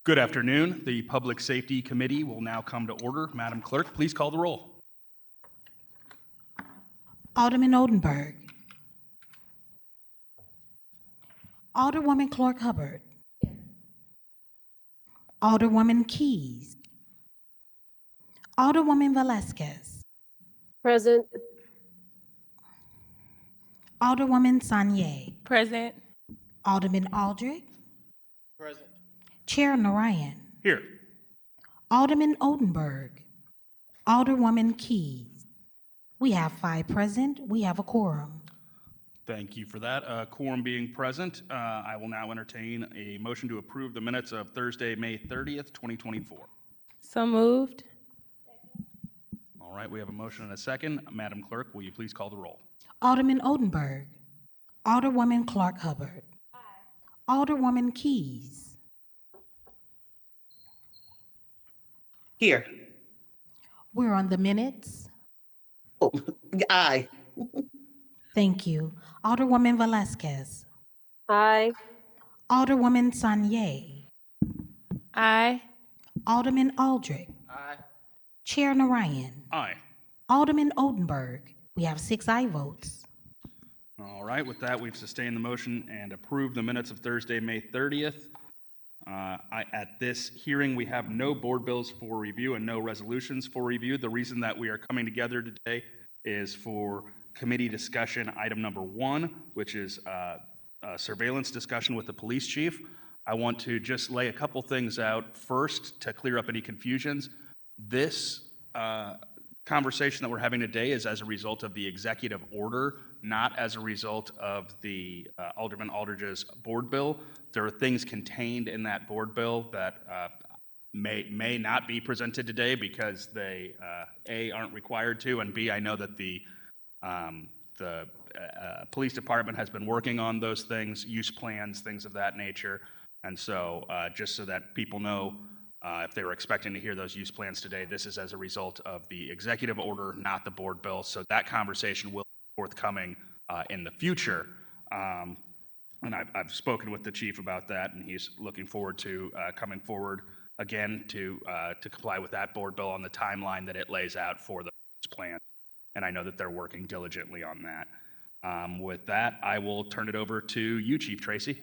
Good afternoon. The Public Safety Committee will now come to order. Madam Clerk, please call the roll. Alderman Odenberg. Alderwoman Clark Hubbard. Alderwoman Keys. Alderwoman Velasquez. Present. Alderwoman Sanye. Present. Alderman Aldrich. Present. Chair Narayan. Here. Alderman Odenberg. Alderwoman Keys. We have 5 present. We have a quorum. Thank you for that. Quorum being present, I will now entertain a motion to approve the minutes of Thursday, May 30th, 2024. So moved. All right, we have a motion and a second. Madam Clerk, will you please call the roll? Alderman Odenberg. Alderwoman Clark Hubbard. Alderwoman Keys. Here. We're on the minutes. Oh, aye. Thank you. Alderwoman Velasquez. Aye. Alderwoman Sanye. Aye. Alderman Aldrich. Aye. Chair Narayan. Aye. Alderman Odenberg. We have 6 aye votes. All right, with that, we've sustained the motion and approved the minutes of Thursday, May 30th. At this hearing, we have no board bills for review and no resolutions for review. The reason that we are coming together today is for committee discussion item number 1, which is a surveillance discussion with the police chief. I want to just lay a couple things out first to clear up any confusions. This conversation that we're having today is as a result of the executive order, not as a result of the Alderman Aldridge's board bill. There are things contained in that board bill that may not be presented today because they A, aren't required to, and B, I know that the police department has been working on those things, use plans, things of that nature. And so just so that people know, if they were expecting to hear those use plans today, this is as a result of the executive order, not the board bill. So that conversation will be forthcoming in the future. And I've spoken with the chief about that, and he's looking forward to coming forward again to comply with that board bill on the timeline that it lays out for the plan. And I know that they're working diligently on that. With that, I will turn it over to you, Chief Tracy.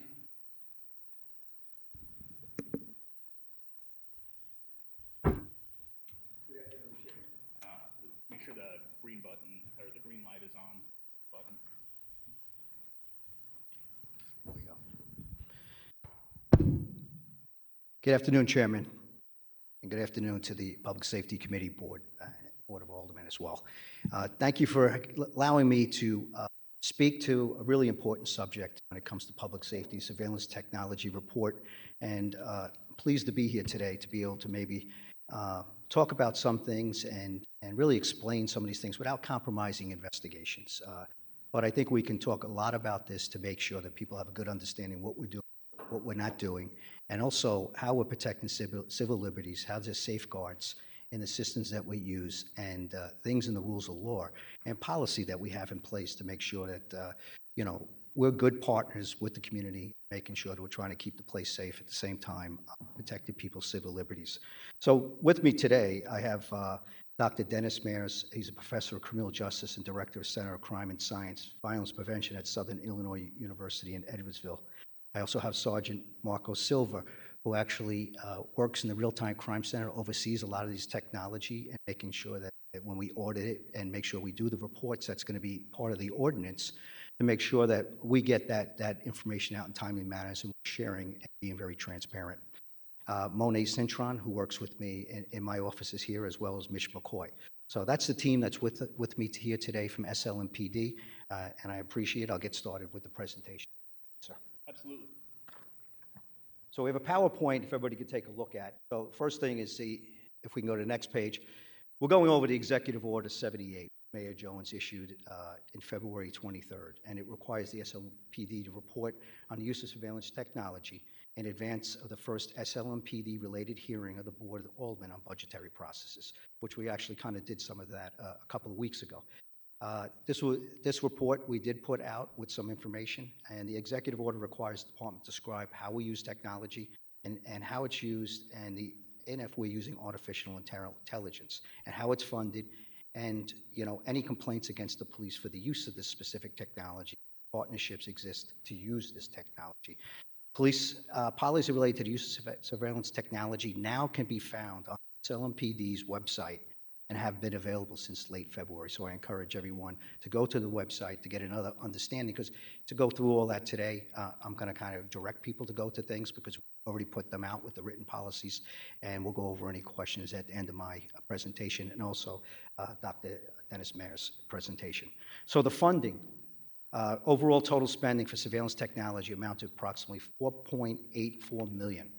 Make sure the green button or the green light is on. Button. There we go. Good afternoon, Chairman, and good afternoon to the Public Safety Committee Board of Aldermen as well. Thank you for allowing me to speak to a really important subject when it comes to public safety, surveillance technology report, and pleased to be here today to be able to maybe talk about some things and really explain some of these things without compromising investigations. But I think we can talk a lot about this to make sure that people have a good understanding of what we're doing, what we're not doing, and also how we're protecting civil liberties, how there's safeguards in the systems that we use, and things in the rules of law and policy that we have in place to make sure that we're good partners with the community, making sure that we're trying to keep the place safe at the same time, protecting people's civil liberties. So with me today, I have Dr. Dennis Mayers. He's a professor of criminal justice and director of Center of Crime and Science, Violence Prevention at Southern Illinois University in Edwardsville. I also have Sergeant Marco Silva, who actually works in the Real-Time Crime Center, oversees a lot of these technology and making sure that when we audit it and make sure we do the reports, that's going to be part of the ordinance to make sure that we get that information out in timely manners and sharing and being very transparent. Monet Cintron, who works with me in my offices here, as well as Mitch McCoy. So that's the team that's with me here today from SLMPD, and I appreciate it. I'll get started with the presentation, sir. Absolutely. So we have a PowerPoint if everybody could take a look at. So first thing is if we can go to the next page, we're going over the Executive Order 78 Mayor Jones issued in February 23rd, and it requires the SLMPD to report on the use of surveillance technology in advance of the first SLMPD-related hearing of the Board of Aldermen on budgetary processes, which we actually kind of did some of that a couple of weeks ago. This report we did put out with some information, and the executive order requires the department to describe how we use technology and how it's used, and if we're using artificial intelligence, and how it's funded, and, any complaints against the police for the use of this specific technology. Partnerships exist to use this technology. Police policy related to the use of surveillance technology now can be found on SLMPD's website and have been available since late February. So I encourage everyone to go to the website to get another understanding, because to go through all that today, I'm going to kind of direct people to go to things because we've already put them out with the written policies, and we'll go over any questions at the end of my presentation, and also Dr. Dennis Mayer's presentation. So the funding, overall total spending for surveillance technology amounted to approximately $4.84 million.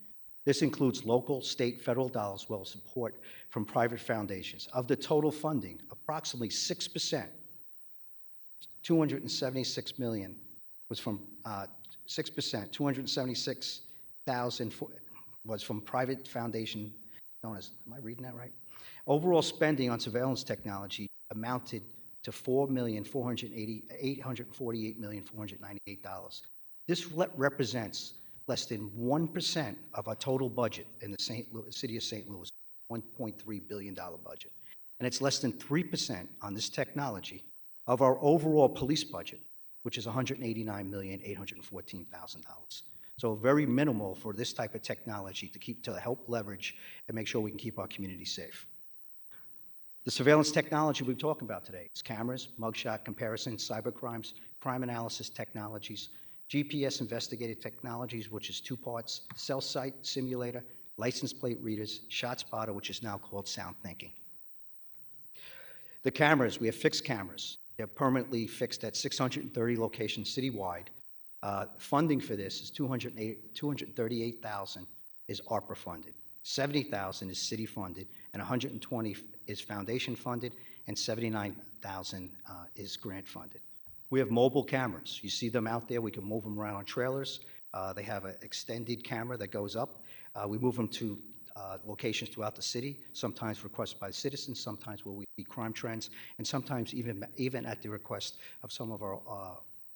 This includes local, state, federal dollars, as well as support from private foundations. Of the total funding, approximately 6%, $276 million, was from 6%, $276,000 was from private foundation donors. Am I reading that right? Overall spending on surveillance technology amounted to $4,848,498. This represents less than 1% of our total budget in the city of St. Louis, $1.3 billion budget. And it's less than 3% on this technology of our overall police budget, which is $189,814,000. So very minimal for this type of technology to help leverage and make sure we can keep our community safe. The surveillance technology we're talking about today is cameras, mugshot comparison, cybercrimes, crime analysis technologies, GPS investigative technologies, which is two parts: cell site simulator, license plate readers, ShotSpotter, which is now called Sound Thinking. The cameras, we have fixed cameras. They're permanently fixed at 630 locations citywide. Funding for this is $238,000 is ARPA funded, $70,000 is city funded, and $120,000 is foundation funded, and $79,000 is grant funded. We have mobile cameras. You see them out there. We can move them around on trailers. They have an extended camera that goes up. We move them to locations throughout the city, sometimes requested by citizens, sometimes where we see crime trends, and sometimes even at the request of some of our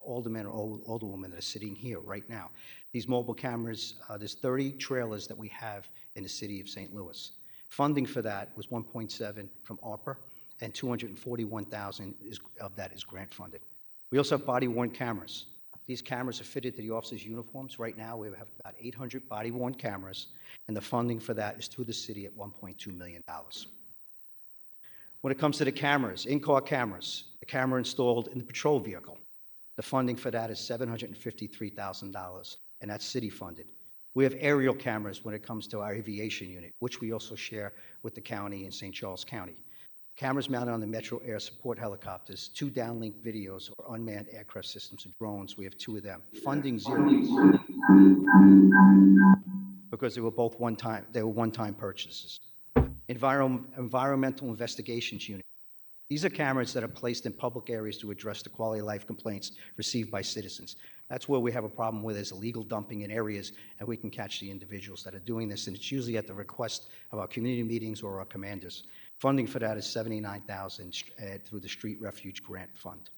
aldermen or alderwomen that are sitting here right now. These mobile cameras, there's 30 trailers that we have in the city of St. Louis. Funding for that was 1.7 from ARPA, and 241,000 of that is grant funded. We also have body-worn cameras. These cameras are fitted to the officers' uniforms. Right now, we have about 800 body-worn cameras, and the funding for that is through the city at $1.2 million. When it comes to the cameras, in-car cameras, the camera installed in the patrol vehicle, the funding for that is $753,000, and that's city funded. We have aerial cameras when it comes to our aviation unit, which we also share with the county in St. Charles County. Cameras mounted on the Metro Air support helicopters, 2 downlink videos or unmanned aircraft systems and drones. We have 2 of them. Funding zero, because they were both one-time purchases. Environmental investigations unit. These are cameras that are placed in public areas to address the quality of life complaints received by citizens. That's where we have a problem where there's illegal dumping in areas, and we can catch the individuals that are doing this, and it's usually at the request of our community meetings or our commanders. Funding for that is $79,000 through the Street Refuge Grant Fund.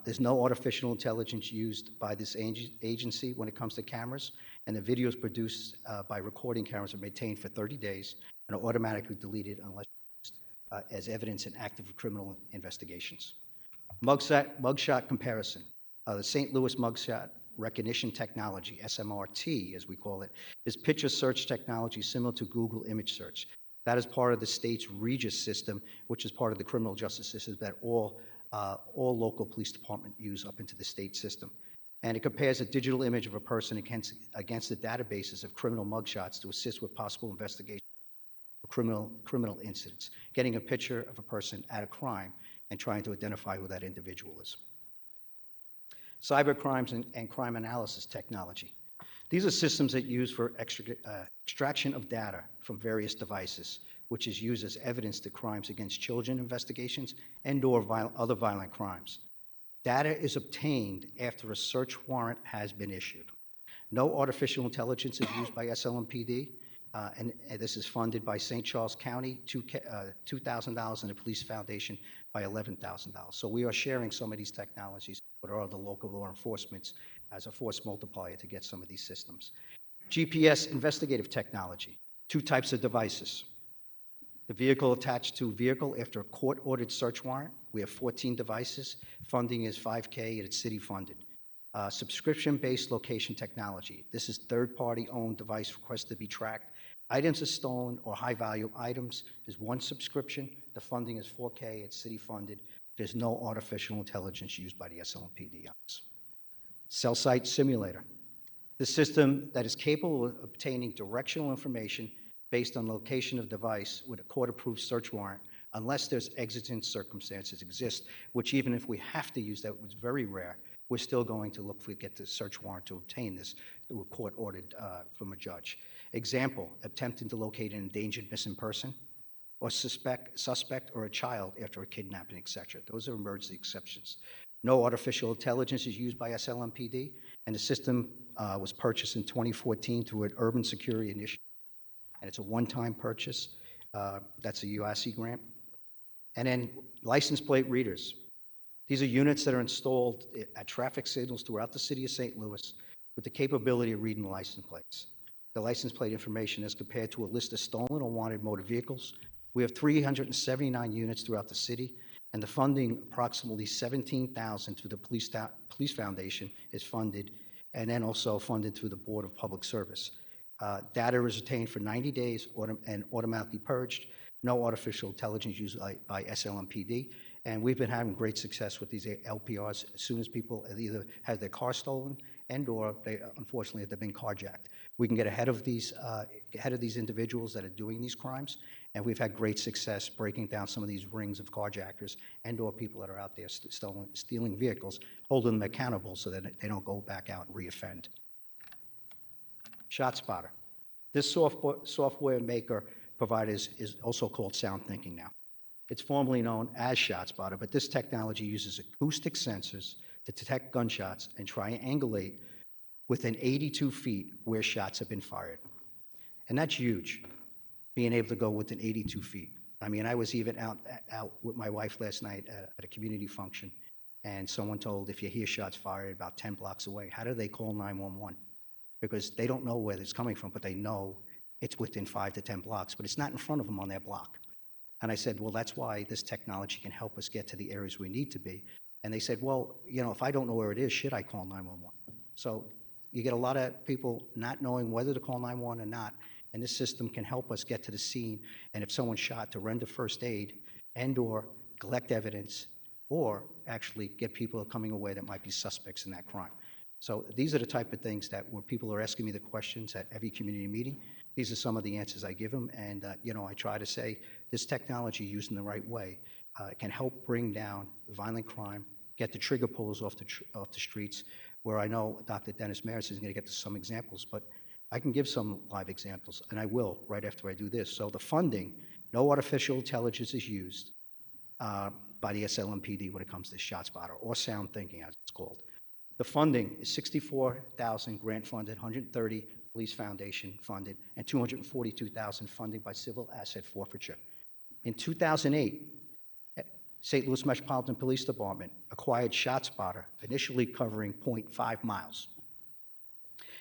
There's no artificial intelligence used by this agency when it comes to cameras, and the videos produced by recording cameras are maintained for 30 days and are automatically deleted unless used as evidence in active criminal investigations. Mugshot comparison. The St. Louis Mugshot Recognition Technology, SMRT as we call it, is picture search technology similar to Google image search. That is part of the state's Regis system, which is part of the criminal justice system that all local police departments use up into the state system. And it compares a digital image of a person against the databases of criminal mugshots to assist with possible investigation of criminal incidents, getting a picture of a person at a crime and trying to identify who that individual is. Cybercrimes and crime analysis technology. These are systems that use for extraction of data from various devices, which is used as evidence to crimes against children investigations and/or other violent crimes. Data is obtained after a search warrant has been issued. No artificial intelligence is used by SLMPD, and this is funded by St. Charles County, $2,000, and the Police Foundation by $11,000. So we are sharing some of these technologies with our other local law enforcements as a force multiplier to get some of these systems. GPS investigative technology, 2 types of devices. The vehicle attached to vehicle after a court-ordered search warrant. We have 14 devices. Funding is $5K, and it's city-funded. Subscription-based location technology. This is third-party owned device requested to be tracked. Items are stolen or high-value items is 1 subscription. The funding is $4K. It's city-funded. There's no artificial intelligence used by the SLMPD on this. Cell site simulator. The system that is capable of obtaining directional information based on location of device with a court-approved search warrant, unless there's exigent circumstances exist, which even if we have to use that, it's very rare, we're still going to look for get the search warrant to obtain this through a court-ordered from a judge. Example, attempting to locate an endangered missing person or suspect or a child after a kidnapping, etc. Those are emergency exceptions. No artificial intelligence is used by SLMPD, and the system was purchased in 2014 through an urban security initiative, and it's a one-time purchase. That's a UASC grant. And then license plate readers. These are units that are installed at traffic signals throughout the city of St. Louis with the capability of reading license plates. The license plate information is compared to a list of stolen or wanted motor vehicles. We have 379 units throughout the city, and the funding, approximately $17,000 through the Police Foundation, is funded, and then also funded through the Board of Public Service. Data is retained for 90 days and automatically purged. No artificial intelligence used by SLMPD. And we've been having great success with these LPRs as soon as people have either had their car stolen and/or they, unfortunately, they've been carjacked. We can get ahead of these individuals that are doing these crimes, and we've had great success breaking down some of these rings of carjackers and/or people that are out there stealing vehicles, holding them accountable so that they don't go back out and reoffend. ShotSpotter. This software maker provider is also called SoundThinking now. It's formerly known as ShotSpotter, but this technology uses acoustic sensors to detect gunshots and triangulate within 82 feet where shots have been fired. And that's huge, being able to go within 82 feet. I mean, I was even out with my wife last night at a community function, and someone told, if you hear shots fired about 10 blocks away, how do they call 911? Because they don't know where it's coming from, but they know it's within 5 to 10 blocks, but it's not in front of them on their block. And I said, well, that's why this technology can help us get to the areas we need to be. And they said, well, you know, if I don't know where it is, should I call 911? So you get a lot of people not knowing whether to call 911 or not, and this system can help us get to the scene, and if someone's shot, to render first aid and/or collect evidence, or actually get people coming away that might be suspects in that crime. So these are the type of things that where people are asking me the questions at every community meeting. These are some of the answers I give them, and you know, I try to say this technology used in the right way can help bring down violent crime, get the trigger pullers off the streets, where I know Dr. Dennis Maris is going to get to some examples, but I can give some live examples, and I will right after I do this. So the funding, no artificial intelligence is used by the SLMPD when it comes to ShotSpotter or SoundThinking, as it's called. The funding is $64,000 grant funded, $130,000 Police Foundation funded, and $242,000 funded by civil asset forfeiture. In 2008, St. Louis Metropolitan Police Department acquired ShotSpotter, initially covering 0.5 miles.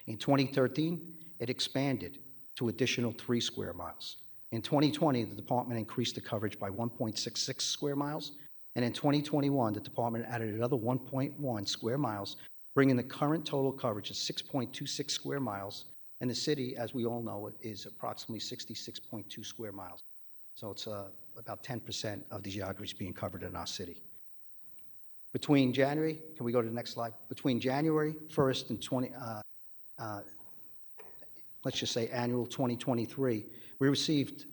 In 2013, it expanded to additional 3 square miles. In 2020, the department increased the coverage by 1.66 square miles, and in 2021, the department added another 1.1 square miles, bringing the current total coverage to 6.26 square miles, and the city, as we all know, is approximately 66.2 square miles. So it's about 10% of the geography is being covered in our city. Between January, can we go to the next slide? Between January 1st and let's just say annual 2023, we received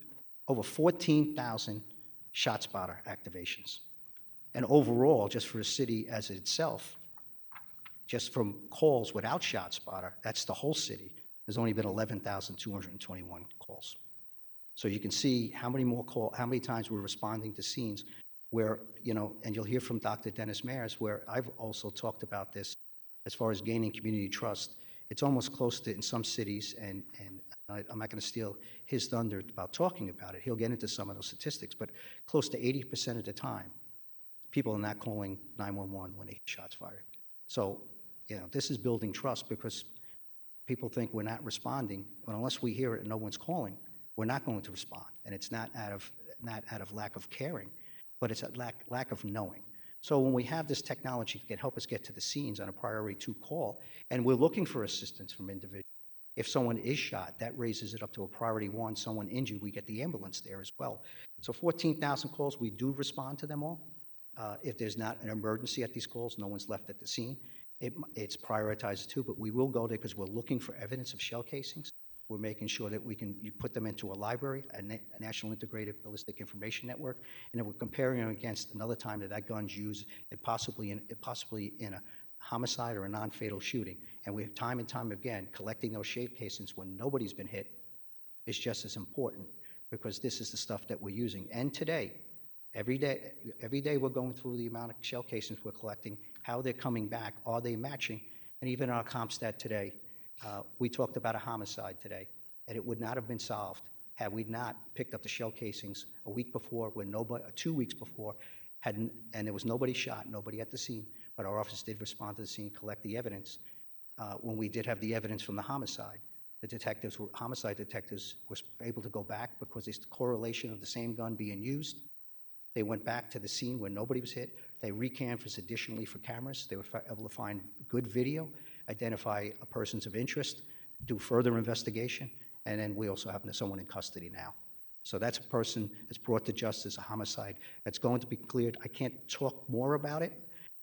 over 14,000 ShotSpotter activations. And overall, just for the city as itself, just from calls without ShotSpotter, that's the whole city, there's only been 11,221 calls. So you can see how many times we're responding to scenes where, you know, and you'll hear from Dr. Dennis Maris, where I've also talked about this as far as gaining community trust. It's almost close to, in some cities, and I'm not going to steal his thunder about talking about it. He'll get into some of those statistics, but close to 80% of the time, people are not calling 911 when they hear shots fired. So, you know, this is building trust because people think we're not responding, but unless we hear it and no one's calling, we're not going to respond. And it's not out of lack of caring, but it's a lack of knowing. So when we have this technology, it can help us get to the scenes on a priority 2 call, and we're looking for assistance from individuals. If someone is shot, that raises it up to a priority 1. Someone injured, we get the ambulance there as well. So 14,000 calls, we do respond to them all. If there's not an emergency at these calls, no one's left at the scene, it's prioritized too, but we will go there because we're looking for evidence of shell casings. We're making sure that we can put them into a library, a National Integrated Ballistic Information Network, and then we're comparing them against another time that gun's used, possibly in a homicide or a non-fatal shooting. And we have time and time again, collecting those shell casings when nobody's been hit is just as important, because this is the stuff that we're using. And today, every day we're going through the amount of shell casings we're collecting, how they're coming back, are they matching? And even our CompStat today, we talked about a homicide today, and it would not have been solved had we not picked up the shell casings a week before, when nobody, 2 weeks before, and there was nobody shot, nobody at the scene, but our office did respond to the scene, collect the evidence. When we did have the evidence from the homicide, homicide detectives were able to go back because there's the correlation of the same gun being used. They went back to the scene where nobody was hit. They recanvassed additionally for cameras. They were able to find good video, identify a persons of interest, do further investigation, and then we also have someone in custody now. So that's a person that's brought to justice, a homicide that's going to be cleared. I can't talk more about it,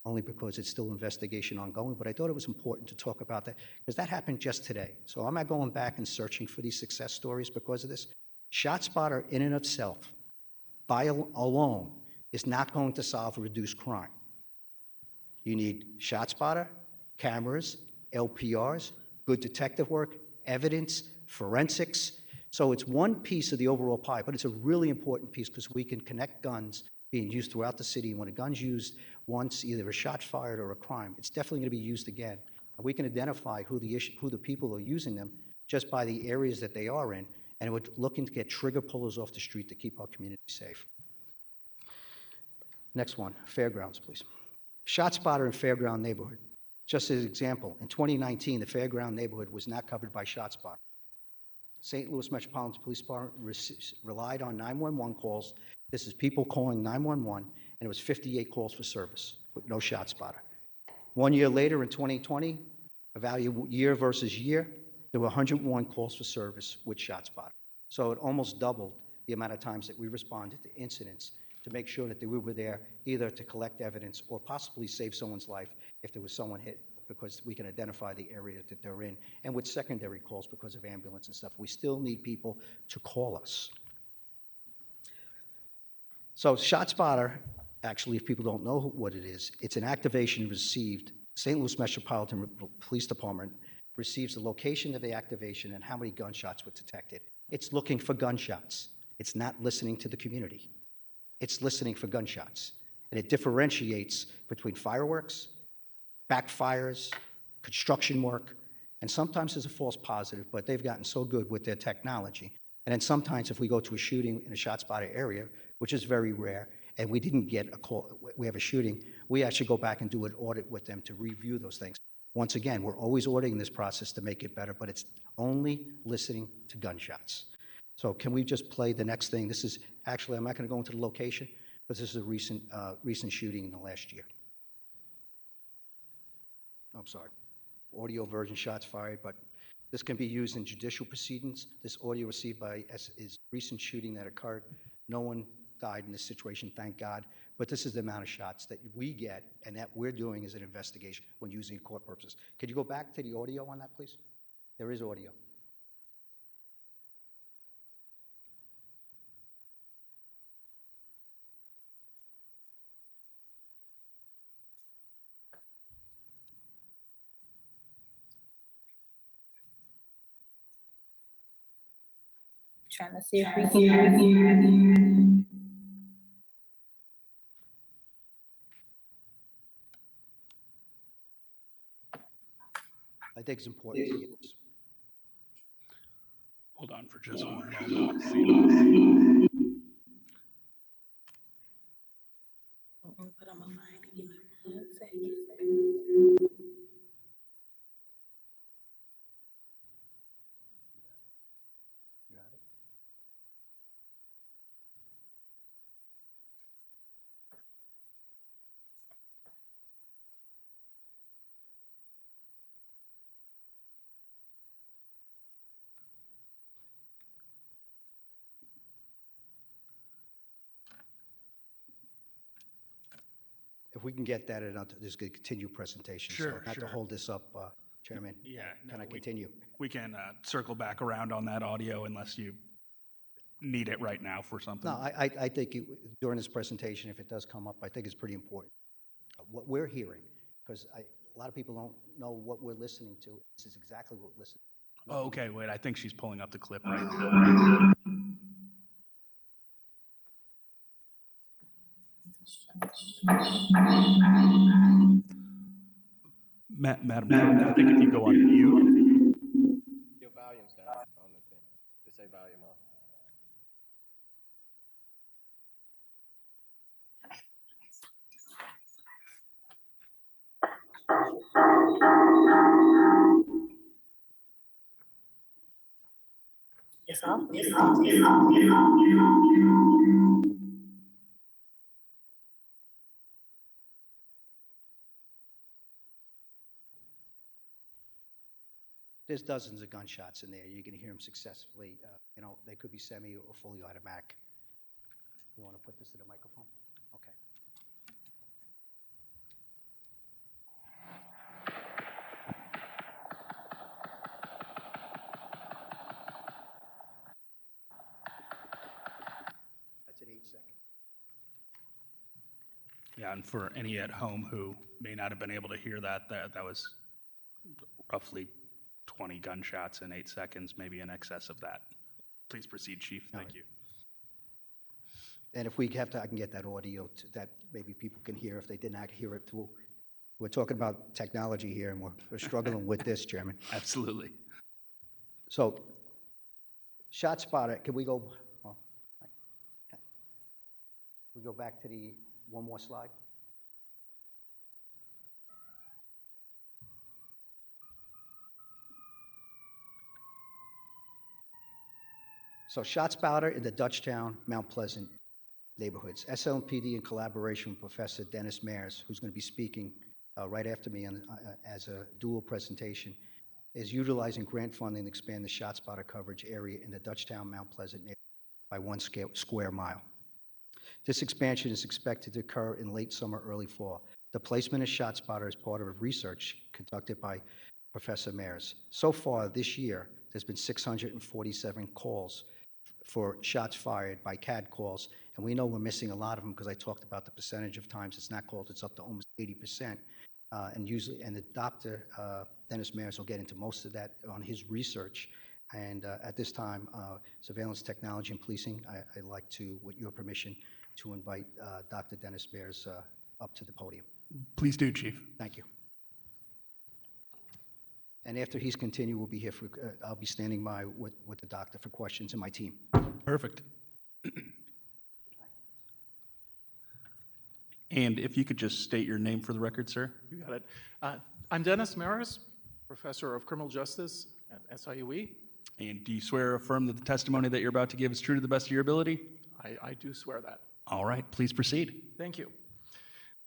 only because it's still investigation ongoing, but I thought it was important to talk about that, because that happened just today. So I'm not going back and searching for these success stories because of this. ShotSpotter in and of itself, alone, is not going to solve or reduce crime. You need ShotSpotter, cameras, LPRs, good detective work, evidence, forensics. So it's one piece of the overall pie, but it's a really important piece because we can connect guns being used throughout the city. And when a gun's used once, either a shot fired or a crime, it's definitely going to be used again. And we can identify who the people are using them just by the areas that they are in, and we're looking to get trigger pullers off the street to keep our community safe. Next one, fairgrounds, please. ShotSpotter in Fairground neighborhood. Just as an example, in 2019, the Fairground neighborhood was not covered by ShotSpotter. St. Louis Metropolitan Police Department relied on 911 calls. This is people calling 911, and it was 58 calls for service with no ShotSpotter. 1 year later, in 2020, evaluate year versus year, there were 101 calls for service with ShotSpotter. So it almost doubled the amount of times that we responded to incidents to make sure that we were there either to collect evidence or possibly save someone's life if there was someone hit, because we can identify the area that they're in, and with secondary calls because of ambulance and stuff. We still need people to call us. So ShotSpotter, actually, if people don't know what it is, it's an activation received. St. Louis Metropolitan Police Department receives the location of the activation and how many gunshots were detected. It's looking for gunshots. It's not listening to the community. It's listening for gunshots. And it differentiates between fireworks, backfires, construction work, and sometimes there's a false positive, but they've gotten so good with their technology. And then sometimes if we go to a shooting in a ShotSpotter area, which is very rare, and we didn't get a call, we have a shooting, we actually go back and do an audit with them to review those things. Once again, we're always auditing this process to make it better, but it's only listening to gunshots. So can we just play the next thing? This is, actually, I'm not going to go into the location, but this is a recent shooting in the last year. I'm sorry. Audio version, shots fired, but this can be used in judicial proceedings. This audio received by is recent shooting that occurred. No one died in this situation, thank God, but this is the amount of shots that we get and that we're doing as an investigation when using court purposes. Could you go back to the audio on that, please? There is audio. Trying to see if we can. I think it's important to get this. Hold on for just one moment. But I'm gonna find it. Give me 1 second. if we can get that, and there's going to continue presentation. So Sure, not to sure. hold this up, Chairman. Yeah, Can no, I continue? We can circle back around on that audio unless you need it right now for something. No, I think during this presentation, if it does come up, I think it's pretty important. What we're hearing, because a lot of people don't know what we're listening to. This is exactly what we're listening to. Oh, okay, wait, I think she's pulling up the clip right now. Madam Chair, I think if you go on mute. Your volume's down on the thing. Just say volume off. It's off. There's dozens of gunshots in there. You're going to hear them successfully. They could be semi or fully automatic. You want to put this to the microphone? Okay. That's an 8-second. Yeah, and for any at home who may not have been able to hear that was roughly 20 gunshots in 8 seconds, maybe in excess of that. Please proceed, Chief. Thank you. And if we have to, I can get that audio that maybe people can hear if they did not hear it through. We're talking about technology here, and we're struggling with this, Chairman. Absolutely. So, shot spotter, can we go, okay. We go back to the one more slide? So ShotSpotter in the Dutchtown, Mount Pleasant neighborhoods. SLMPD in collaboration with Professor Dennis Mayers, who's going to be speaking right after me as a dual presentation, is utilizing grant funding to expand the ShotSpotter coverage area in the Dutchtown, Mount Pleasant neighborhood by 1 square mile. This expansion is expected to occur in late summer, early fall. The placement of ShotSpotter is part of a research conducted by Professor Mayers. So far this year, there's been 647 calls for shots fired by CAD calls, and we know we're missing a lot of them because I talked about the percentage of times it's not called. It's up to almost 80%, and the doctor Dennis Mayers will get into most of that on his research. And at this time, surveillance technology and policing, I'd like to, with your permission, to invite Dr. Dennis Mayers up to the podium. Please do, Chief. Thank you. And after he's continued, we'll be here for, I'll be standing by with the doctor for questions and my team. Perfect. And if you could just state your name for the record, sir? You got it. I'm Dennis Maris, Professor of Criminal Justice at SIUE. And do you swear or affirm that the testimony that you're about to give is true to the best of your ability? I do swear that. All right, please proceed. Thank you.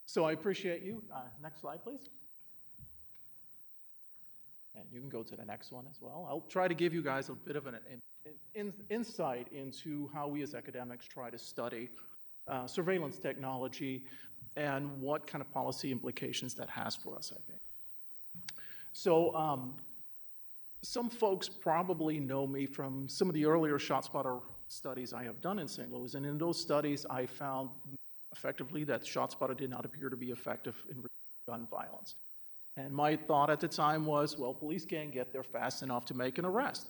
So I appreciate you. Next slide, please. And you can go to the next one as well. I'll try to give you guys a bit of an insight into how we as academics try to study surveillance technology and what kind of policy implications that has for us, I think. So some folks probably know me from some of the earlier ShotSpotter studies I have done in St. Louis, and in those studies I found effectively that ShotSpotter did not appear to be effective in gun violence. And my thought at the time was, well, police can't get there fast enough to make an arrest.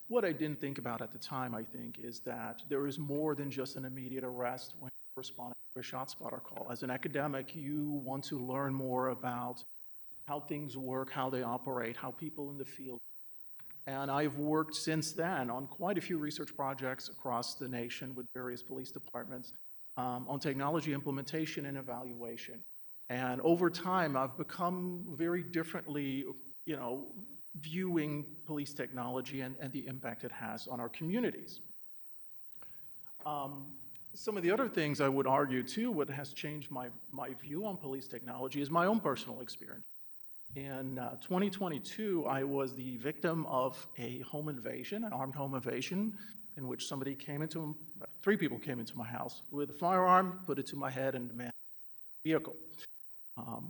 What I didn't think about at the time, I think, is that there is more than just an immediate arrest when you're responding to a ShotSpotter call. As an academic, you want to learn more about how things work, how they operate, how people in the field. And I've worked since then on quite a few research projects across the nation with various police departments on technology implementation and evaluation. And over time, I've become very differently, viewing police technology and the impact it has on our communities. Some of the other things I would argue, too, what has changed my view on police technology is my own personal experience. In 2022, I was the victim of a home invasion, an armed home invasion, in which three people came into my house with a firearm, put it to my head, and demanded vehicle,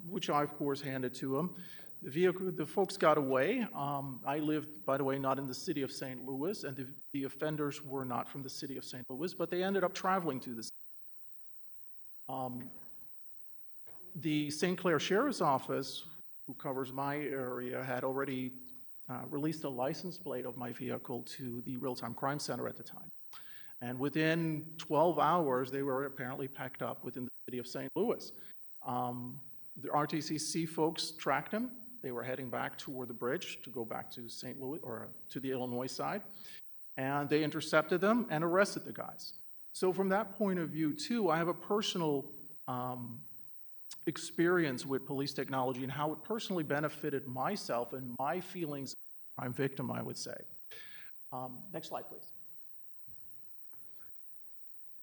which I, of course, handed to him. The folks got away. I live, by the way, not in the city of St. Louis, and the offenders were not from the city of St. Louis, but they ended up traveling to the city. The St. Clair Sheriff's Office, who covers my area, had already released a license plate of my vehicle to the Real-Time Crime Center at the time. And within 12 hours, they were apparently packed up within the city of St. Louis. The RTCC folks tracked them. They were heading back toward the bridge to go back to St. Louis, or to the Illinois side. And they intercepted them and arrested the guys. So from that point of view, too, I have a personal experience with police technology and how it personally benefited myself and my feelings of a crime victim, I would say. Next slide, please.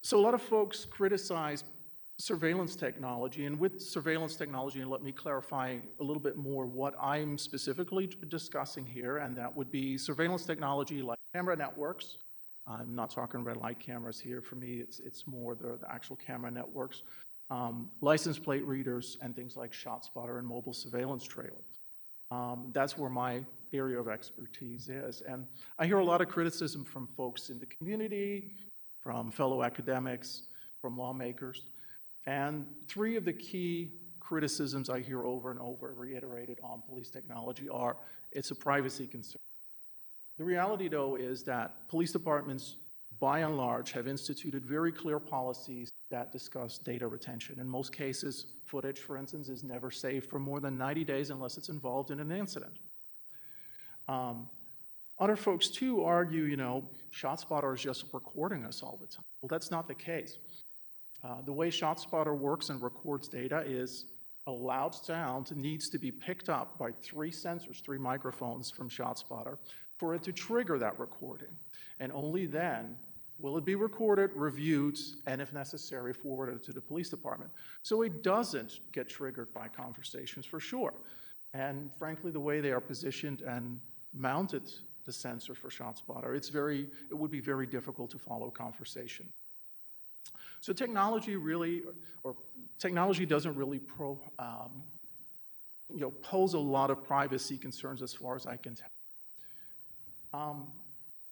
So a lot of folks criticize surveillance technology, and with surveillance technology, and let me clarify a little bit more what I'm specifically discussing here, and that would be surveillance technology like camera networks. I'm not talking red light cameras here. For me, it's more the actual camera networks, license plate readers, and things like ShotSpotter and mobile surveillance trailer. That's where my area of expertise is. And I hear a lot of criticism from folks in the community, from fellow academics, from lawmakers. And three of the key criticisms I hear over and over reiterated on police technology are, it's a privacy concern. The reality, though, is that police departments, by and large, have instituted very clear policies that discuss data retention. In most cases, footage, for instance, is never saved for more than 90 days unless it's involved in an incident. Other folks, too, argue, ShotSpotter is just recording us all the time. Well, that's not the case. The way ShotSpotter works and records data is a loud sound needs to be picked up by 3 sensors, 3 microphones from ShotSpotter for it to trigger that recording. And only then will it be recorded, reviewed, and if necessary, forwarded to the police department. So it doesn't get triggered by conversations for sure. And frankly, the way they are positioned and mounted the sensor for ShotSpotter, it would be very difficult to follow conversation. So technology doesn't really pose a lot of privacy concerns as far as I can tell.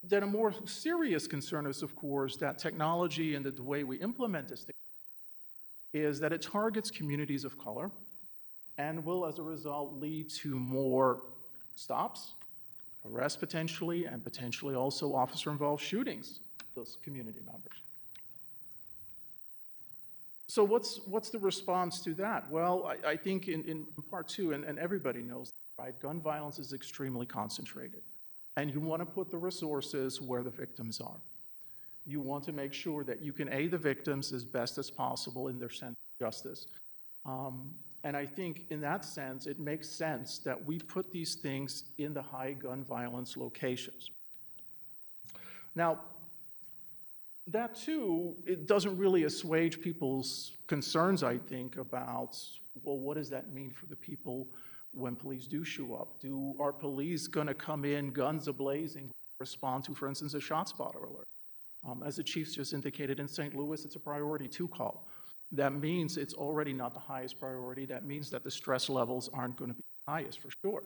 Then a more serious concern is, of course, that technology and the way we implement this is that it targets communities of color and will, as a result, lead to more stops, arrests potentially, and potentially also officer-involved shootings, those community members. So what's the response to that? Well, I think in part two, and everybody knows, right, gun violence is extremely concentrated. And you want to put the resources where the victims are. You want to make sure that you can aid the victims as best as possible in their sense of justice. And I think in that sense, it makes sense that we put these things in the high gun violence locations. Now, that too, it doesn't really assuage people's concerns, I think, about, well, what does that mean for the people when police do show up? Are police going to come in guns a-blazing, respond to, for instance, a ShotSpotter alert? As the chief just indicated, in St. Louis, it's a priority 2 call. That means it's already not the highest priority. That means that the stress levels aren't going to be the highest for sure.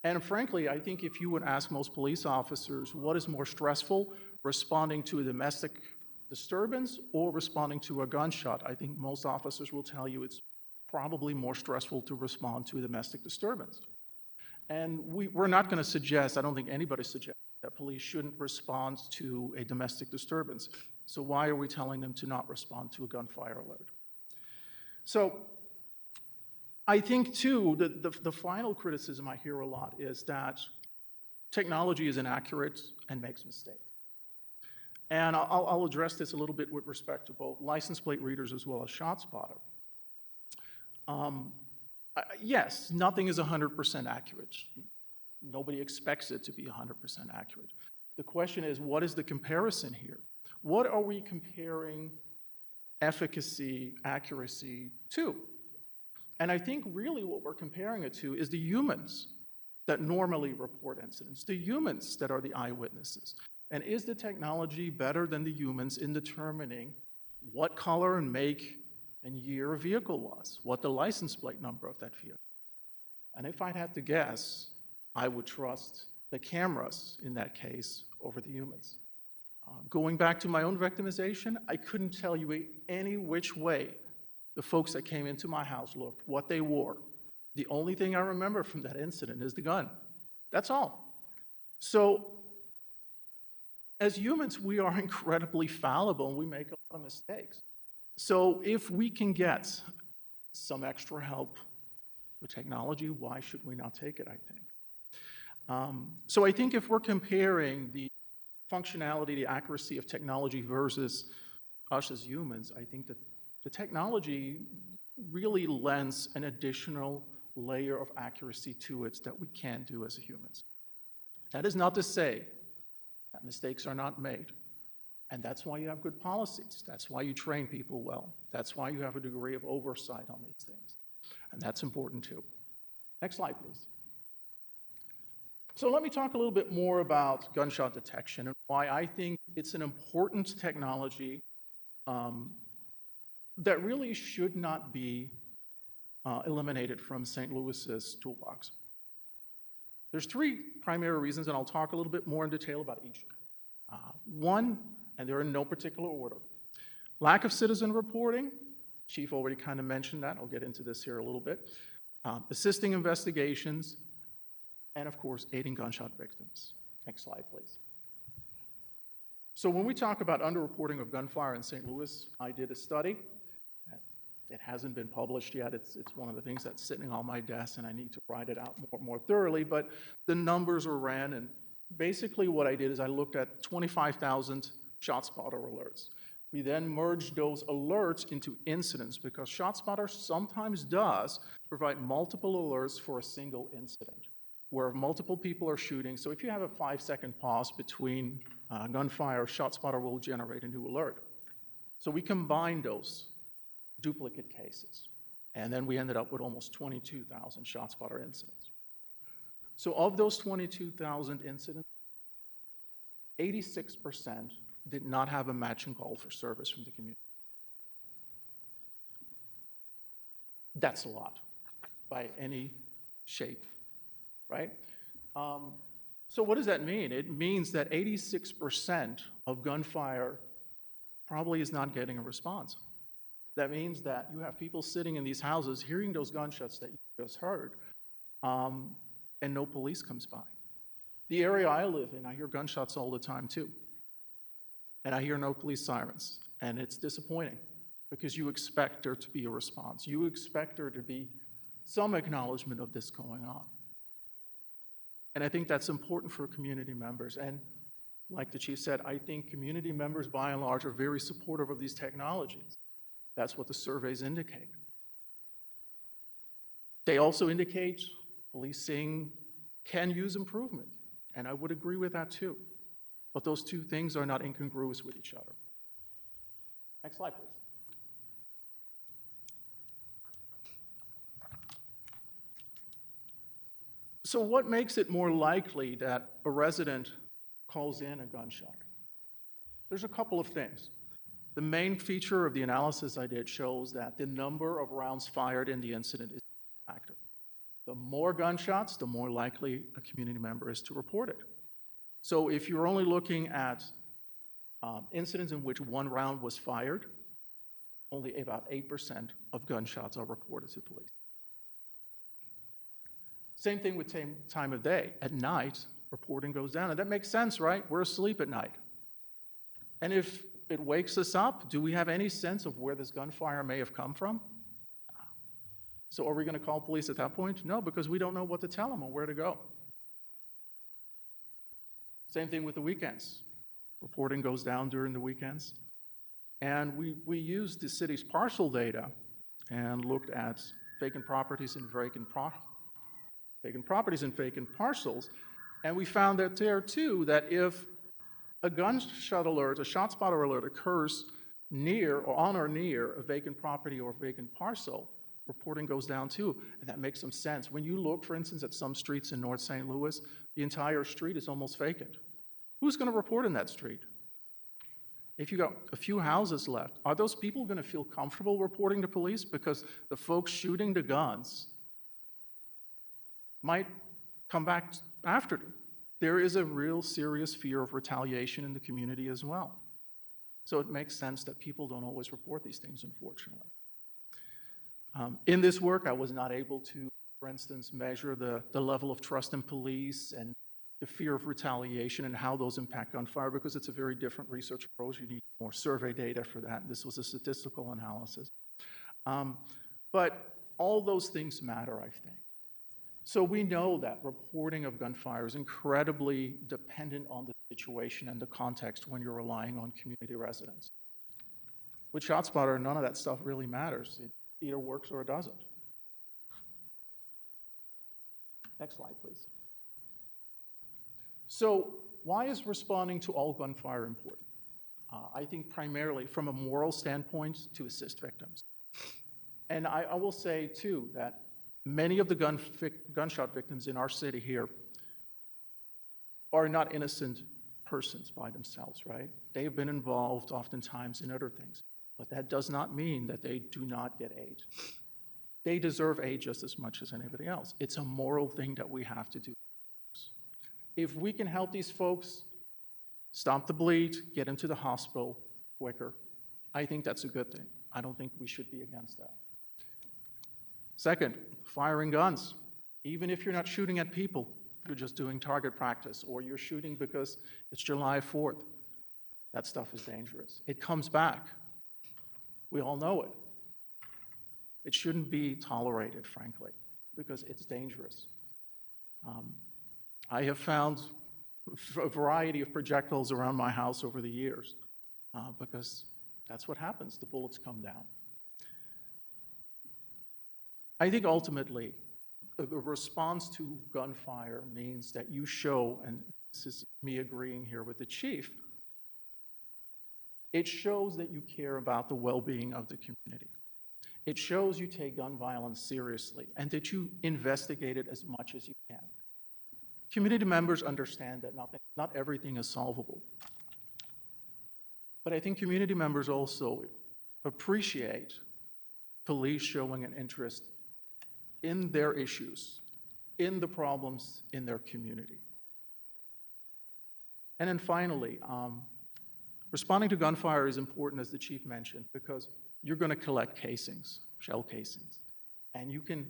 And frankly, I think if you would ask most police officers what is more stressful, responding to a domestic disturbance or responding to a gunshot, I think most officers will tell you it's probably more stressful to respond to a domestic disturbance. And we're not going to suggest, I don't think anybody suggests, that police shouldn't respond to a domestic disturbance. So why are we telling them to not respond to a gunfire alert? So I think, too, the final criticism I hear a lot is that technology is inaccurate and makes mistakes. And I'll address this a little bit with respect to both license plate readers as well as ShotSpotter. Yes, nothing is 100% accurate. Nobody expects it to be 100% accurate. The question is, what is the comparison here? What are we comparing efficacy, accuracy to? And I think really what we're comparing it to is the humans that normally report incidents, the humans that are the eyewitnesses. And is the technology better than the humans in determining what color and make and year of vehicle was, what the license plate number of that vehicle. And if I'd had to guess, I would trust the cameras in that case over the humans. Going back to my own victimization, I couldn't tell you any which way the folks that came into my house looked, what they wore. The only thing I remember from that incident is the gun. That's all. So as humans, we are incredibly fallible and we make a lot of mistakes. So if we can get some extra help with technology, why should we not take it, I think? So I think if we're comparing the functionality, the accuracy of technology versus us as humans, I think that the technology really lends an additional layer of accuracy to it that we can't do as humans. That is not to say that mistakes are not made. And that's why you have good policies. That's why you train people well. That's why you have a degree of oversight on these things. And that's important too. Next slide, please. So let me talk a little bit more about gunshot detection and why I think it's an important technology that really should not be eliminated from St. Louis's toolbox. There's three primary reasons, and I'll talk a little bit more in detail about each. One, and they're in no particular order, lack of citizen reporting. Chief already kind of mentioned that. I'll get into this here a little bit. Assisting investigations, and of course, aiding gunshot victims. Next slide, please. So when we talk about underreporting of gunfire in St. Louis, I did a study. It hasn't been published yet. It's one of the things that's sitting on my desk, and I need to write it out more thoroughly, but the numbers were ran, and basically what I did is I looked at 25,000 ShotSpotter alerts. We then merged those alerts into incidents because ShotSpotter sometimes does provide multiple alerts for a single incident where multiple people are shooting. So if you have a 5-second pause between gunfire, ShotSpotter will generate a new alert. So we combined those duplicate cases, and then we ended up with almost 22,000 ShotSpotter incidents. So of those 22,000 incidents, 86% did not have a matching call for service from the community. That's a lot by any shape, right? So what does that mean? It means that 86% of gunfire probably is not getting a response. That means that you have people sitting in these houses hearing those gunshots that you just heard, and no police comes by. The area I live in, I hear gunshots all the time too. And I hear no police sirens. And it's disappointing because you expect there to be a response. You expect there to be some acknowledgement of this going on. And I think that's important for community members. And like the chief said, I think community members by and large are very supportive of these technologies. That's what the surveys indicate. They also indicate policing can use improvement, and I would agree with that too. But those two things are not incongruous with each other. Next slide, please. So what makes it more likely that a resident calls in a gunshot? There's a couple of things. The main feature of the analysis I did shows that the number of rounds fired in the incident is a factor. The more gunshots, the more likely a community member is to report it. So if you're only looking at incidents in which one round was fired, only about 8% of gunshots are reported to police. Same thing with time of day. At night, reporting goes down. And that makes sense, right? We're asleep at night. And if it wakes us up, do we have any sense of where this gunfire may have come from? So are we going to call police at that point? No, because we don't know what to tell them or where to go. Same thing with the weekends. Reporting goes down during the weekends. And we used the city's parcel data and looked at vacant properties and vacant parcels, and we found that there too, that if a gunshot alert, a ShotSpotter alert occurs near or on or near a vacant property or vacant parcel, reporting goes down too, and that makes some sense. When you look, for instance, at some streets in North St. Louis, the entire street is almost vacant. Who's going to report in that street? if you got a few houses left, are those people going to feel comfortable reporting to police? Because the folks shooting the guns might come back after them. There is a real serious fear of retaliation in the community as well. So it makes sense that people don't always report these things, unfortunately. In this work, I was not able to, for instance, measure the level of trust in police and the fear of retaliation and how those impact gunfire, because it's a very different research approach. You need more survey data for that. This was a statistical analysis. But all those things matter, I think. So we know that reporting of gunfire is incredibly dependent on the situation and the context when you're relying on community residents. With ShotSpotter, none of that stuff really matters. It either works or it doesn't. Next slide, please. So why is responding to all gunfire important? I think primarily from a moral standpoint to assist victims. And I will say, too, that many of the gunshot victims in our city here are not innocent persons by themselves, right? They've been involved oftentimes in other things, but that does not mean that they do not get aid. They deserve aid just as much as anybody else. It's a moral thing that we have to do. If we can help these folks stop the bleed, get into the hospital quicker, I think that's a good thing. I don't think we should be against that. Second, firing guns. Even if you're not shooting at people, you're just doing target practice, or you're shooting because it's July 4th. That stuff is dangerous. It comes back. We all know it. It shouldn't be tolerated, frankly, because it's dangerous. I have found a variety of projectiles around my house over the years because that's what happens. The bullets come down. I think ultimately, the response to gunfire means that you show, and this is me agreeing here with the chief, it shows that you care about the well-being of the community. It shows you take gun violence seriously and that you investigate it as much as you can. Community members understand that not everything is solvable. But I think community members also appreciate police showing an interest in their issues, in the problems in their community. And then finally, responding to gunfire is important, as the chief mentioned, because you're going to collect casings, shell casings, and you can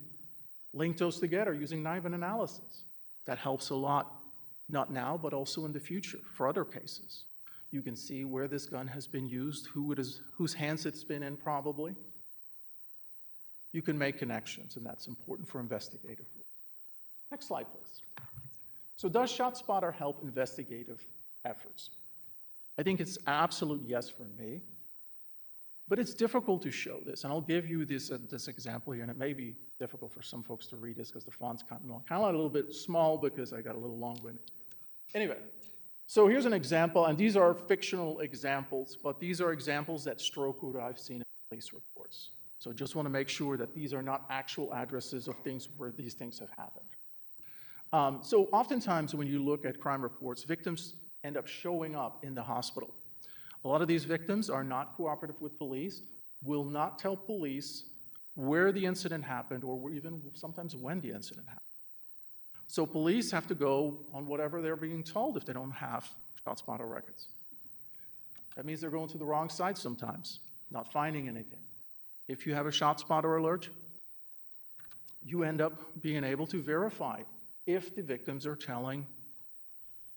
link those together using NIVAN analysis. That helps a lot, not now, but also in the future for other cases. You can see where this gun has been used, whose hands it's been in probably. You can make connections, and that's important for investigative work. Next slide, please. So does ShotSpotter help investigative efforts? I think it's an absolute yes for me, but it's difficult to show this, and I'll give you this example here, and it may be difficult for some folks to read this because the font's kind of a little bit small because I got a little long-winded. Anyway, so here's an example, and these are fictional examples, but these are examples that stroke what I've seen in police reports. So just want to make sure that these are not actual addresses of things where these things have happened. So oftentimes when you look at crime reports, victims end up showing up in the hospital. A lot of these victims are not cooperative with police, will not tell police where the incident happened or even sometimes when the incident happened. So police have to go on whatever they're being told if they don't have ShotSpotter records. That means they're going to the wrong site sometimes, not finding anything. If you have a ShotSpotter alert, you end up being able to verify if the victims are telling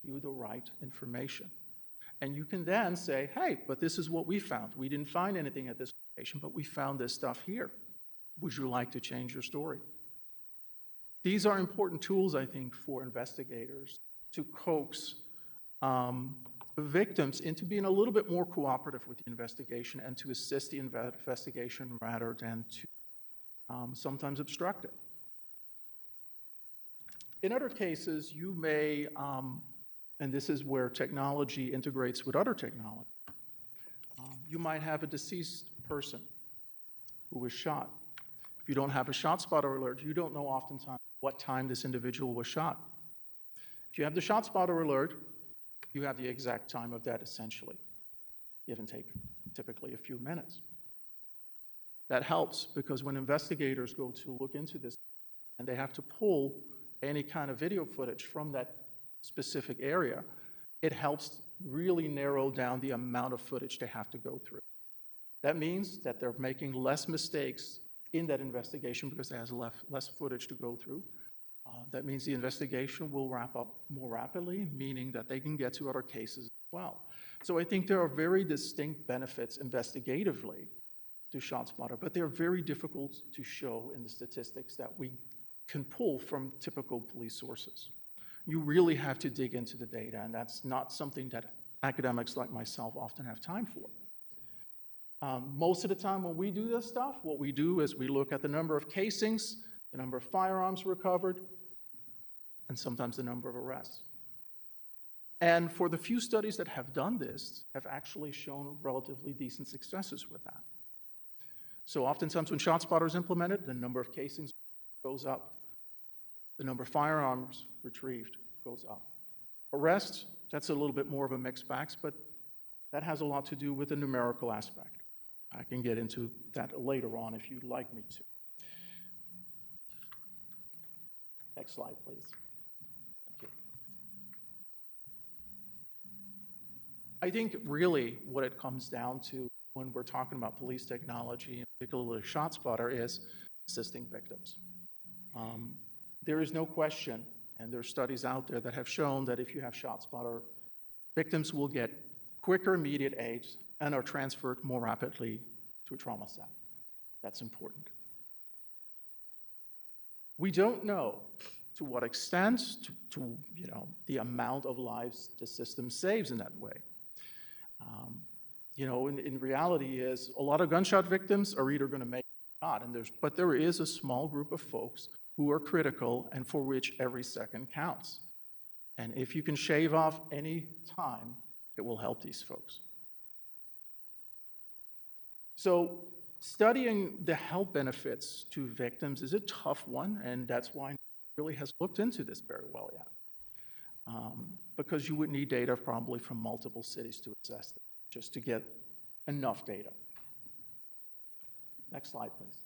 you the right information. And you can then say, hey, but this is what we found. We didn't find anything at this location, but we found this stuff here. Would you like to change your story? These are important tools, I think, for investigators to coax victims into being a little bit more cooperative with the investigation and to assist the investigation rather than to sometimes obstruct it. In other cases, you may, and this is where technology integrates with other technology, you might have a deceased person who was shot. If you don't have a ShotSpotter alert, you don't know oftentimes what time this individual was shot. If you have the ShotSpotter alert, you have the exact time of that, essentially. give and take typically a few minutes. That helps because when investigators go to look into this and they have to pull any kind of video footage from that specific area, it helps really narrow down the amount of footage they have to go through. That means that they're making less mistakes in that investigation because it has less footage to go through. That means the investigation will wrap up more rapidly, meaning that they can get to other cases as well. So I think there are very distinct benefits investigatively to ShotSpotter, but they're very difficult to show in the statistics that we can pull from typical police sources. You really have to dig into the data, and that's not something that academics like myself often have time for. Most of the time when we do this stuff, what we do is we look at the number of casings, the number of firearms recovered, and sometimes the number of arrests. And for the few studies that have done this, have actually shown relatively decent successes with that. So oftentimes when ShotSpotter is implemented, the number of casings goes up. The number of firearms retrieved goes up. Arrests, that's a little bit more of a mixed bag, but that has a lot to do with the numerical aspect. I can get into that later on if you'd like me to. Next slide, please. Thank you. I think really what it comes down to when we're talking about police technology, and particularly ShotSpotter, is assisting victims. There is no question, and there are studies out there that have shown that if you have ShotSpotter, victims will get quicker immediate aid and are transferred more rapidly to a trauma center. That's important. We don't know to what extent, to the amount of lives the system saves in that way. In reality is a lot of gunshot victims are either going to make it or not, but there is a small group of folks who are critical and for which every second counts. And if you can shave off any time, it will help these folks. So studying the health benefits to victims is a tough one, and that's why no one really has looked into this very well yet. Because you would need data probably from multiple cities to assess this, just to get enough data. Next slide, please.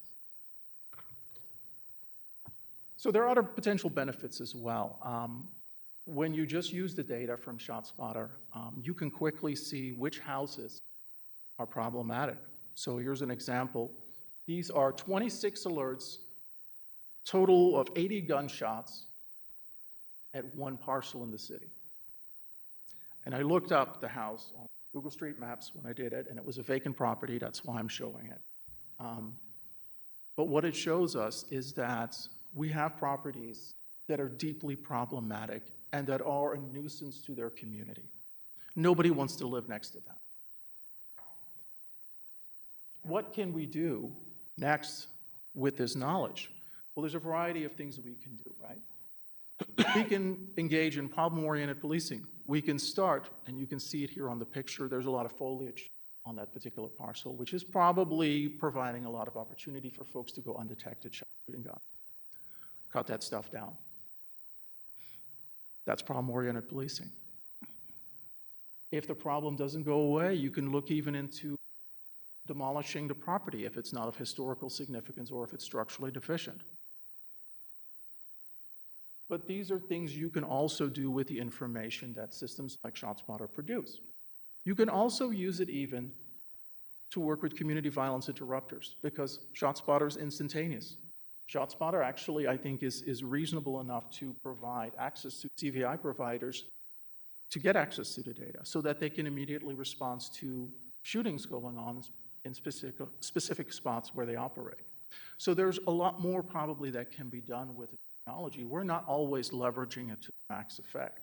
So there are other potential benefits as well. When you just use the data from ShotSpotter, you can quickly see which houses are problematic. So here's an example. These are 26 alerts, total of 80 gunshots at one parcel in the city. And I looked up the house on Google Street Maps when I did it, and it was a vacant property. That's why I'm showing it. But what it shows us is that we have properties that are deeply problematic and that are a nuisance to their community. Nobody wants to live next to that. What can we do next with this knowledge? Well, there's a variety of things that we can do, right? We can engage in problem-oriented policing. We can start, and you can see it here on the picture, there's a lot of foliage on that particular parcel, which is probably providing a lot of opportunity for folks to go undetected shooting guns. Cut that stuff down. That's problem-oriented policing. If the problem doesn't go away, you can look even into demolishing the property if it's not of historical significance or if it's structurally deficient. But these are things you can also do with the information that systems like ShotSpotter produce. You can also use it even to work with community violence interrupters because ShotSpotter is instantaneous. ShotSpotter actually, I think, is reasonable enough to provide access to CVI providers to get access to the data so that they can immediately respond to shootings going on in specific spots where they operate. So there's a lot more probably that can be done with the technology. We're not always leveraging it to the max effect.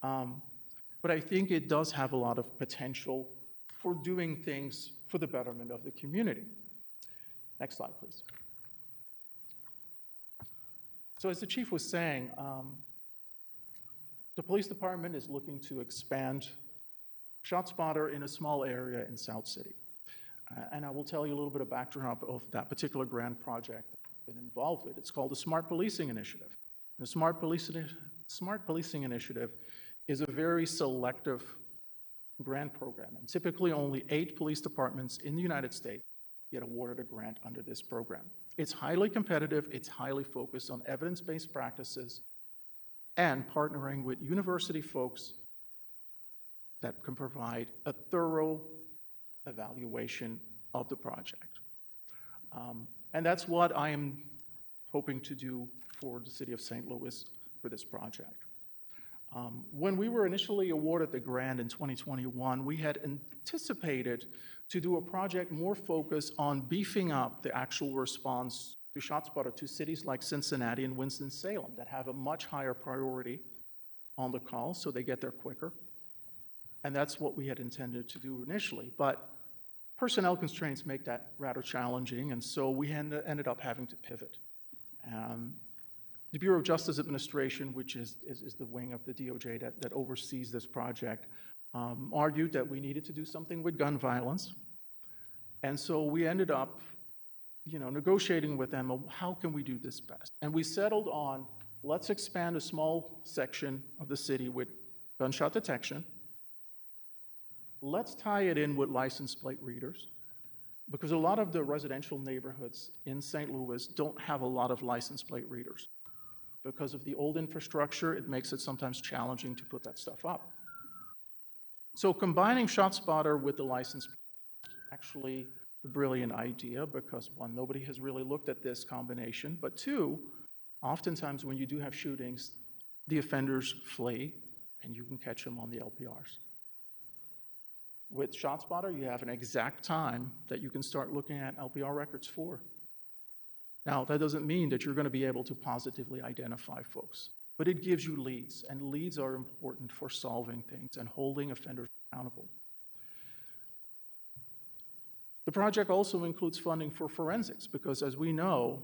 But I think it does have a lot of potential for doing things for the betterment of the community. Next slide, please. So as the chief was saying, the police department is looking to expand ShotSpotter in a small area in South City. And I will tell you a little bit of backdrop of that particular grand project I've been involved with. It's called the Smart Policing Initiative. The Smart Policing Initiative is a very selective grant program. And typically only 8 police departments in the United States get awarded a grant under this program. It's highly competitive, it's highly focused on evidence-based practices and partnering with university folks that can provide a thorough evaluation of the project. And that's what I am hoping to do for the city of St. Louis for this project. When we were initially awarded the grant in 2021, we had anticipated to do a project more focused on beefing up the actual response to ShotSpotter to cities like Cincinnati and Winston-Salem that have a much higher priority on the call, so they get there quicker. And that's what we had intended to do initially. But personnel constraints make that rather challenging, and so we ended up having to pivot. The Bureau of Justice Administration, which is the wing of the DOJ that oversees this project, argued that we needed to do something with gun violence. And so we ended up, negotiating with them of how can we do this best. And we settled on, let's expand a small section of the city with gunshot detection. Let's tie it in with license plate readers, because a lot of the residential neighborhoods in St. Louis don't have a lot of license plate readers. Because of the old infrastructure, it makes it sometimes challenging to put that stuff up. So combining ShotSpotter with the license plate is actually a brilliant idea, because one, nobody has really looked at this combination, but two, oftentimes when you do have shootings, the offenders flee and you can catch them on the LPRs. With ShotSpotter, you have an exact time that you can start looking at LPR records for. Now, that doesn't mean that you're going to be able to positively identify folks, but it gives you leads, and leads are important for solving things and holding offenders accountable. The project also includes funding for forensics, because as we know,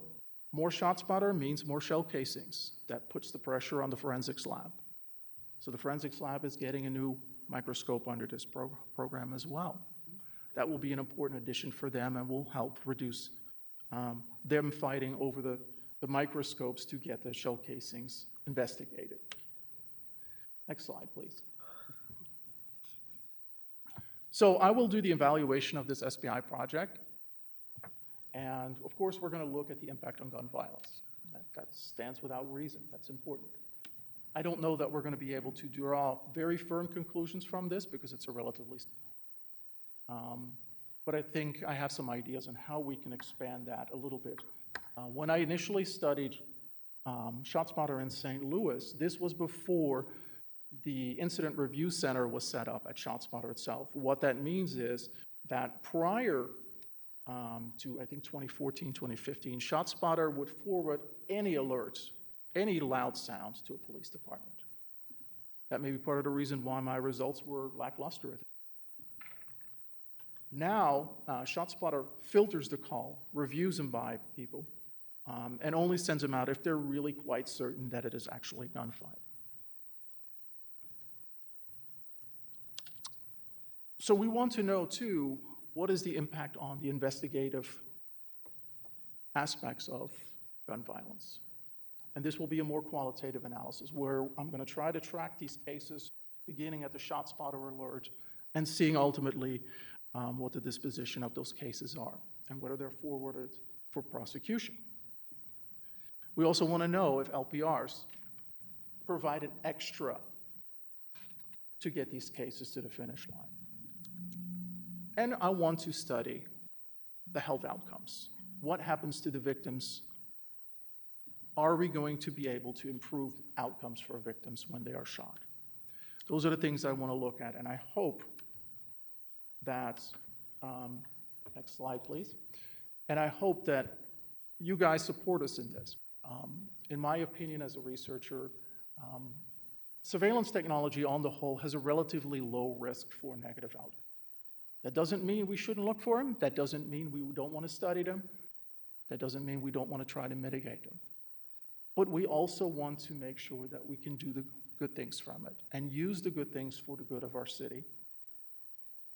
more ShotSpotter means more shell casings. That puts the pressure on the forensics lab. So the forensics lab is getting a new microscope under this program as well. That will be an important addition for them and will help reduce them fighting over the microscopes to get the shell casings investigated. Next slide, please. So I will do the evaluation of this SBI project. And of course, we're going to look at the impact on gun violence. That stands without reason. That's important. I don't know that we're going to be able to draw very firm conclusions from this because it's a relatively but I think I have some ideas on how we can expand that a little bit. When I initially studied ShotSpotter in St. Louis, this was before the Incident Review Center was set up at ShotSpotter itself. What that means is that prior to, I think, 2014, 2015, ShotSpotter would forward any alerts, any loud sounds to a police department. That may be part of the reason why my results were lackluster at the time. Now, ShotSpotter filters the call, reviews them by people, and only sends them out if they're really quite certain that it is actually gunfire. So we want to know, too, what is the impact on the investigative aspects of gun violence? And this will be a more qualitative analysis where I'm going to try to track these cases beginning at the ShotSpotter alert and seeing ultimately what the disposition of those cases are and whether they're forwarded for prosecution. We also want to know if LPRs provide an extra to get these cases to the finish line. And I want to study the health outcomes. What happens to the victims? Are we going to be able to improve outcomes for victims when they are shot? Those are the things I want to look at, and I hope that, next slide, please. And I hope that you guys support us in this. In my opinion, as a researcher, surveillance technology on the whole has a relatively low risk for negative outcomes. That doesn't mean we shouldn't look for them. That doesn't mean we don't want to study them. That doesn't mean we don't want to try to mitigate them. But we also want to make sure that we can do the good things from it and use the good things for the good of our city,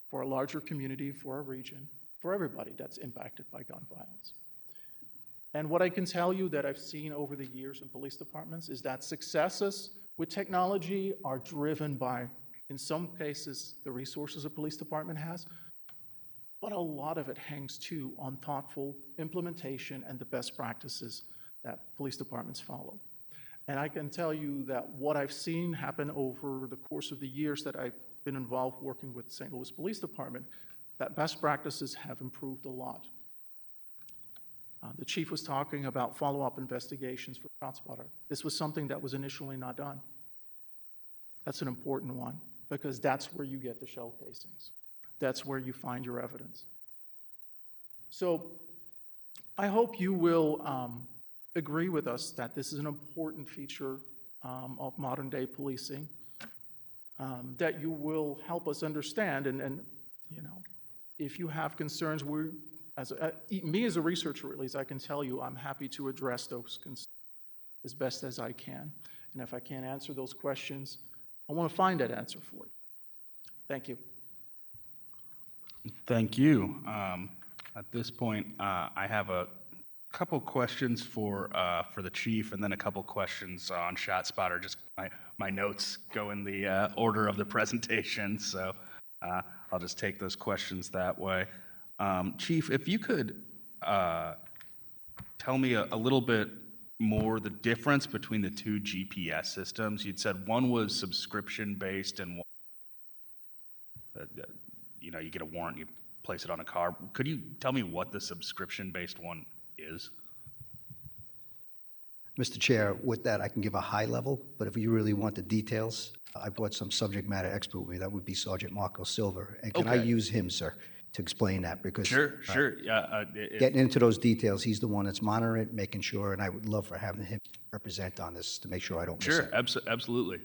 for a larger community, for our region, for everybody that's impacted by gun violence. And what I can tell you that I've seen over the years in police departments is that successes with technology are driven by In some cases, the resources a police department has, but a lot of it hangs too on thoughtful implementation and the best practices that police departments follow. And I can tell you that what I've seen happen over the course of the years that I've been involved working with the St. Louis Police Department, that best practices have improved a lot. The chief was talking about follow-up investigations for ShotSpotter. This was something that was initially not done. That's an important one, because that's where you get the shell casings. That's where you find your evidence. So I hope you will agree with us that this is an important feature of modern-day policing, that you will help us understand, and you know, if you have concerns, me as a researcher, at least, I can tell you I'm happy to address those concerns as best as I can. And if I can't answer those questions, I want to find that answer for you. Thank you. Thank you. At this point, I have a couple questions for the chief, and then a couple questions on ShotSpotter. Just my notes go in the order of the presentation, so I'll just take those questions that way. Chief, if you could tell me a little bit more the difference between the two GPS systems. You'd said one was subscription-based and one, you know, you get a warrant, you place it on a car. Could you tell me what the subscription-based one is? Mr. Chair, with that, I can give a high level, but if you really want the details, I brought some subject matter expert with me. That would be Sergeant Marco Silver. And can I Okay. use him, sir, to explain that? Because Sure. Yeah, getting into those details, he's the one that's monitoring it, making sure, and I would love for having him represent on this to make sure I don't miss sure, it. absolutely.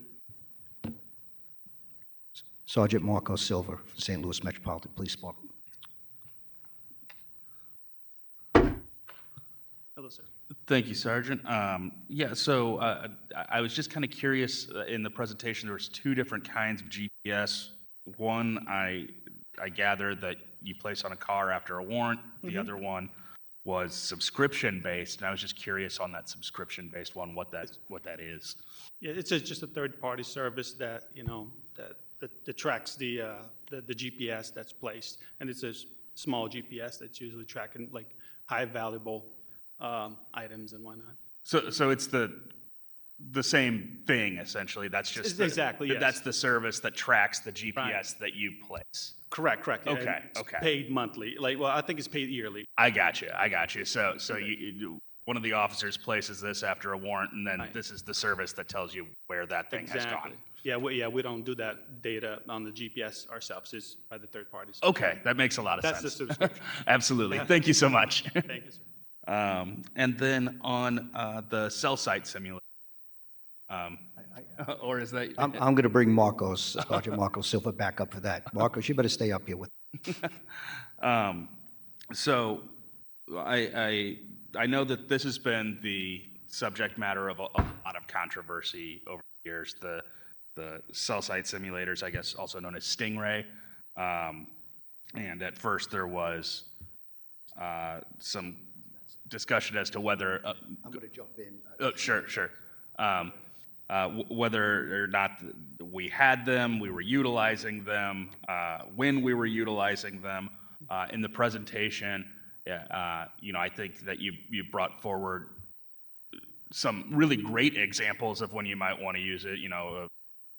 Sergeant Marco Silver, St. Louis Metropolitan Police Department. Hello, sir. Thank you, Sergeant. Yeah, so I was just kind of curious, in the presentation, there was two different kinds of GPS. One, I gathered that you place on a car after a warrant. The other one was subscription-based, and I was just curious on that subscription-based one, what that is. Yeah, it's just a third-party service that, you know, that tracks the GPS that's placed, and it's a small GPS that's usually tracking like high valuable items and whatnot. So it's the same thing, essentially. That's just Exactly, yes. That's the service that tracks the GPS that you place. Correct. Yeah, Okay, it's okay. paid monthly. Like, well, I think it's paid yearly. I got you. So you one of the officers places this after a warrant, and then Right. this is the service that tells you where that thing has gone. Yeah, we don't do that data on the GPS ourselves. It's by the third parties. Okay, that makes a lot of That's sense. the subscription. Absolutely. Thank you so much. Thank you, sir. And then on the cell site simulator, or is that? I'm going to bring Sergeant Marco Silver back up for that. Marcos, you better stay up here with So I know that this has been the subject matter of a lot of controversy over the years. The cell site simulators, I guess, also known as Stingray. And at first there was some discussion as to whether. I'm going to jump in. Sure. Whether or not we had them, we were utilizing them, when we were utilizing them. In the presentation, you know, I think that you brought forward some really great examples of when you might want to use it, you know,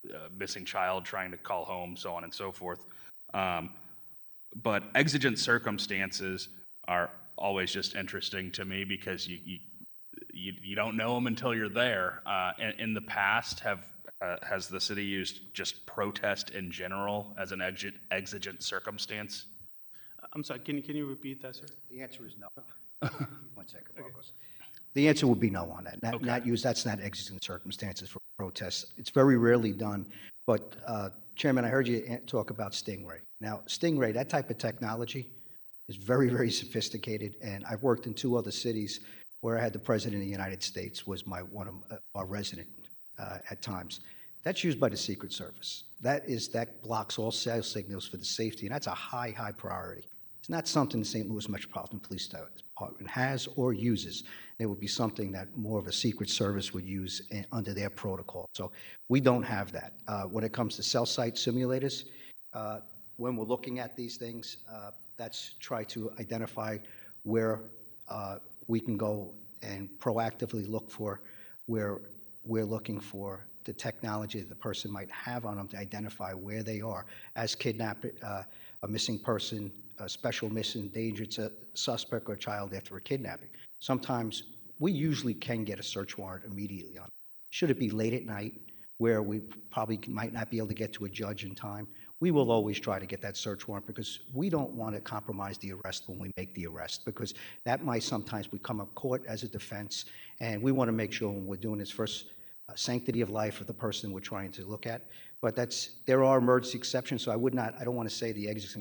a missing child trying to call home, so on and so forth. But exigent circumstances are always just interesting to me because you don't know them until you're there. In the past, has the city used just protest in general as an exigent circumstance? I'm sorry, can you repeat that, sir? The answer is no. 1 second, Marcos. The answer would be no on that. That's not exigent circumstances for protests. It's very rarely done. But Chairman, I heard you talk about Stingray. Now, Stingray, that type of technology is very, very sophisticated. And I've worked in 2 other cities where I had the President of the United States was one of our resident at times. That's used by the Secret Service. That blocks all cell signals for the safety, and that's a high priority. It's not something the St. Louis Metropolitan Police Department has or uses. It would be something that more of a Secret Service would use under their protocol. So we don't have that. When it comes to cell site simulators, when we're looking at these things, that's try to identify where we can go and proactively look for where we're looking for the technology that the person might have on them to identify where they are as kidnapped, a missing person, a special missing endangered suspect, or a child after a kidnapping. Sometimes we usually can get a search warrant immediately on it. Should it be late at night where we probably might not be able to get to a judge in time, we will always try to get that search warrant because we don't want to compromise the arrest when we make the arrest, because that might sometimes become a court as a defense, and we want to make sure when we're doing this first sanctity of life of the person we're trying to look at. But there are emergency exceptions, so I don't want to say the exits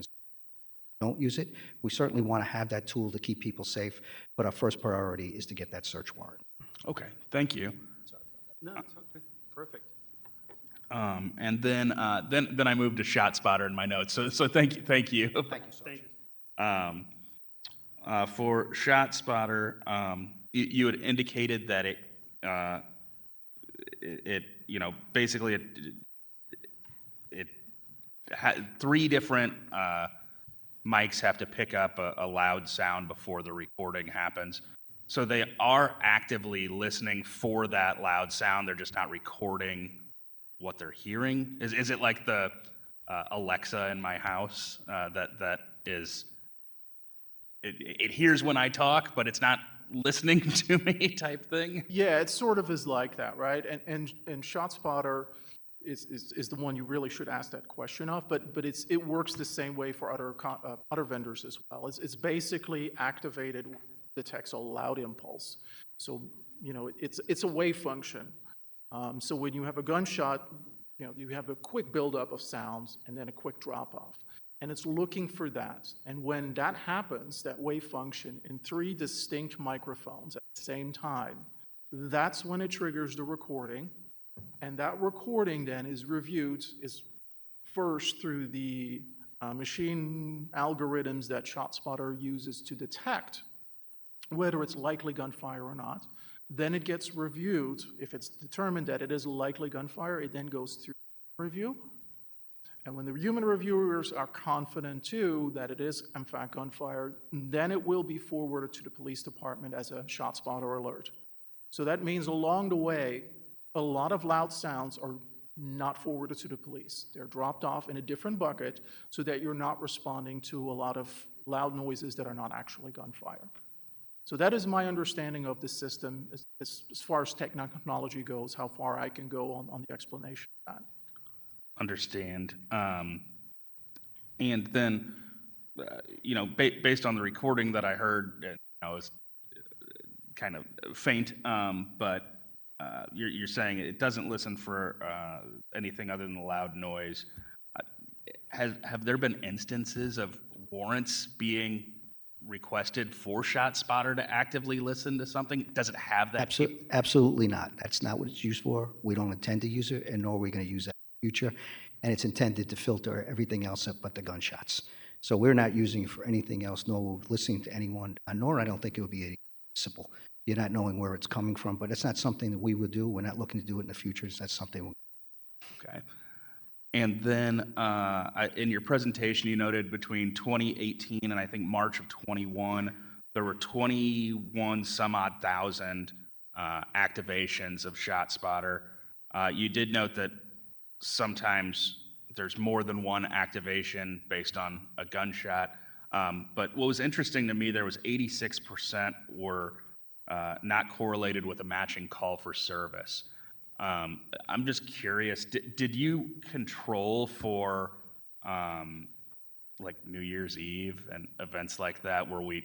don't use it. We certainly want to have that tool to keep people safe, but our first priority is to get that search warrant. Okay, thank you. No, it's okay. Perfect. And then I moved to ShotSpotter in my notes. So thank you. Thank you, Thank you. For ShotSpotter, you had indicated that basically it had 3 different mics have to pick up a loud sound before the recording happens. So they are actively listening for that loud sound. They're just not recording what they're hearing. Is it like the Alexa in my house that is it hears when I talk, but it's not listening to me type thing? Yeah, it sort of is like that, right? And ShotSpotter is the one you really should ask that question of, but it works the same way for other vendors as well. It's basically activated, detects a loud impulse. So, it's a wave function. So when you have a gunshot, you have a quick buildup of sounds and then a quick drop off. And it's looking for that. And when that happens, that wave function in 3 distinct microphones at the same time, that's when it triggers the recording. And that recording then is reviewed first through the machine algorithms that ShotSpotter uses to detect whether it's likely gunfire or not. Then it gets reviewed. If it's determined that it is likely gunfire, it then goes through review. And when the human reviewers are confident too that it is in fact gunfire, then it will be forwarded to the police department as a ShotSpotter alert. So that means along the way, a lot of loud sounds are not forwarded to the police. They're dropped off in a different bucket so that you're not responding to a lot of loud noises that are not actually gunfire. So that is my understanding of the system as far as technology goes, how far I can go on the explanation of that. Understand. And then, based on the recording that I heard, it was kind of faint, but you're saying it doesn't listen for anything other than the loud noise. Have there been instances of warrants being requested for ShotSpotter to actively listen to something? Does it have that? Absolutely not. That's not what it's used for. We don't intend to use it, and nor are we going to use that in the future. And it's intended to filter everything else up but the gunshots. So we're not using it for anything else, nor listening to anyone, nor I don't think it would be simple. You're not knowing where it's coming from, but it's not something that we would do. We're not looking to do it in the future. That's something. Okay. And then in your presentation, you noted between 2018 and I think March of 21, there were 21 some odd thousand activations of ShotSpotter. You did note that sometimes there's more than one activation based on a gunshot. But what was interesting to me, there was 86% were not correlated with a matching call for service. I'm just curious, did you control for like New Year's Eve and events like that where we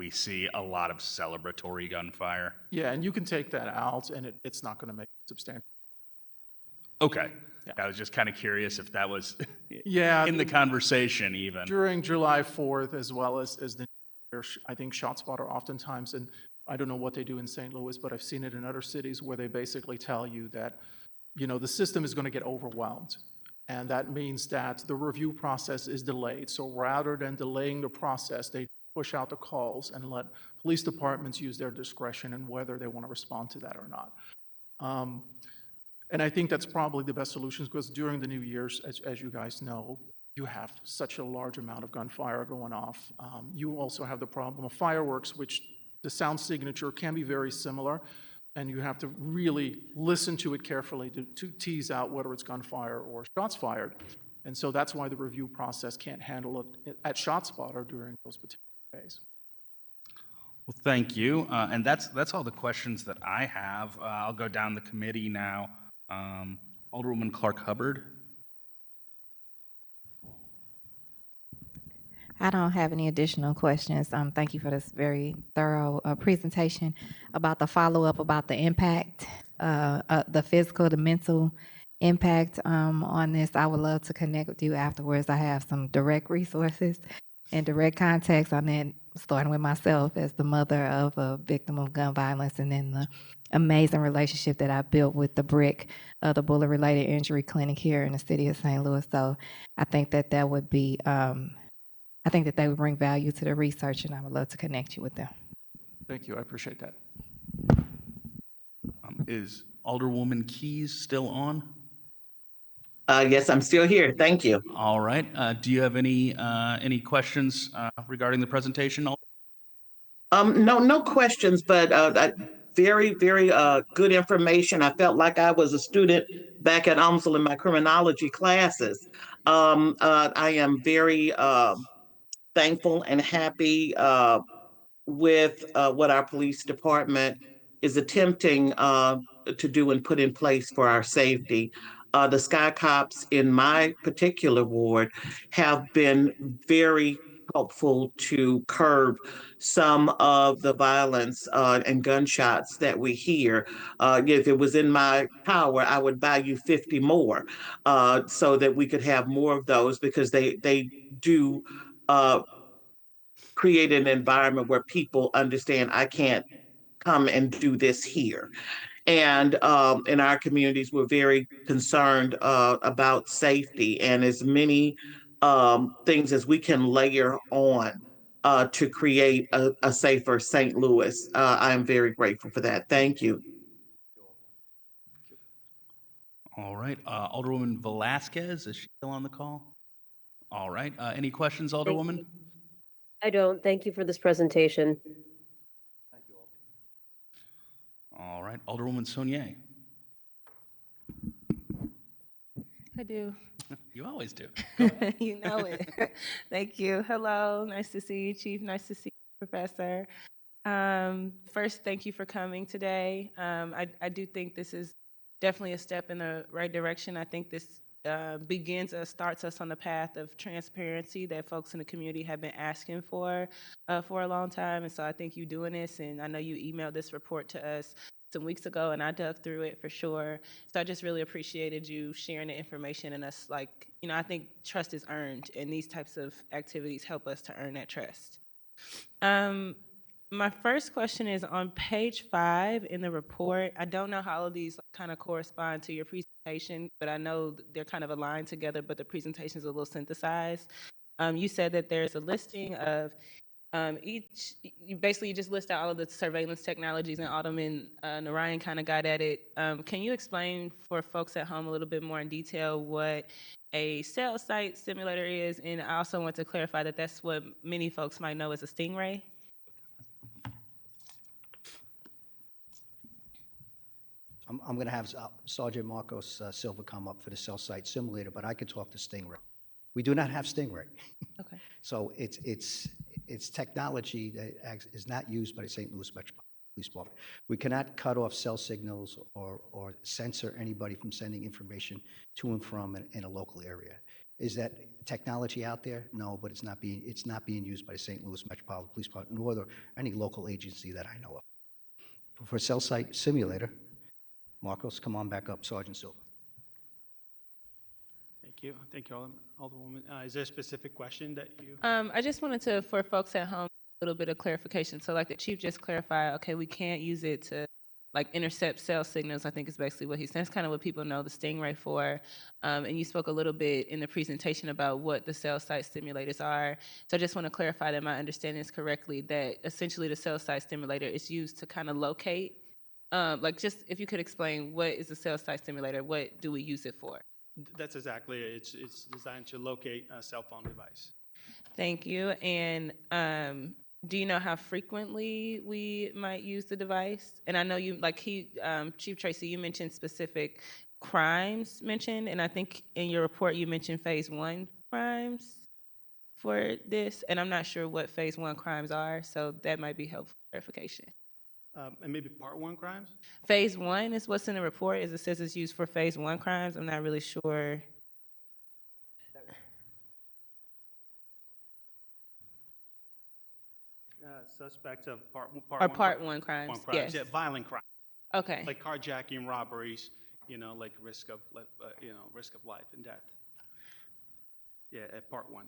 see a lot of celebratory gunfire? Yeah, and you can take that out and it's not going to make it substantial. Okay. Yeah. I was just kind of curious if that was yeah, in the conversation even. During July 4th, as well as the I think ShotSpotter oftentimes, and I don't know what they do in St. Louis, but I've seen it in other cities where they basically tell you that, the system is going to get overwhelmed. And that means that the review process is delayed. So rather than delaying the process, they push out the calls and let police departments use their discretion in whether they want to respond to that or not. And I think that's probably the best solution, because during the New Year's, as you guys know, you have such a large amount of gunfire going off. You also have the problem of fireworks, which the sound signature can be very similar, and you have to really listen to it carefully to tease out whether it's gunfire or shots fired. And so that's why the review process can't handle it at ShotSpotter during those particular days. Well, thank you. And that's all the questions that I have. I'll go down the committee now. Alderwoman Clark Hubbard. I don't have any additional questions. Thank you for this very thorough presentation about the follow-up, about the impact, the physical, the mental impact on this. I would love to connect with you afterwards. I have some direct resources and direct contacts on that, starting with myself as the mother of a victim of gun violence, and then the amazing relationship that I built with the BRIC, the Bullet-Related Injury Clinic here in the city of St. Louis. So I think that would be, I think that they would bring value to the research, and I would love to connect you with them. Thank you, I appreciate that. Is Alderwoman Keys still on? Yes, I'm still here. Thank you. All right. Do you have any questions regarding the presentation? No questions, but very, very good information. I felt like I was a student back at UMSL in my criminology classes. I am very thankful and happy with what our police department is attempting to do and put in place for our safety. The Sky Cops in my particular ward have been very helpful to curb some of the violence and gunshots that we hear. If it was in my power, I would buy you 50 more so that we could have more of those, because they do create an environment where people understand I can't come and do this here. And in our communities, we're very concerned about safety, and as many things as we can layer on to create a safer St. Louis. I am very grateful for that. Thank you. All right. Alderwoman Velasquez, is she still on the call? All right. Any questions, Alderwoman? I don't. Thank you for this presentation. All right. Alderwoman Saunier. I do. You always do. You know it. Thank you. Hello. Nice to see you, Chief. Nice to see you, Professor. First, thank you for coming today. I do think this is definitely a step in the right direction. I think this starts us on the path of transparency that folks in the community have been asking for a long time. And so I think you doing this, and I know you emailed this report to us some weeks ago, and I dug through it for sure. So I just really appreciated you sharing the information, and us, like, I think trust is earned, and these types of activities help us to earn that trust. My first question is on page 5 in the report. I don't know how all of these kind of correspond to your presentation, but I know they're kind of aligned together, but the presentation is a little synthesized. You said that there's a listing of you just list out all of the surveillance technologies, and Alderman Narayan kind of got at it. Can you explain for folks at home a little bit more in detail what a cell site simulator is? And I also want to clarify that that's what many folks might know as a Stingray. I'm going to have Sergeant Marcos Silva come up for the cell site simulator, but I could talk to Stingray. We do not have Stingray. Okay. So it's technology that is not used by the St. Louis Metropolitan Police Department. We cannot cut off cell signals or censor anybody from sending information to and from in a local area. Is that technology out there? No, but it's not being used by the St. Louis Metropolitan Police Department, nor any local agency that I know of. For cell site simulator, Marcos, come on back up, Sergeant Silva. Thank you, Alderwoman. Is there a specific question that you? I just wanted to, for folks at home, a little bit of clarification. So like the Chief just clarified, okay, we can't use it to like intercept cell signals, I think is basically what he's saying. That's kind of what people know the Stingray for. And you spoke a little bit in the presentation about what the cell site stimulators are. So I just want to clarify that my understanding is correctly, that essentially the cell site stimulator is used to kind of locate, like just if you could explain what is a cell site stimulator, what do we use it for? That's exactly it. It's designed to locate a cell phone device. Thank you. And do you know how frequently we might use the device? And I know you, like Chief Tracy, you mentioned specific crimes mentioned, and I think in your report you mentioned phase 1 crimes for this, and I'm not sure what phase 1 crimes are, so that might be helpful clarification. And maybe part 1 crimes? Phase 1 is what's in the report, is it says it's used for phase 1 crimes. I'm not really sure. Suspects of part one crimes, crimes. yes. Yeah, violent crime. Okay. Like carjacking, robberies, like risk of life and death. Yeah, at part 1.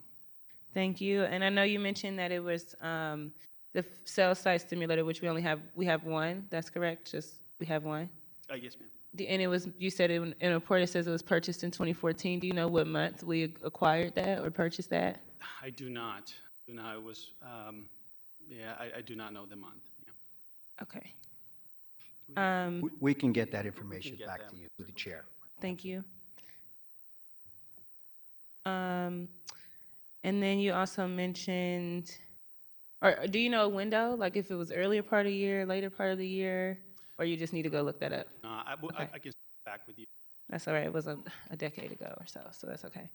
Thank you. And I know you mentioned that it was the cell site stimulator, which we have one. That's correct. We have one. Yes, ma'am. And it was, you said in a report it says it was purchased in 2014. Do you know what month we acquired that or purchased that? I do not. It was. I do not know the month. Yeah. Okay. We can get that information back to you through the chair. Thank you. And then you also mentioned, or do you know a window, like if it was earlier part of the year, later part of the year, or you just need to go look that up? I can stay back with you. That's all right. It was a decade ago or so that's okay.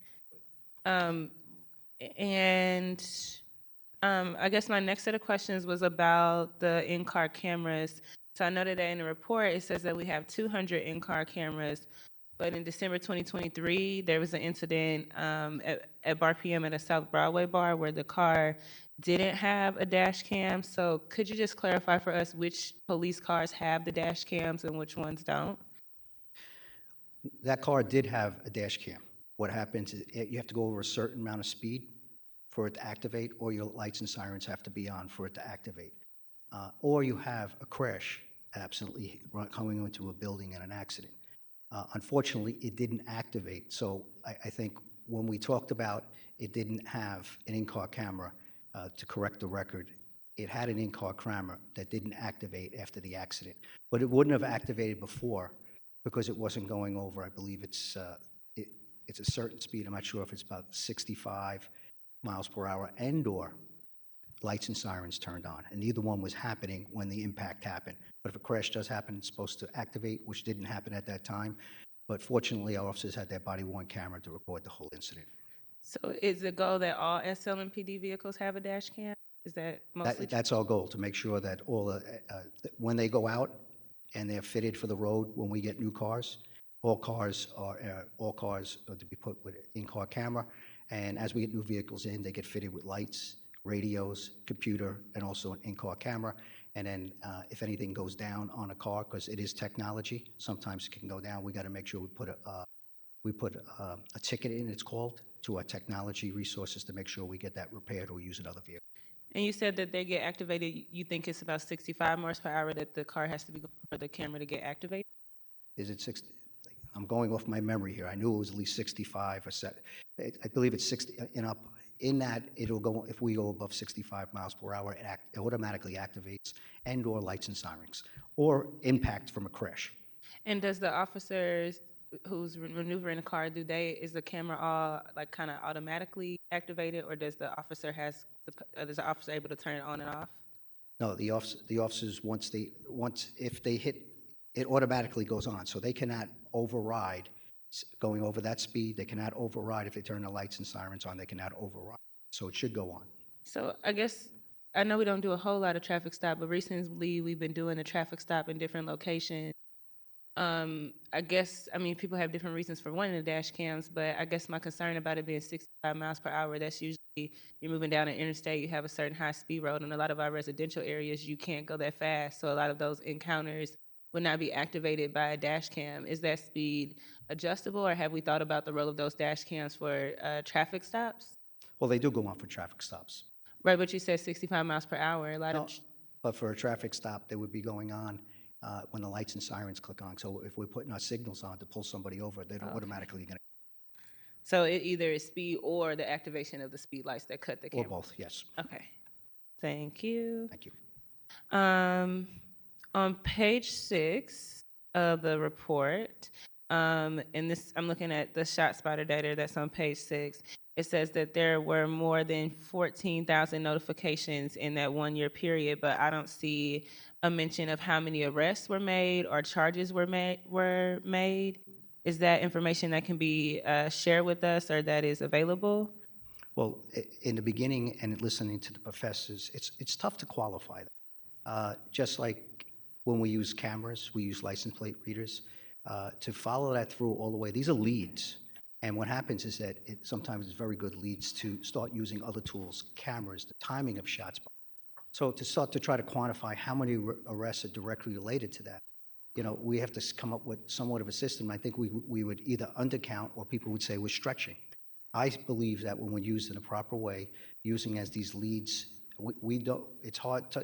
And I guess my next set of questions was about the in-car cameras. So I noted that in the report it says that we have 200 in-car cameras, but in December 2023 there was an incident at Bar PM at a South Broadway bar where the car didn't have a dash cam. So could you just clarify for us which police cars have the dash cams and which ones don't? That car did have a dash cam. What happens is you have to go over a certain amount of speed for it to activate, or your lights and sirens have to be on for it to activate. Or you have a crash absolutely coming into a building in an accident. Unfortunately, it didn't activate. So I think when we talked about it didn't have an in-car camera, to correct the record, it had an in-car camera that didn't activate after the accident. But it wouldn't have activated before because it wasn't going over, I believe it's a certain speed. I'm not sure if it's about 65 miles per hour and/or lights and sirens turned on, and neither one was happening when the impact happened. But if a crash does happen, it's supposed to activate, which didn't happen at that time. But fortunately, our officers had their body-worn camera to record the whole incident. So is the goal that all SLMPD vehicles have a dash cam? Is that mostly? That's our goal, to make sure that when they go out and they're fitted for the road, when we get new cars, all cars are to be put with an in-car camera. And as we get new vehicles in, they get fitted with lights, radios, computer, and also an in-car camera. And then if anything goes down on a car, because it is technology, sometimes it can go down, we got to make sure we put a ticket in, it's called, to our technology resources to make sure we get that repaired or use another vehicle. And you said that they get activated, you think it's about 65 miles per hour that the car has to be going for the camera to get activated? Is it 60? I'm going off my memory here. I knew it was at least 65 or I believe it's 60 and up. In that, it'll go, if we go above 65 miles per hour, it automatically activates and/or lights and sirens or impact from a crash. And does the officers who's maneuvering the car, is the camera all like kind of automatically activated, or does the officer is the officer able to turn it on and off? No, the officers if they hit, it automatically goes on, so they cannot override going over that speed. They cannot override if they turn the lights and sirens on. They cannot override, so it should go on. So I guess I know we don't do a whole lot of traffic stop, but recently we've been doing a traffic stop in different locations. I guess, I mean, people have different reasons for wanting the dash cams, but I guess my concern about it being 65 miles per hour, that's usually you're moving down an interstate, you have a certain high speed road, and a lot of our residential areas, you can't go that fast. So a lot of those encounters would not be activated by a dash cam. Is that speed adjustable, or have we thought about the role of those dash cams for traffic stops? Well, they do go on for traffic stops. Right, but you said 65 miles per hour. But for a traffic stop, they would be going on when the lights and sirens click on. So if we're putting our signals on to pull somebody over, they're automatically going to, So it either is speed or the activation of the speed lights that cut the or camera. both, yes. Okay. Thank you. Thank you. On page 6 of the report, and this, I'm looking at the ShotSpotter data that's on page 6. It says that there were more than 14,000 notifications in that 1-year period, but I don't see a mention of how many arrests were made or charges were made. Is that information that can be shared with us or that is available? Well, in the beginning and listening to the professors, it's tough to qualify that. Just like when we use cameras, we use license plate readers. To follow that through all the way, these are leads. And what happens is that sometimes it's very good leads to start using other tools, cameras, the timing of ShotSpotter. So to start to try to quantify how many arrests are directly related to that, we have to come up with somewhat of a system. I think we would either undercount or people would say we're stretching. I believe that when we're used in a proper way, using as these leads, we don't. It's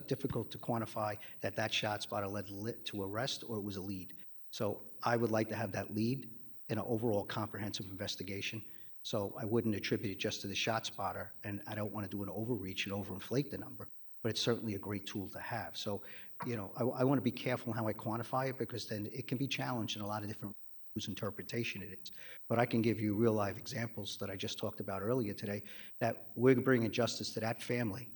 difficult to quantify that ShotSpotter led to arrest or it was a lead. So I would like to have that lead in an overall comprehensive investigation. So I wouldn't attribute it just to the ShotSpotter, and I don't want to do an overreach and overinflate the number, but it's certainly a great tool to have. So, I want to be careful how I quantify it, because then it can be challenged in a lot of different whose interpretation it is. But I can give you real live examples that I just talked about earlier today, that we're bringing justice to that family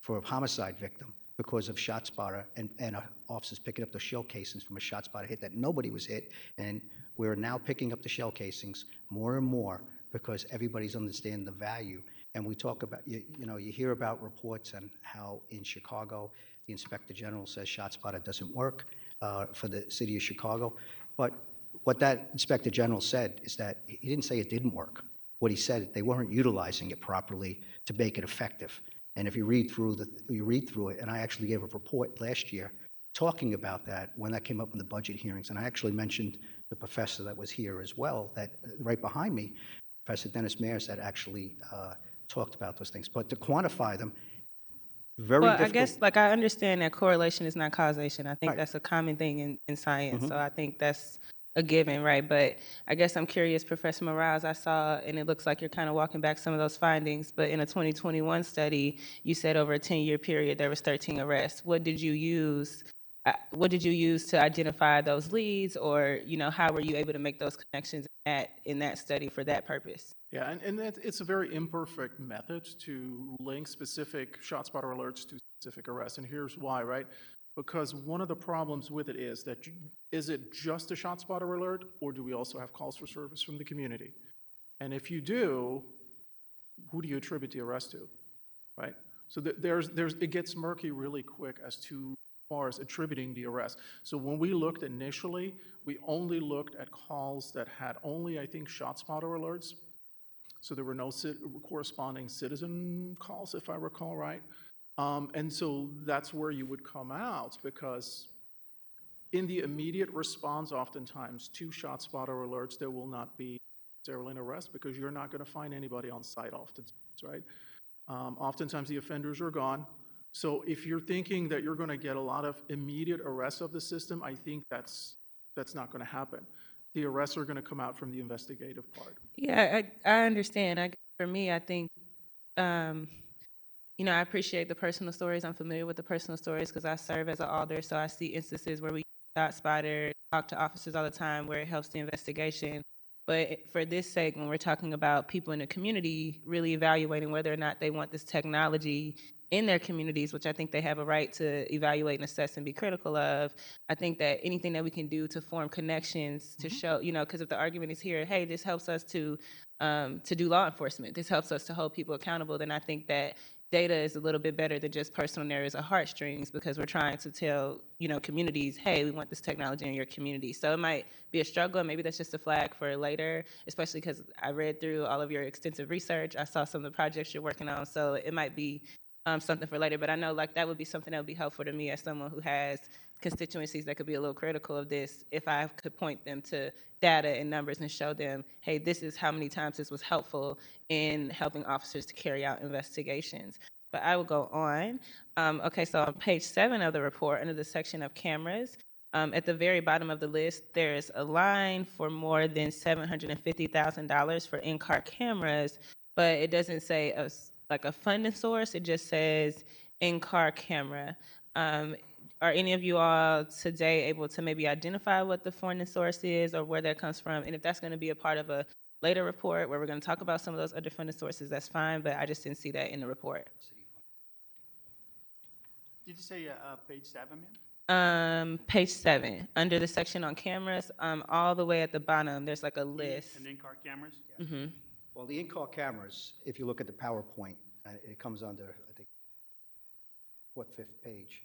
for a homicide victim because of ShotSpotter and officers picking up the shell casings from a ShotSpotter hit that nobody was hit. And we're now picking up the shell casings more and more because everybody's understanding the value. And we talk about, you hear about reports on how in Chicago, the Inspector General says ShotSpotter doesn't work for the city of Chicago. But what that Inspector General said is that he didn't say it didn't work. What he said, they weren't utilizing it properly to make it effective. And if you read through it, and I actually gave a report last year talking about that when that came up in the budget hearings, and I actually mentioned the professor that was here as well, that right behind me, Professor Dennis Mayers, that actually talked about those things. But to quantify them, very difficult. I guess, I understand that correlation is not causation. I think that's a common thing in science. So I think that's a given, right? But I guess I'm curious, Professor Morales, I saw, and it looks like you're kind of walking back some of those findings, but in a 2021 study, you said over a 10-year period, there was 13 arrests. What did you use to identify those leads, or, how were you able to make those connections in that study for that purpose? Yeah, and it's a very imperfect method to link specific ShotSpotter alerts to specific arrests, and here's why, right? Because one of the problems with it is that, is it just a ShotSpotter alert, or do we also have calls for service from the community? And if you do, who do you attribute the arrest to, right? So it gets murky really quick as far as attributing the arrest. So when we looked initially, we only looked at calls that had only, I think, ShotSpotter alerts. So there were no corresponding citizen calls, if I recall right. And so that's where you would come out, because in the immediate response, oftentimes to ShotSpotter alerts, there will not be necessarily an arrest because you're not going to find anybody on site oftentimes, right? Oftentimes the offenders are gone. So if you're thinking that you're going to get a lot of immediate arrests of the system, I think that's not going to happen. The arrests are going to come out from the investigative part. Yeah, I understand. For me, I think, I appreciate the personal stories. I'm familiar with the personal stories because I serve as an alder, so I see instances where we ShotSpotter, talk to officers all the time where it helps the investigation. But for this sake, when we're talking about people in the community really evaluating whether or not they want this technology in their communities, which I think they have a right to evaluate and assess and be critical of, I think that anything that we can do to form connections to show, because if the argument is here, hey, this helps us to do law enforcement, this helps us to hold people accountable, then I think that data is a little bit better than just personal narratives or heartstrings, because we're trying to tell, communities, hey, we want this technology in your community. So it might be a struggle. Maybe that's just a flag for later, especially because I read through all of your extensive research. I saw some of the projects you're working on. So it might be something for later. But I know that would be something that would be helpful to me as someone who has constituencies that could be a little critical of this, if I could point them to data and numbers and show them, hey, this is how many times this was helpful in helping officers to carry out investigations. But I will go on. Okay, so on page 7 of the report, under the section of cameras, at the very bottom of the list, there's a line for more than $750,000 for in-car cameras, but it doesn't say like a funding source. It just says in-car camera. Are any of you all today able to maybe identify what the funding source is or where that comes from? And if that's going to be a part of a later report where we're going to talk about some of those other funding sources, that's fine, but I just didn't see that in the report. Did you say page 7, ma'am? Page 7, under the section on cameras, all the way at the bottom, there's like a list. And in-car cameras? Mm-hmm. Well, the in-car cameras, if you look at the PowerPoint, it comes under, I think, fifth page?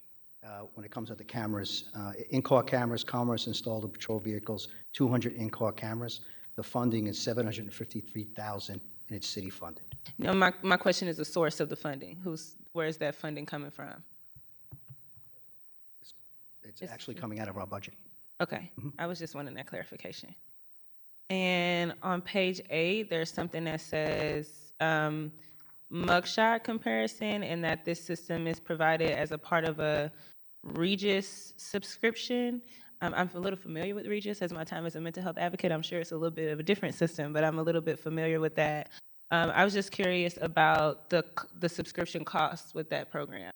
When it comes to the cameras, in-car cameras, commerce installed in patrol vehicles, 200 in-car cameras. The funding is $753,000, and it's city funded. No, my question is the source of the funding. Where is that funding coming from? It's actually coming out of our budget. Okay, I was just wanting that clarification. And on page 8, there's something that says mugshot comparison, and that this system is provided as a part of a Regis subscription. I'm a little familiar with Regis as my time as a mental health advocate. I'm sure it's a little bit of a different system, but I'm a little bit familiar with that. I was just curious about the subscription costs with that program.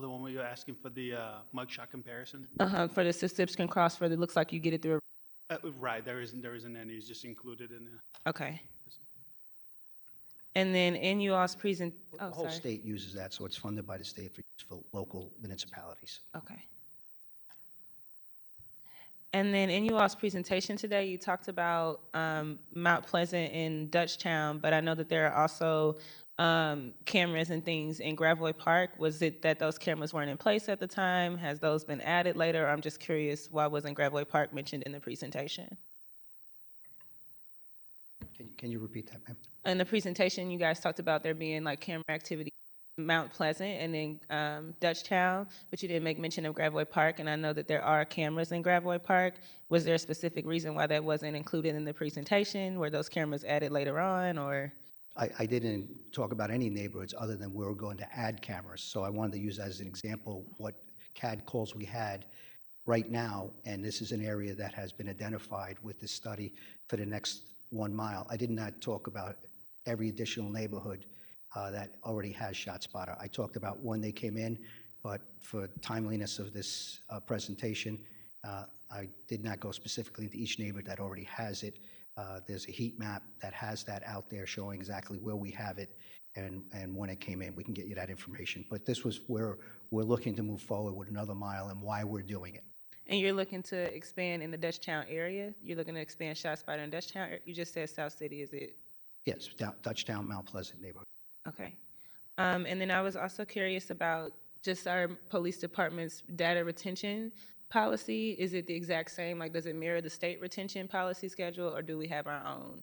The one where you're asking for the mugshot comparison? For the subscription cost, it looks like you get it through. Right, there isn't any. It's just included in there. Okay. And then in you all's The whole state uses that, so it's funded by the state for local municipalities. Okay. And then in you all's presentation today, you talked about Mount Pleasant and Dutchtown, but I know that there are also cameras and things in Gravois Park. Was it that those cameras weren't in place at the time? Has those been added later? I'm just curious, why wasn't Gravois Park mentioned in the presentation? Can you repeat that, ma'am? In the presentation, you guys talked about there being like camera activity Mount Pleasant and then Dutchtown, but you didn't make mention of Gravois Park, and I know that there are cameras in Gravois Park. Was there a specific reason why that wasn't included in the presentation? Were those cameras added later on, or? I didn't talk about any neighborhoods other than we were going to add cameras, so I wanted to use that as an example what CAD calls we had right now, and this is an area that has been identified with this study for the next 1 mile. I did not talk about every additional neighborhood that already has ShotSpotter. I talked about when they came in, but for timeliness of this presentation, I did not go specifically into each neighborhood that already has it. There's a heat map that has that out there showing exactly where we have it and when it came in. We can get you that information. But this was where we're looking to move forward with another mile and why we're doing it. And you're looking to expand in the Dutchtown area? You're looking to expand ShotSpotter in Dutchtown? You just said South City, is it? Yes, Dutchtown, Mount Pleasant neighborhood. Okay. And then I was also curious about just our police department's data retention policy. Is it the exact same? Like, does it mirror the state retention policy schedule, or do we have our own?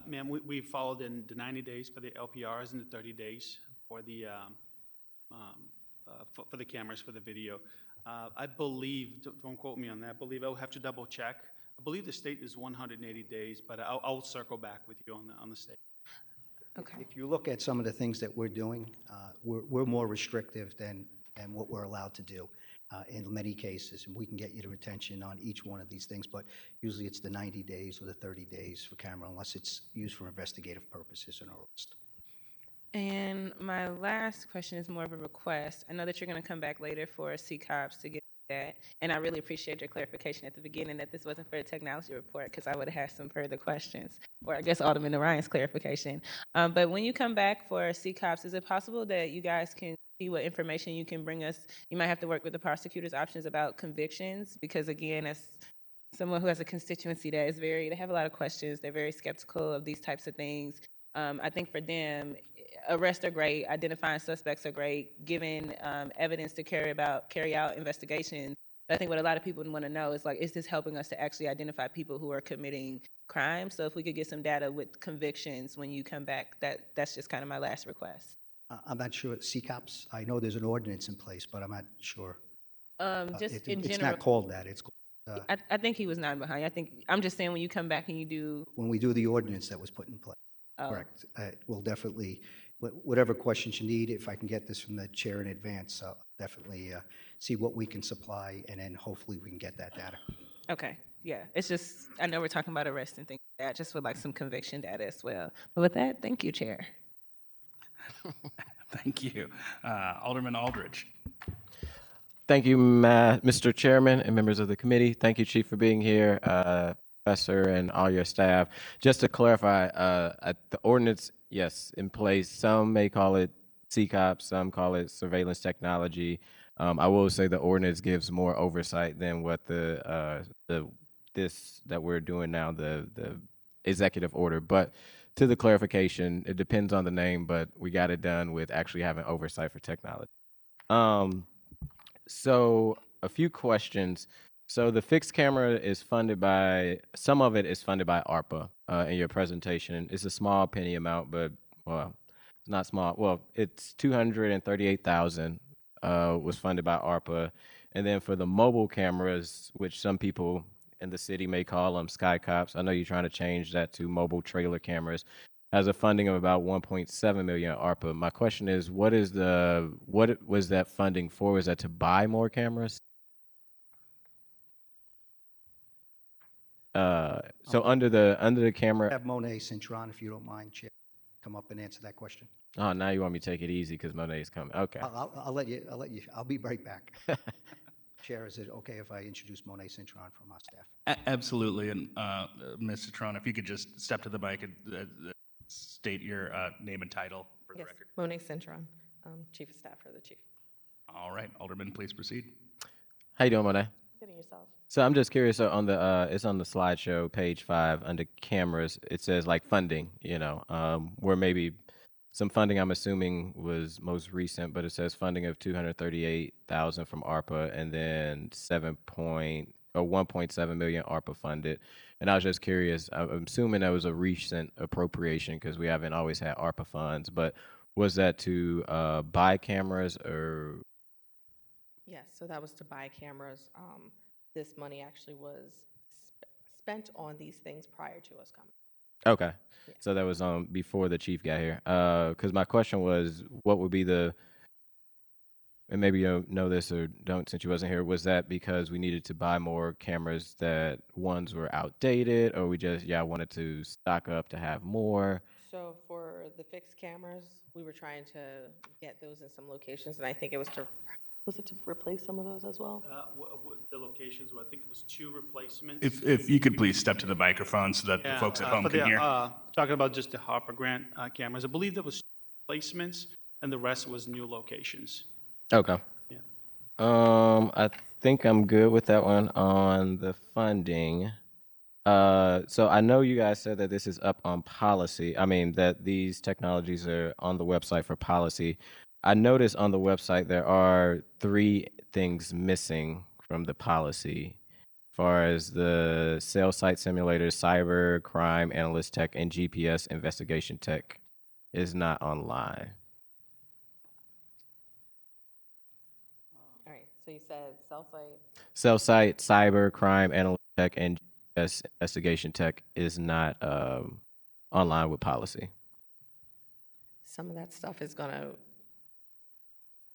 Ma'am, we followed in the 90 days for the LPRs and the 30 days for the cameras, for the video. I believe, don't quote me on that, I believe I'll have to double check. I believe the state is 180 days, but I'll circle back with you on the state. Okay. If you look at some of the things that we're doing, we're more restrictive than what we're allowed to do in many cases. And we can get you the retention on each one of these things, but usually it's the 90 days or the 30 days for camera, unless it's used for investigative purposes and arrest. And my last question is more of a request. I know that you're going to come back later for CCOPS to get that, and I really appreciate your clarification at the beginning that this wasn't for a technology report, because I would have had some further questions, or I guess Alderman Orion's clarification. But when you come back for CCOPS, is it possible that you guys can see what information you can bring us? You might have to work with the prosecutor's options about convictions, because again, as someone who has a constituency that is they have a lot of questions, they're very skeptical of these types of things. I think for them, arrests are great, identifying suspects are great, giving evidence to carry out investigations. But I think what a lot of people want to know is, like, is this helping us to actually identify people who are committing crimes? So if we could get some data with convictions when you come back, that's just kind of my last request. I'm not sure, CCOPS, I know there's an ordinance in place, but I'm not sure. Just in general. It's not called that, it's called, I think he was nodding behind. I'm just saying when you come back and you do. when we do the ordinance that was put in place. Oh. Correct. We'll definitely whatever questions you need, if I can get this from the chair in advance, I'll definitely see what we can supply, and then hopefully we can get that data. Okay, yeah, it's just, I know we're talking about arrest and things like that, I just would like some conviction data as well. But with that, thank you, Chair. Thank you. Alderman Aldridge. Thank you, Mr. Chairman and members of the committee. Thank you, Chief, for being here, Professor, and all your staff. Just to clarify, the ordinance, yes, in place. Some may call it CCOP, some call it surveillance technology. I will say the ordinance gives more oversight than what this that we're doing now, the executive order. But to the clarification, it depends on the name, but we got it done with actually having oversight for technology. So a few questions. So the fixed camera is funded by, some of it is funded by ARPA in your presentation. It's a small penny amount, but, well, it's not small. Well, it's 238,000 was funded by ARPA. And then for the mobile cameras, which some people in the city may call them Sky Cops, I know you're trying to change that to mobile trailer cameras, has a funding of about 1.7 million ARPA. My question is, what was that funding for? Was that to buy more cameras? So under the camera. Have Monet Cintron, if you don't mind, Chair, come up and answer that question. Oh, now you want me to take it easy because Monet is coming. Okay. I'll let you. I'll be right back. Chair, is it okay if I introduce Monet Cintron from our staff? Absolutely. And Ms. Citron, if you could just step to the mic and state your name and title for the Yes, record. Monet Cintron, Chief of Staff for the Chief. All right, Alderman, please proceed. How you doing, Monet? Getting yourself. So I'm just curious, so on the it's on the slideshow, page 5, under cameras, it says like funding, where maybe some funding I'm assuming was most recent, but it says funding of 238,000 from ARPA, and then 1.7 million ARPA funded. And I was just curious, I'm assuming that was a recent appropriation because we haven't always had ARPA funds, but was that to buy cameras or? Yes, so that was to buy cameras. This money actually was spent on these things prior to us coming. Okay, Yeah. so that was before the chief got here. Because my question was, what would be the, and maybe you don't know this or don't since you wasn't here, was that because we needed to buy more cameras that ones were outdated, or we just, wanted to stock up to have more? So for the fixed cameras, we were trying to get those in some locations, and I think it was to replace some of those as well? The locations were, I think it was 2 replacements. If you could please step to the microphone so that the folks at home can hear. Talking about just the Harper Grant cameras, I believe there was 2 replacements, and the rest was new locations. Okay. Yeah. I think I'm good with that one on the funding. So I know you guys said that this is up on policy. I mean, that these technologies are on the website for policy. I noticed on the website there are 3 things missing from the policy as far as the cell site simulator, cyber crime analyst tech, and GPS investigation tech is not online. All right, so you said cell site? Cell site, cyber crime analyst tech, and GPS investigation tech is not online with policy. Some of that stuff is gonna,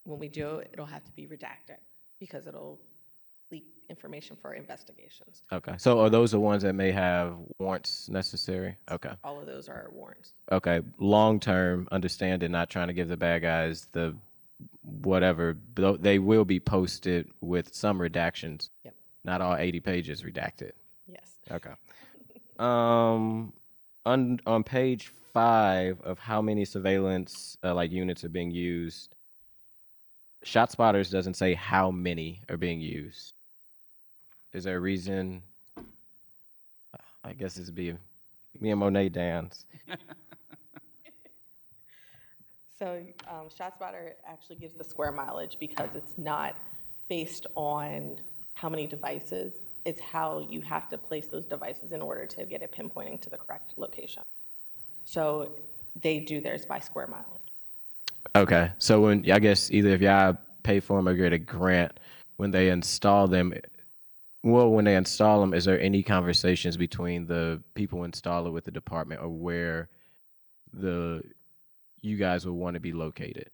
when we do it, it'll have to be redacted because it'll leak information for investigations. Okay, so are those the ones that may have warrants necessary? Okay. All of those are warrants. Okay, long-term, understanding, not trying to give the bad guys the whatever, they will be posted with some redactions. Yep. Not all 80 pages redacted. Yes. Okay. On page 5 of how many surveillance units are being used, ShotSpotters doesn't say how many are being used. Is there a reason? I guess this would be me and Monet dance. So ShotSpotter actually gives the square mileage because it's not based on how many devices. It's how you have to place those devices in order to get it pinpointing to the correct location. So they do theirs by square mileage. Okay, so when I guess either if y'all pay for them or get a grant, when they install them, is there any conversations between the people installer with the department or where you guys would want to be located?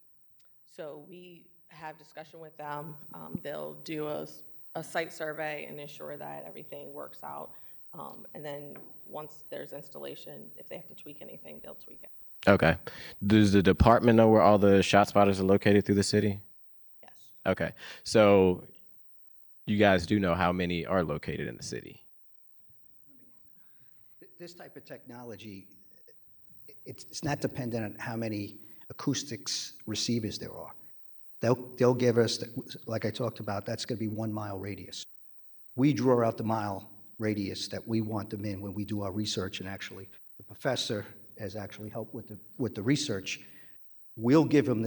So we have discussion with them. They'll do a site survey and ensure that everything works out. And then once there's installation, if they have to tweak anything, they'll tweak it. Okay. Does the department know where all the shot spotters are located through the city? Yes. Okay. So you guys do know how many are located in the city? This type of technology, it's not dependent on how many acoustics receivers there are. They'll give us, like I talked about, that's going to be 1 mile radius. We draw out the mile radius that we want them in when we do our research, and actually the professor has actually helped with the research. We'll give them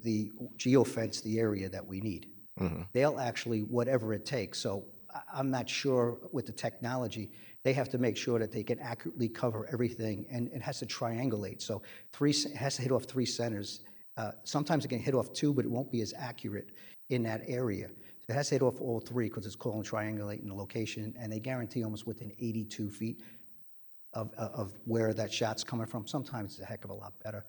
the geofence, the area that we need. Mm-hmm. They'll actually, whatever it takes. So I'm not sure with the technology, they have to make sure that they can accurately cover everything, and it has to triangulate. So it has to hit off 3 centers. Sometimes it can hit off 2, but it won't be as accurate in that area. So it has to hit off all 3 because it's calling triangulating the location, and they guarantee almost within 82 feet of where that shot's coming from. Sometimes it's a heck of a lot better.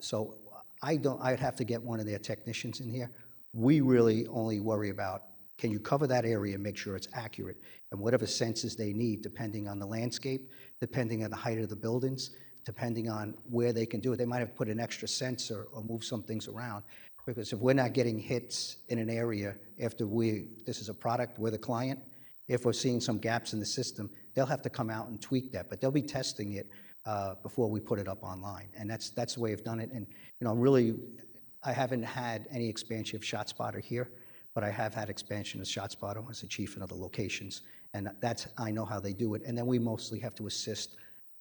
So I'd have to get one of their technicians in here. We really only worry about, can you cover that area and make sure it's accurate? And whatever sensors they need, depending on the landscape, depending on the height of the buildings, depending on where they can do it. They might have put an extra sensor or move some things around. Because if we're not getting hits in an area after this is a product, we're the client, if we're seeing some gaps in the system, they'll have to come out and tweak that. But they'll be testing it before we put it up online. And that's the way I've done it. And, really, I haven't had any expansion of ShotSpotter here, but I have had expansion of ShotSpotter as a chief in other locations. And I know how they do it. And then we mostly have to assist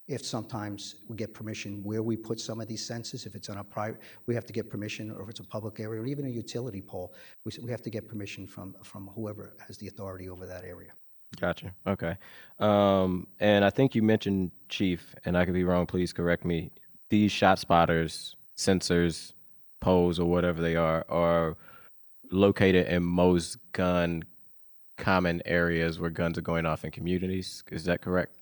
if sometimes we get permission where we put some of these sensors. If it's on a private, we have to get permission, or if it's a public area, or even a utility pole, we have to get permission from whoever has the authority over that area. Gotcha. Okay. And I think you mentioned, Chief, and I could be wrong, please correct me, these shot spotters, sensors, poles, or whatever they are located in most gun common areas where guns are going off in communities. Is that correct?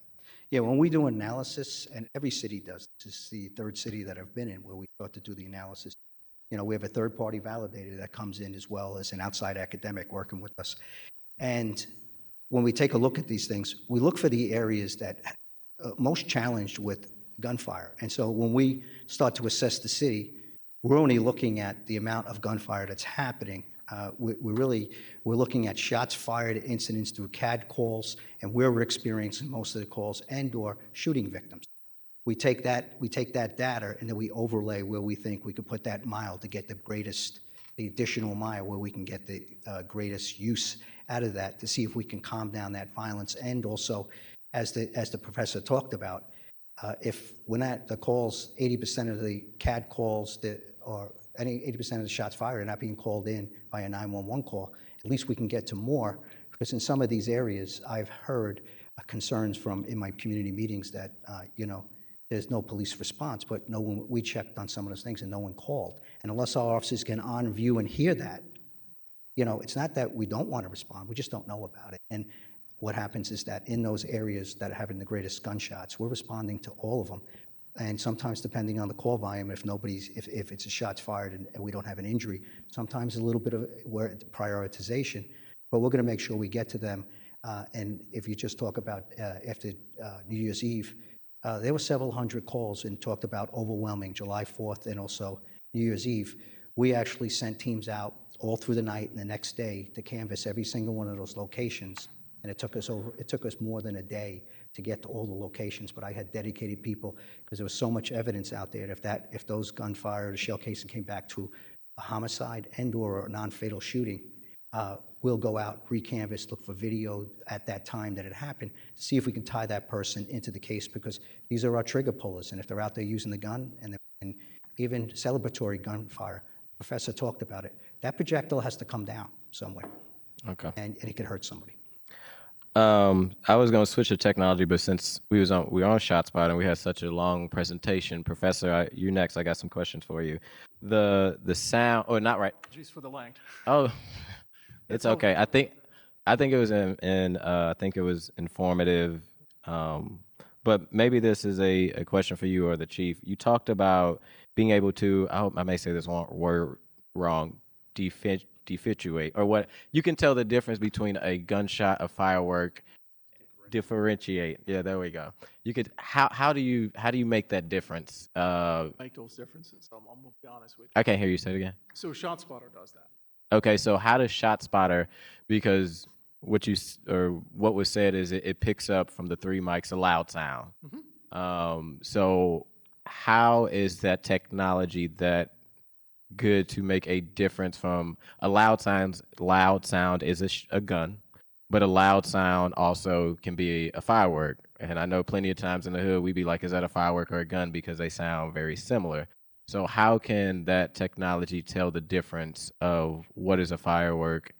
Yeah, when we do analysis, and every city does, this is the 3rd city that I've been in where we start to do the analysis. We have a third-party validator that comes in as well as an outside academic working with us. And when we take a look at these things, we look for the areas that most challenged with gunfire. And so when we start to assess the city, we're only looking at the amount of gunfire that's happening. We're looking at shots fired, incidents through CAD calls, and where we're experiencing most of the calls and/or shooting victims. We take that data, and then we overlay where we think we could put that mile to get the additional mile where we can get the greatest use out of that to see if we can calm down that violence. And also, as the professor talked about, if when the calls, 80% of the CAD calls or any 80% of the shots fired are not being called in by a 911 call, at least we can get to more. Because in some of these areas, I've heard concerns in my community meetings that, there's no police response, but we checked on some of those things and no one called. And unless our officers can on view and hear that, it's not that we don't want to respond, we just don't know about it. And what happens is that in those areas that are having the greatest gunshots, we're responding to all of them. And sometimes, depending on the call volume, if it's a shots fired and we don't have an injury, sometimes a little bit of prioritization. But we're going to make sure we get to them. And if you just talk about after New Year's Eve, there were several hundred calls and talked about overwhelming July 4th and also New Year's Eve. We actually sent teams out all through the night and the next day to canvass every single one of those locations. And it took us more than a day to get to all the locations, but I had dedicated people because there was so much evidence out there that if those gunfire or shell casing came back to a homicide and/or a non-fatal shooting, we'll go out, re-canvass, look for video at that time that it happened, to see if we can tie that person into the case, because these are our trigger pullers, and if they're out there using the gun and even celebratory gunfire, the professor talked about it, that projectile has to come down somewhere. Okay. And it could hurt somebody. I was going to switch to technology, but since we were on ShotSpotter and we had such a long presentation, Professor, you're next. I got some questions for you. The sound, or not right? Jeez, for the length. Oh, it's okay. I think it was I think it was informative. But maybe this is a question for you or the chief. You talked about being able to, I hope I may say this word wrong, differentiate, or what, you can tell the difference between a gunshot, a firework, differentiate. Yeah, there we go. You could, how do you make that difference? Make those differences. I'm going to be honest with you. I can't hear you say it again. So ShotSpotter does that. Okay, so how does ShotSpotter, because what was said is it picks up from the 3 mics a loud sound. So how is that technology that good to make a difference from a loud sound? Loud sound is a gun, but a loud sound also can be a firework. And I know plenty of times in the hood we'd be like, is that a firework or a gun? Because they sound very similar. So how can that technology tell the difference of what is a firework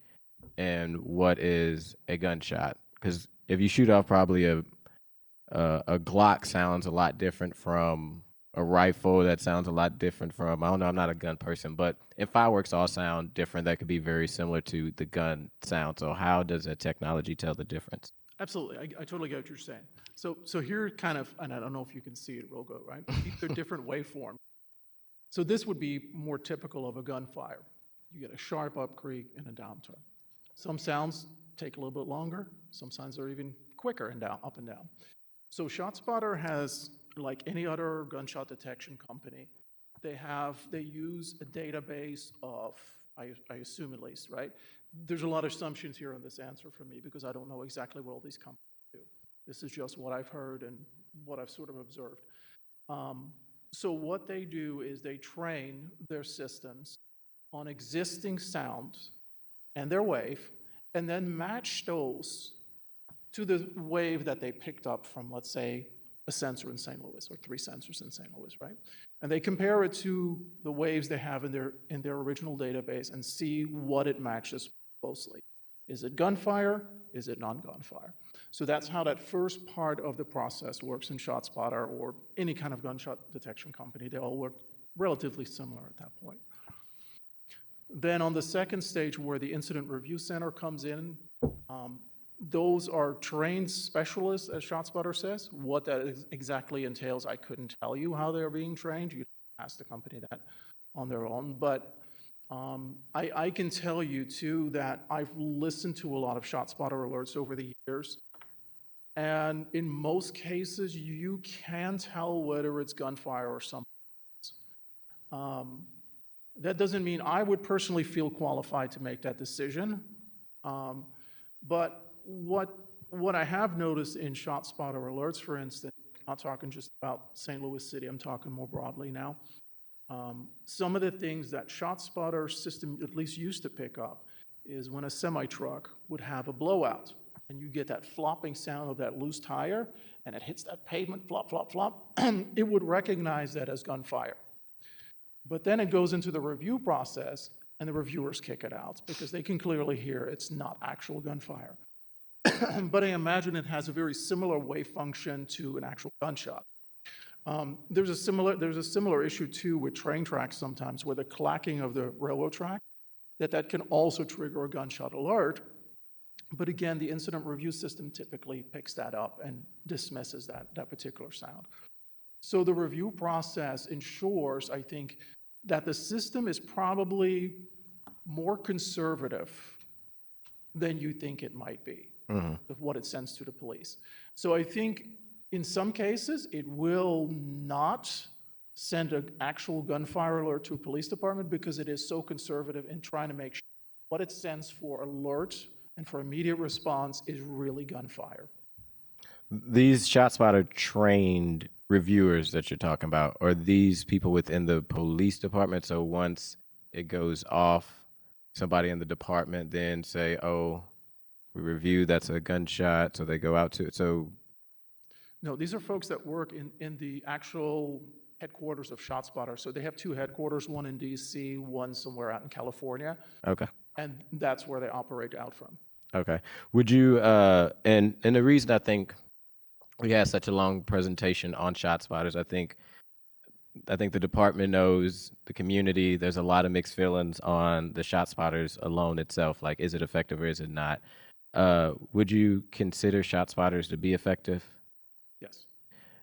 and what is a gunshot? Because if you shoot off probably a Glock sounds a lot different from a rifle, that sounds a lot different from, I don't know, I'm not a gun person, but if fireworks all sound different, that could be very similar to the gun sound. So how does that technology tell the difference? Absolutely. I totally get what you're saying. So here kind of, and I don't know if you can see it real good, right? They're different waveforms. So this would be more typical of a gunfire. You get a sharp up creak and a downturn. Some sounds take a little bit longer. Some sounds are even quicker and down, up and down. So ShotSpotter has, like any other gunshot detection company, they use a database of, I assume at least, right? There's a lot of assumptions here on this answer from me because I don't know exactly what all these companies do. This is just what I've heard and what I've sort of observed. So what they do is they train their systems on existing sounds and their wave, and then match those to the wave that they picked up from, let's say, a sensor in St. Louis, or 3 sensors in St. Louis, right? And they compare it to the waves they have in their original database and see what it matches closely. Is it gunfire? Is it non-gunfire? So that's how that first part of the process works in ShotSpotter or any kind of gunshot detection company. They all work relatively similar at that point. Then on the second stage where the Incident Review Center comes in, those are trained specialists, as ShotSpotter says. What that exactly entails, I couldn't tell you how they're being trained. You ask the company that on their own. But I can tell you, too, that I've listened to a lot of ShotSpotter alerts over the years. And in most cases, you can tell whether it's gunfire or something else. That doesn't mean I would personally feel qualified to make that decision. But what I have noticed in ShotSpotter alerts, for instance, I'm not talking just about St. Louis City, I'm talking more broadly now. Some of the things that ShotSpotter system at least used to pick up is when a semi-truck would have a blowout and you get that flopping sound of that loose tire and it hits that pavement, flop, flop, flop, it would recognize that as gunfire. But then it goes into the review process and the reviewers kick it out because they can clearly hear it's not actual gunfire. But I imagine it has a very similar wave function to an actual gunshot. There's a similar issue too with train tracks sometimes, where the clacking of the railroad track, that can also trigger a gunshot alert. But again, the incident review system typically picks that up and dismisses that particular sound. So the review process ensures, I think, that the system is probably more conservative than you think it might be, of what it sends to the police. So I think in some cases, it will not send an actual gunfire alert to a police department because it is so conservative in trying to make sure what it sends for alert and for immediate response is really gunfire. These ShotSpotter trained reviewers that you're talking about, are these people within the police department? So once it goes off, somebody in the department then say, oh, we review, that's a gunshot, so they go out to it. So no, these are folks that work in the actual headquarters of ShotSpotter. So they have 2 headquarters, one in DC, one somewhere out in California. Okay. And that's where they operate out from. Okay. Would you, and the reason I think we had such a long presentation on ShotSpotters, I think the department knows, the community, there's a lot of mixed feelings on the ShotSpotters alone itself. Like, is it effective or is it not? Would you consider ShotSpotters to be effective? Yes.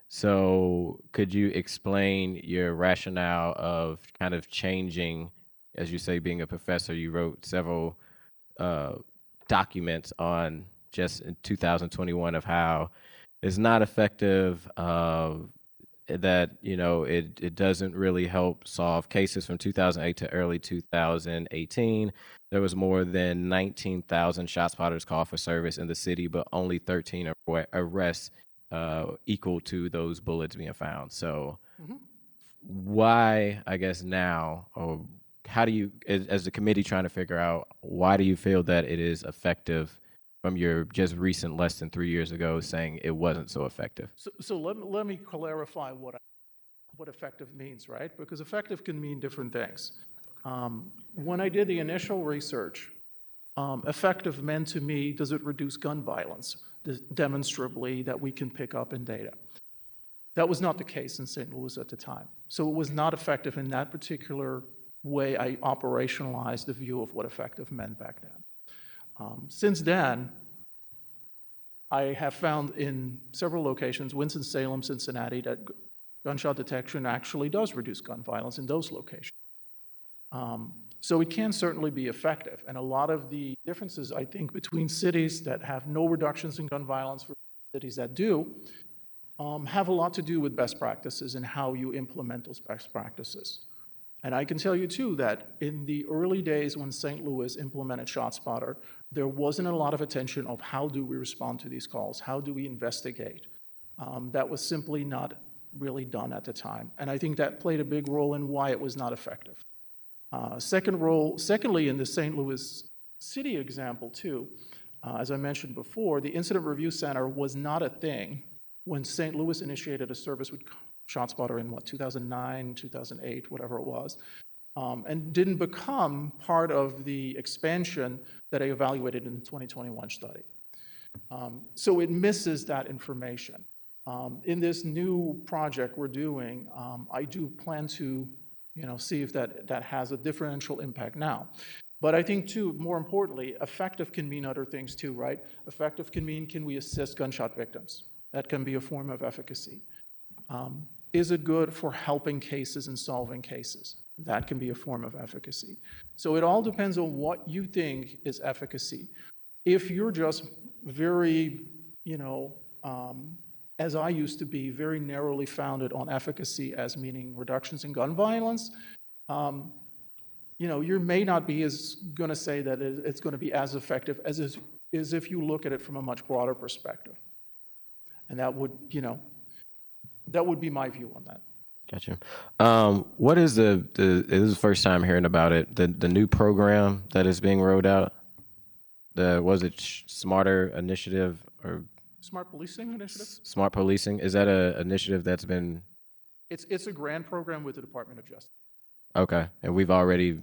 So could you explain your rationale of kind of changing, as you say, being a professor, you wrote several documents on just in 2021 of how it's not effective, that, you know, it doesn't really help solve cases from 2008 to early 2018. There was more than 19,000 ShotSpotters called for service in the city, but only 13 arrests equal to those bullets being found. So why, I guess now, or how do you, as the committee trying to figure out, why do you feel that it is effective from your just recent, less than 3 years ago, saying it wasn't so effective? So let me clarify what effective means, right? Because effective can mean different things. When I did the initial research, effective meant to me, does it reduce gun violence demonstrably that we can pick up in data? That was not the case in St. Louis at the time. So it was not effective in that particular way I operationalized the view of what effective meant back then. Since then, I have found in several locations, Winston-Salem, Cincinnati, that gunshot detection actually does reduce gun violence in those locations. So it can certainly be effective. And a lot of the differences, I think, between cities that have no reductions in gun violence versus cities that do, have a lot to do with best practices and how you implement those best practices. And I can tell you, too, that in the early days when St. Louis implemented ShotSpotter, there wasn't a lot of attention of how do we respond to these calls, how do we investigate. That was simply not really done at the time. And I think that played a big role in why it was not effective. Secondly, in the St. Louis City example, too, as I mentioned before, the Incident Review Center was not a thing when St. Louis initiated a service with ShotSpotter in 2009, 2008, whatever it was, and didn't become part of the expansion that I evaluated in the 2021 study. So it misses that information. In this new project we're doing, I do plan to, see if that has a differential impact now. But I think, too, more importantly, effective can mean other things, too, right? Effective can mean, can we assist gunshot victims? That can be a form of efficacy. Is it good for helping cases and solving cases? That can be a form of efficacy. So it all depends on what you think is efficacy. If you're just very, as I used to be, very narrowly founded on efficacy as meaning reductions in gun violence, you may not be going to say that it's going to be as effective as if you look at it from a much broader perspective. And that would, that would be my view on that. Gotcha. What is this is the first time hearing about it, the new program that is being rolled out? Was it Smarter Initiative or? Smart Policing Initiative? Smart Policing. Is that an initiative that's been? It's a grant program with the Department of Justice. Okay. And we've already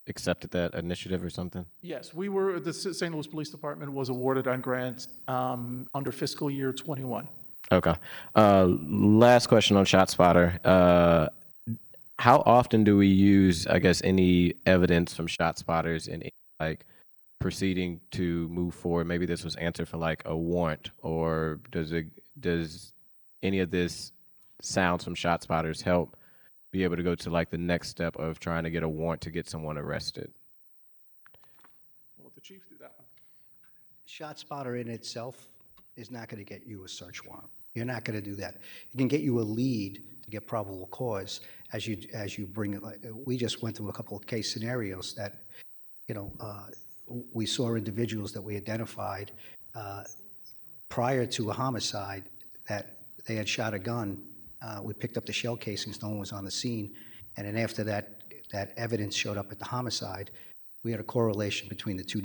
accepted that initiative or something? Yes, the St. Louis Police Department was awarded on grant under fiscal year 21. Okay. Last question on ShotSpotter. How often do we use, I guess, any evidence from ShotSpotters in proceeding to move forward? Maybe this was answered for a warrant, or does any of this sounds from ShotSpotters help be able to go to the next step of trying to get a warrant to get someone arrested? I'll let the chief do that one. ShotSpotter in itself is not going to get you a search warrant. You're not going to do that. It can get you a lead to get probable cause as you bring it. We just went through a couple of case scenarios that, we saw individuals that we identified prior to a homicide that they had shot a gun. We picked up the shell casings. No one was on the scene. And then after that evidence showed up at the homicide, we had a correlation between the two.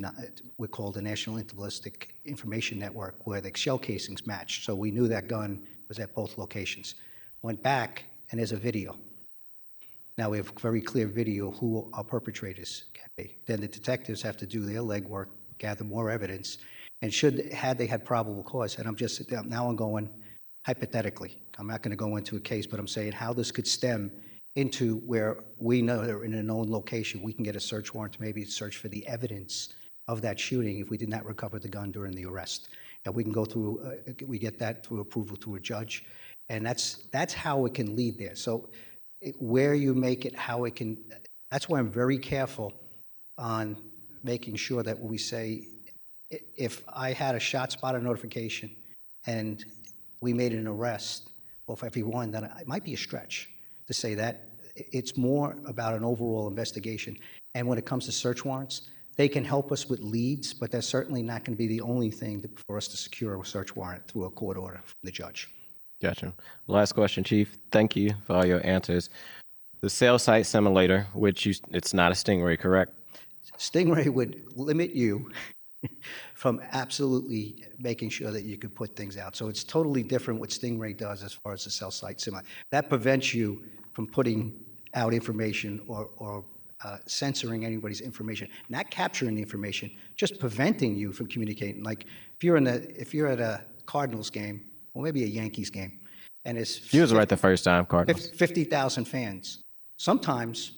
We called the National Ballistic Information Network, where the shell casings matched. So we knew that gun was at both locations. Went back, and there's a video. Now we have very clear video of who our perpetrators can be. Then the detectives have to do their legwork, gather more evidence, and had they had probable cause, and I'm going hypothetically. I'm not going to go into a case, but I'm saying how this could stem into where we know they're in a known location. We can get a search warrant to maybe search for the evidence of that shooting if we did not recover the gun during the arrest. and we can go through, we get that through approval to a judge, and that's how it can lead there. So where you make it, how it can, that's why I'm very careful on making sure that when we say, if I had a shot spotter notification and we made an arrest of everyone, then it might be a stretch to say that. It's more about an overall investigation. And when it comes to search warrants, they can help us with leads, but they're certainly not going to be the only thing for us to secure a search warrant through a court order from the judge. Gotcha. Last question, Chief. Thank you for all your answers. The cell site simulator, which it's not a Stingray, correct? Stingray would limit you from absolutely making sure that you could put things out. So it's totally different what Stingray does as far as the cell site simulator. That prevents you from putting out information or censoring anybody's information, not capturing the information, just preventing you from communicating. Like if you're at a Cardinals game, or maybe a Yankees game, and it's You was right the first time, Cardinals. 50,000 fans. Sometimes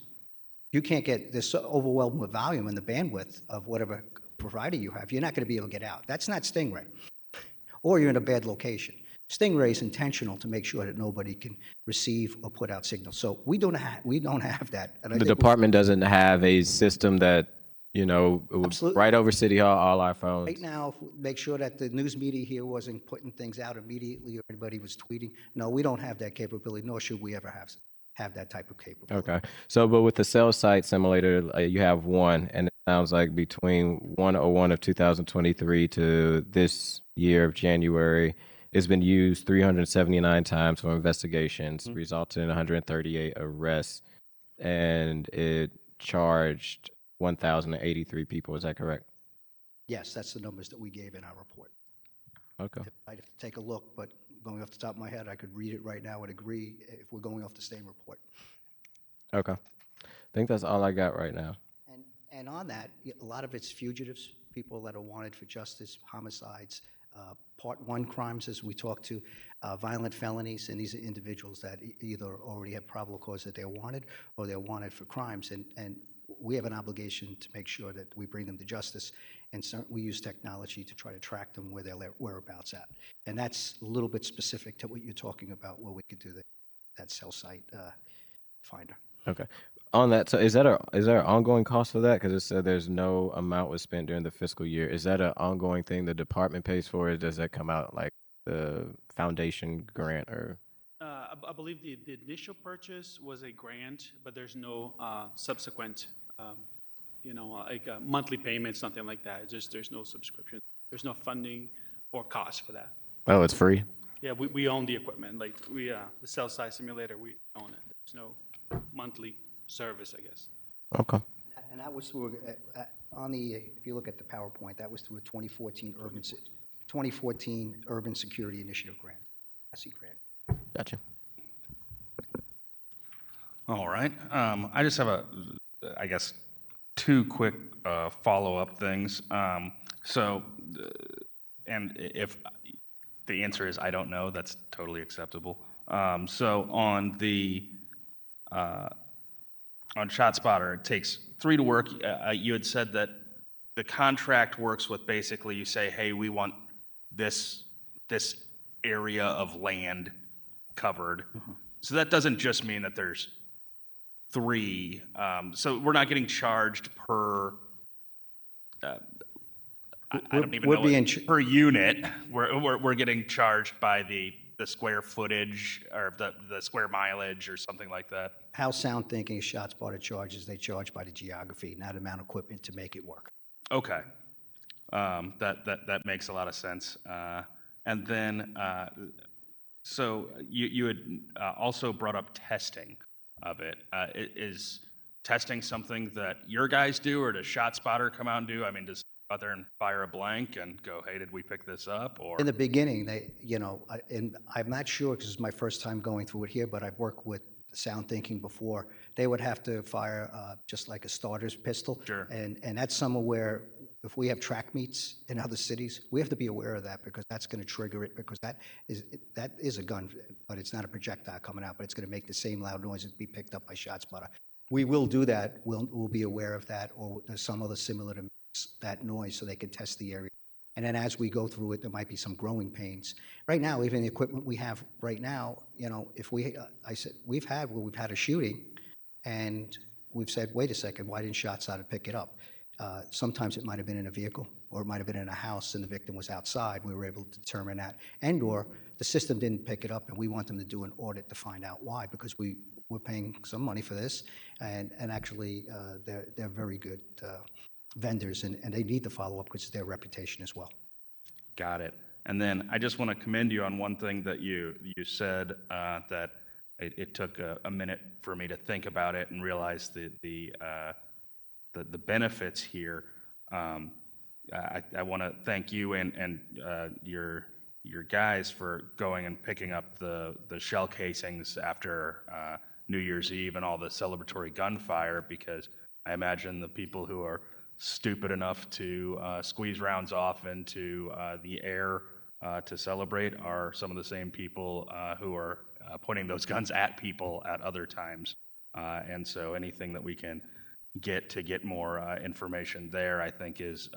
you can't get this overwhelmed with volume and the bandwidth of whatever provider you have. You're not going to be able to get out. That's not Stingray. Or you're in a bad location. Stingray is intentional to make sure that nobody can receive or put out signals. So we don't have that. And I The think department doesn't have a system that, it would Absolutely. right over City Hall, all our phones. right now, make sure that the news media here wasn't putting things out immediately or anybody was tweeting. No, we don't have that capability, nor should we ever have that type of capability. Okay. So, but with the cell site simulator, you have one, and it sounds like between 101 of 2023 to this year of January, it's been used 379 times for investigations, resulting in 138 arrests, and it charged 1,083 people. Is that correct? Yes, that's the numbers that we gave in our report. Okay. I'd have to take a look, but going off the top of my head, I could read it right now and agree if we're going off the same report. Okay. I think that's all I got right now. And on that, a lot of it's fugitives, people that are wanted for justice, homicides, Part 1 crimes, as we talked to, violent felonies, and these are individuals that either already have probable cause that they're wanted or they're wanted for crimes. And we have an obligation to make sure that we bring them to justice, and we use technology to try to track them where their whereabouts at. And that's a little bit specific to what you're talking about, where we could do that cell site finder. Okay. On that, so is there an ongoing cost for that? Because it said there's no amount was spent during the fiscal year. Is that an ongoing thing the department pays for, or does that come out like the foundation grant or? I believe the initial purchase was a grant, but there's no subsequent, like a monthly payment, something like that. It's just there's no subscription. There's no funding or cost for that. Oh, it's free? Yeah, we own the equipment. Like the cell site simulator, we own it. There's no monthly service, I guess. Okay. And that was through, if you look at the PowerPoint, that was through a 2014 Urban Security Initiative grant, SE grant. Gotcha. All right. I just have I guess, two quick follow-up things. And if the answer is I don't know, that's totally acceptable. So on on ShotSpotter, it takes 3 to work. You had said that the contract works with basically you say, hey, we want this area of land covered. Mm-hmm. So that doesn't just mean that there's 3. So we're not getting charged per. I don't even know per unit. We're getting charged by the square footage or the square mileage or something like that. How Sound Thinking ShotSpotter charges, they charge by the geography, not amount of equipment to make it work. Okay. That makes a lot of sense. And then, so you had also brought up testing of it. Is testing something that your guys do, or does ShotSpotter come out and do? I mean, does out there and fire a blank and go, hey, did we pick this up? Or in the beginning, and I'm not sure because it's my first time going through it here, but I've worked with Sound Thinking before. They would have to fire just like a starter's pistol. Sure. And that's somewhere where if we have track meets in other cities, we have to be aware of that because that's going to trigger it, because that is a gun, but it's not a projectile coming out, but it's going to make the same loud noise and be picked up by ShotSpotter. We will do that. We'll be aware of that, or there's some other similar to that noise so they can test the area And then as we go through it, there might be some growing pains. Right now, even the equipment we have right now, if I said, we've had a shooting, and we've said, wait a second, why didn't ShotSpotter pick it up? Sometimes it might have been in a vehicle, or it might have been in a house and the victim was outside. We were able to determine that. And/or the system didn't pick it up, and we want them to do an audit to find out why, because we're paying some money for this, and actually they're very good vendors, and they need to follow up because it's their reputation as well. Got it. And then I just want to commend you on one thing that you said, that it took a minute for me to think about it and realize the benefits here. I want to thank you and your guys for going and picking up the shell casings after New Year's Eve and all the celebratory gunfire, because I imagine the people who are stupid enough to squeeze rounds off into the air to celebrate are some of the same people who are pointing those guns at people at other times. And so anything that we can get more information there, I think is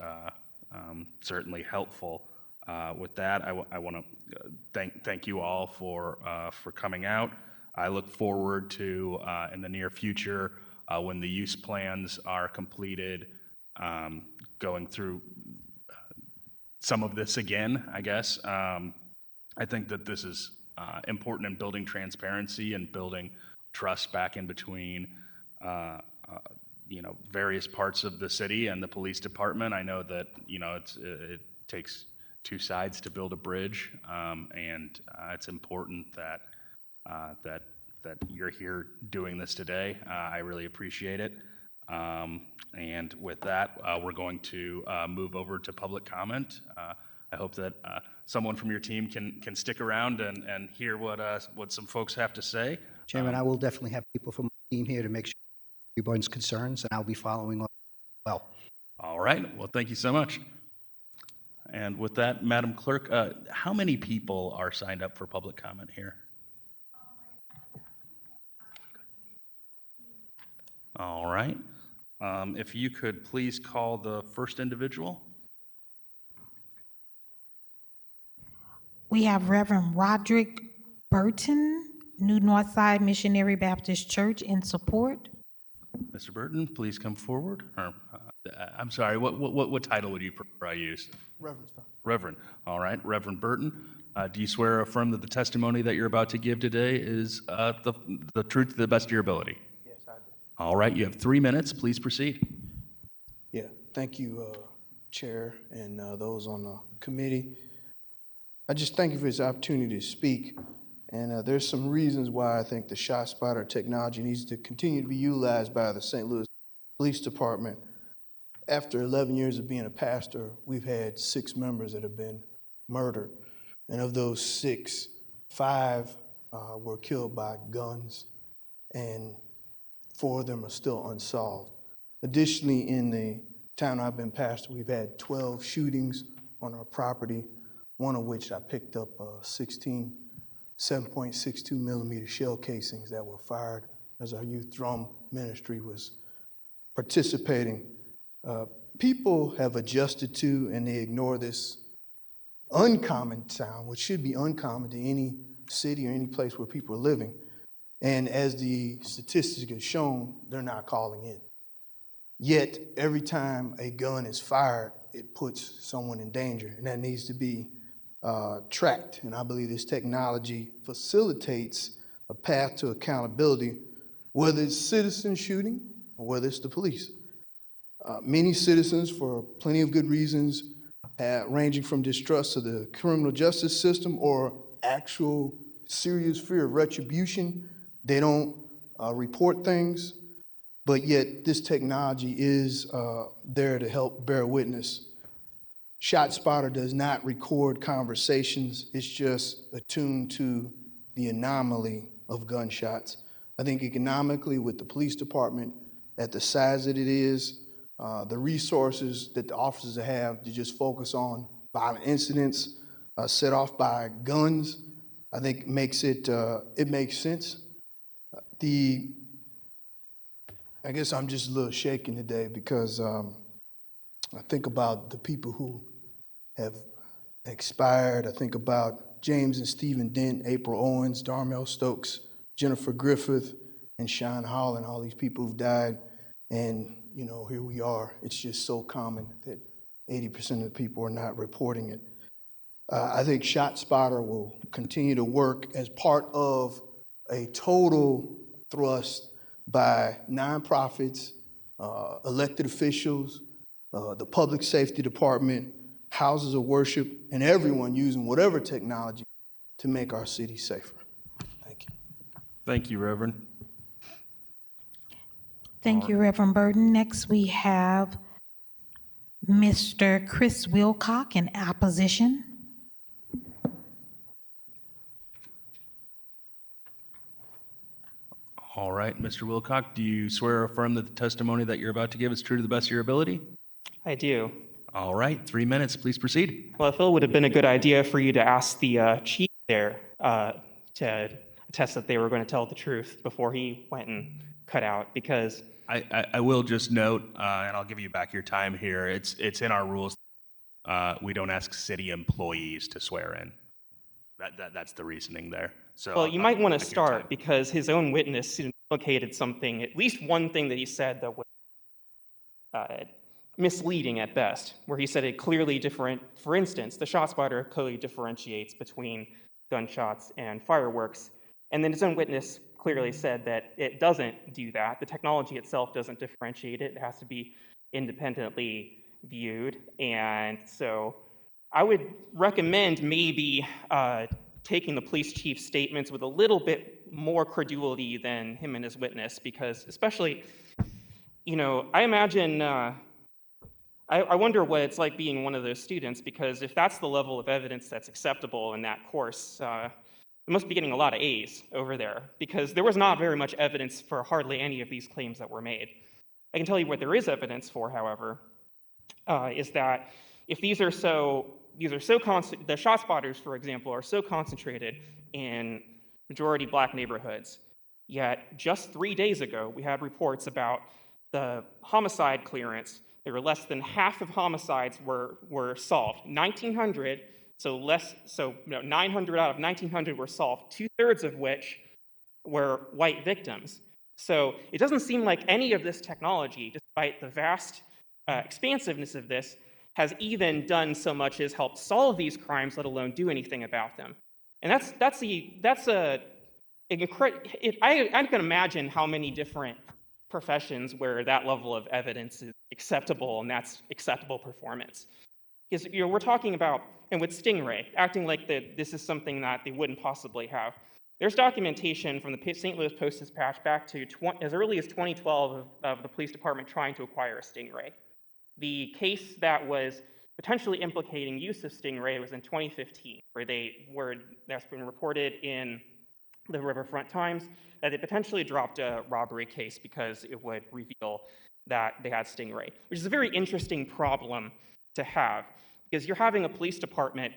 certainly helpful. With that, I want to thank you all for coming out. I look forward to in the near future, when the use plans are completed, going through some of this again, I guess. I think that this is important in building transparency and building trust back in between various parts of the city and the police department. I know that it takes two sides to build a bridge, and it's important that you're here doing this today. I really appreciate it. And with that, we're going to move over to public comment. I hope that someone from your team can stick around and hear what some folks have to say. Chairman, I will definitely have people from my team here to make sure everyone's concerns, and I'll be following up well. All right. Well, thank you so much. And with that, Madam Clerk, how many people are signed up for public comment here? All right. If you could please call the first individual. We have Reverend Roderick Burton, New Northside Missionary Baptist Church, in support. Mr. Burton, please come forward. I'm sorry, what title would you prefer I use? Reverend. Reverend. All right, Reverend Burton. Do you swear or affirm that the testimony that you're about to give today is the truth to the best of your ability? Yes, I do. All right, you have 3 minutes. Please proceed. Yeah, thank you, Chair, and those on the committee. I just thank you for this opportunity to speak. And there's some reasons why I think the ShotSpotter technology needs to continue to be utilized by the St. Louis Police Department. After 11 years of being a pastor, we've had 6 members that have been murdered. And of those 6, 5 were killed by guns, and 4 of them are still unsolved. Additionally, in the town I've been pastor, we've had 12 shootings on our property, one of which I picked up 16 7.62 millimeter shell casings that were fired as our youth drum ministry was participating. People have adjusted to, and they ignore this uncommon sound, which should be uncommon to any city or any place where people are living. And as the statistics have shown, they're not calling in. Yet, every time a gun is fired, it puts someone in danger, and that needs to be tracked. And I believe this technology facilitates a path to accountability, whether it's citizen shooting or whether it's the police. Many citizens, for plenty of good reasons, ranging from distrust of the criminal justice system or actual serious fear of retribution, they don't report things, but yet this technology is there to help bear witness. ShotSpotter does not record conversations. It's just attuned to the anomaly of gunshots. I think economically, with the police department at the size that it is, the resources that the officers have to just focus on violent incidents set off by guns, I think makes it makes sense. I guess I'm just a little shaken today because I think about the people who have expired. I think about James and Stephen Dent, April Owens, Darmel Stokes, Jennifer Griffith, and Sean Holland, all these people who've died. And, you know, here we are. It's just so common that 80% of the people are not reporting it. I think ShotSpotter will continue to work as part of a total thrust by nonprofits, elected officials, the public safety department, houses of worship, and everyone using whatever technology to make our city safer. Thank you. Thank you, Reverend. Thank you, Reverend Burton. Next, we have Mr. Chris Wilcock in opposition. All right, Mr. Wilcock, do you swear or affirm that the testimony that you're about to give is true to the best of your ability? I do. All right, 3 minutes, please proceed. Well, I feel it would have been a good idea for you to ask the chief there to attest that they were going to tell the truth before he went and cut out, because I will just note, and I'll give you back your time here, it's in our rules. We don't ask city employees to swear in. That's the reasoning there. So, well, you might want to start, because his own witness implicated something, at least one thing that he said that was misleading at best, where he said it clearly different. For instance, the ShotSpotter clearly differentiates between gunshots and fireworks, and then his own witness clearly said that it doesn't do that. The technology itself doesn't differentiate it. It has to be independently viewed, and so I would recommend maybe taking the police chief's statements with a little bit more credulity than him and his witness, because especially, you know, I imagine, I wonder what it's like being one of those students, because if that's the level of evidence that's acceptable in that course, it must be getting a lot of A's over there, because there was not very much evidence for hardly any of these claims that were made. I can tell you what there is evidence for, however, is that if the ShotSpotters, for example, are so concentrated in majority black neighborhoods, yet just 3 days ago, we had reports about the homicide clearance. There were less than half of homicides were solved. 1,900, so 900 out of 1,900 were solved, 2/3 of which were white victims. So it doesn't seem like any of this technology, despite the vast expansiveness of this, has even done so much as help solve these crimes, let alone do anything about them. And I can imagine how many different professions where that level of evidence is acceptable, and that's acceptable performance. Because we're talking about, and with Stingray, acting like this is something that they wouldn't possibly have. There's documentation from the St. Louis Post-Dispatch back to as early as 2012 of the police department trying to acquire a Stingray. The case that was potentially implicating use of Stingray was in 2015, where that's been reported in the Riverfront Times that they potentially dropped a robbery case because it would reveal that they had Stingray, which is a very interesting problem to have, because you're having a police department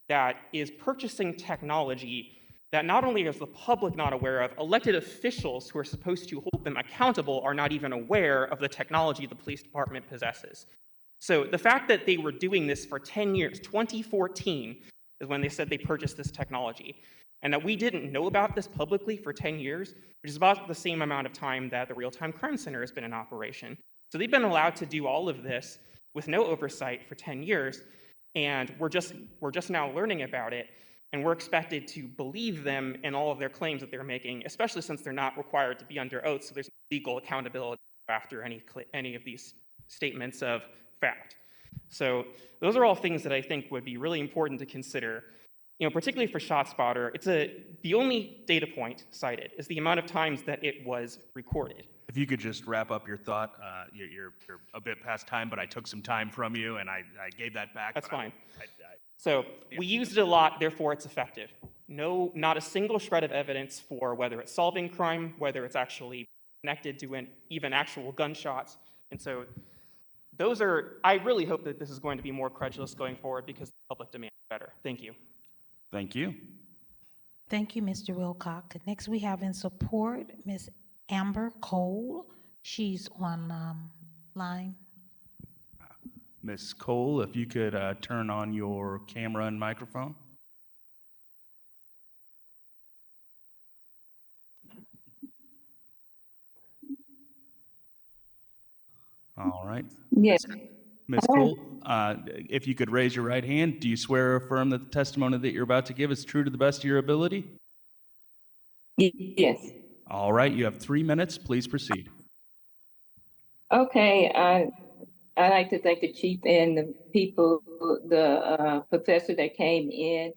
that is purchasing technology that not only is the public not aware of, elected officials who are supposed to hold them accountable are not even aware of the technology the police department possesses. So the fact that they were doing this for 10 years, 2014 is when they said they purchased this technology, and that we didn't know about this publicly for 10 years, which is about the same amount of time that the Real-Time Crime Center has been in operation. So they've been allowed to do all of this with no oversight for 10 years, and we're just now learning about it. And we're expected to believe them in all of their claims that they're making, especially since they're not required to be under oath, so there's legal accountability after any of these statements of fact. So those are all things that I think would be really important to consider. You know, particularly for ShotSpotter, the only data point cited is the amount of times that it was recorded. If you could just wrap up your thought, you're a bit past time, but I took some time from you, and I gave that back. That's fine. So we used it a lot, therefore it's effective. No, not a single shred of evidence for whether it's solving crime, whether it's actually connected to even actual gunshots. And so I really hope that this is going to be more credulous going forward, because the public demands better. Thank you. Thank you. Thank you, Mr. Wilcock. Next, we have in support Ms. Amber Cole. She's on line. Ms. Cole, if you could turn on your camera and microphone. All right. Yes. Ms. Cole, if you could raise your right hand, do you swear or affirm that the testimony that you're about to give is true to the best of your ability? Yes. All right, you have 3 minutes. Please proceed. Okay. I'd like to thank the chief and the people, the professor that came in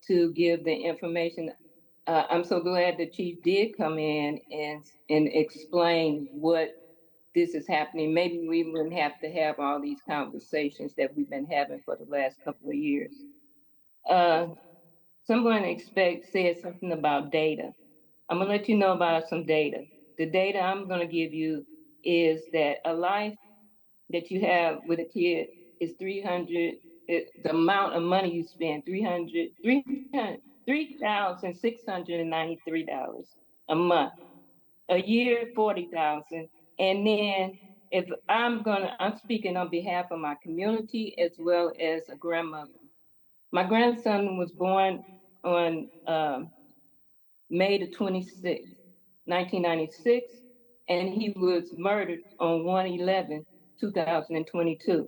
to give the information. I'm so glad the chief did come in and explain what this is happening. Maybe we wouldn't have to have all these conversations that we've been having for the last couple of years. Someone said something about data. I'm gonna let you know about some data. The data I'm gonna give you is that a life that you have with a kid is the amount of money you spend, $3,693 a month. A year, $40,000. And then if I'm speaking on behalf of my community as well as a grandmother. My grandson was born on May the 26th, 1996, and he was murdered on 1/11/2022.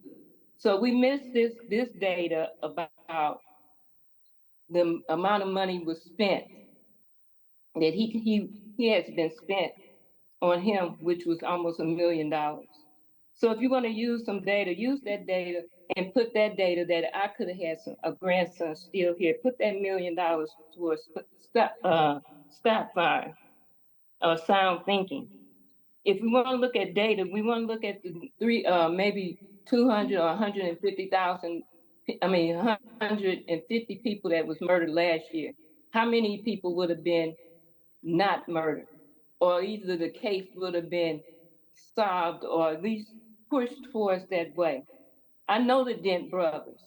So we missed this data about the amount of money was spent that he has been spent on him, which was almost $1 million. So if you're going to use some data, use that data and put that data that I could have had a grandson still here. Put that $1 million towards stop fire or sound thinking. If we want to look at data, we want to look at the maybe 200 or 150,000. 150 people that was murdered last year. How many people would have been not murdered? Or either the case would have been solved or at least pushed towards that way. I know the Dent brothers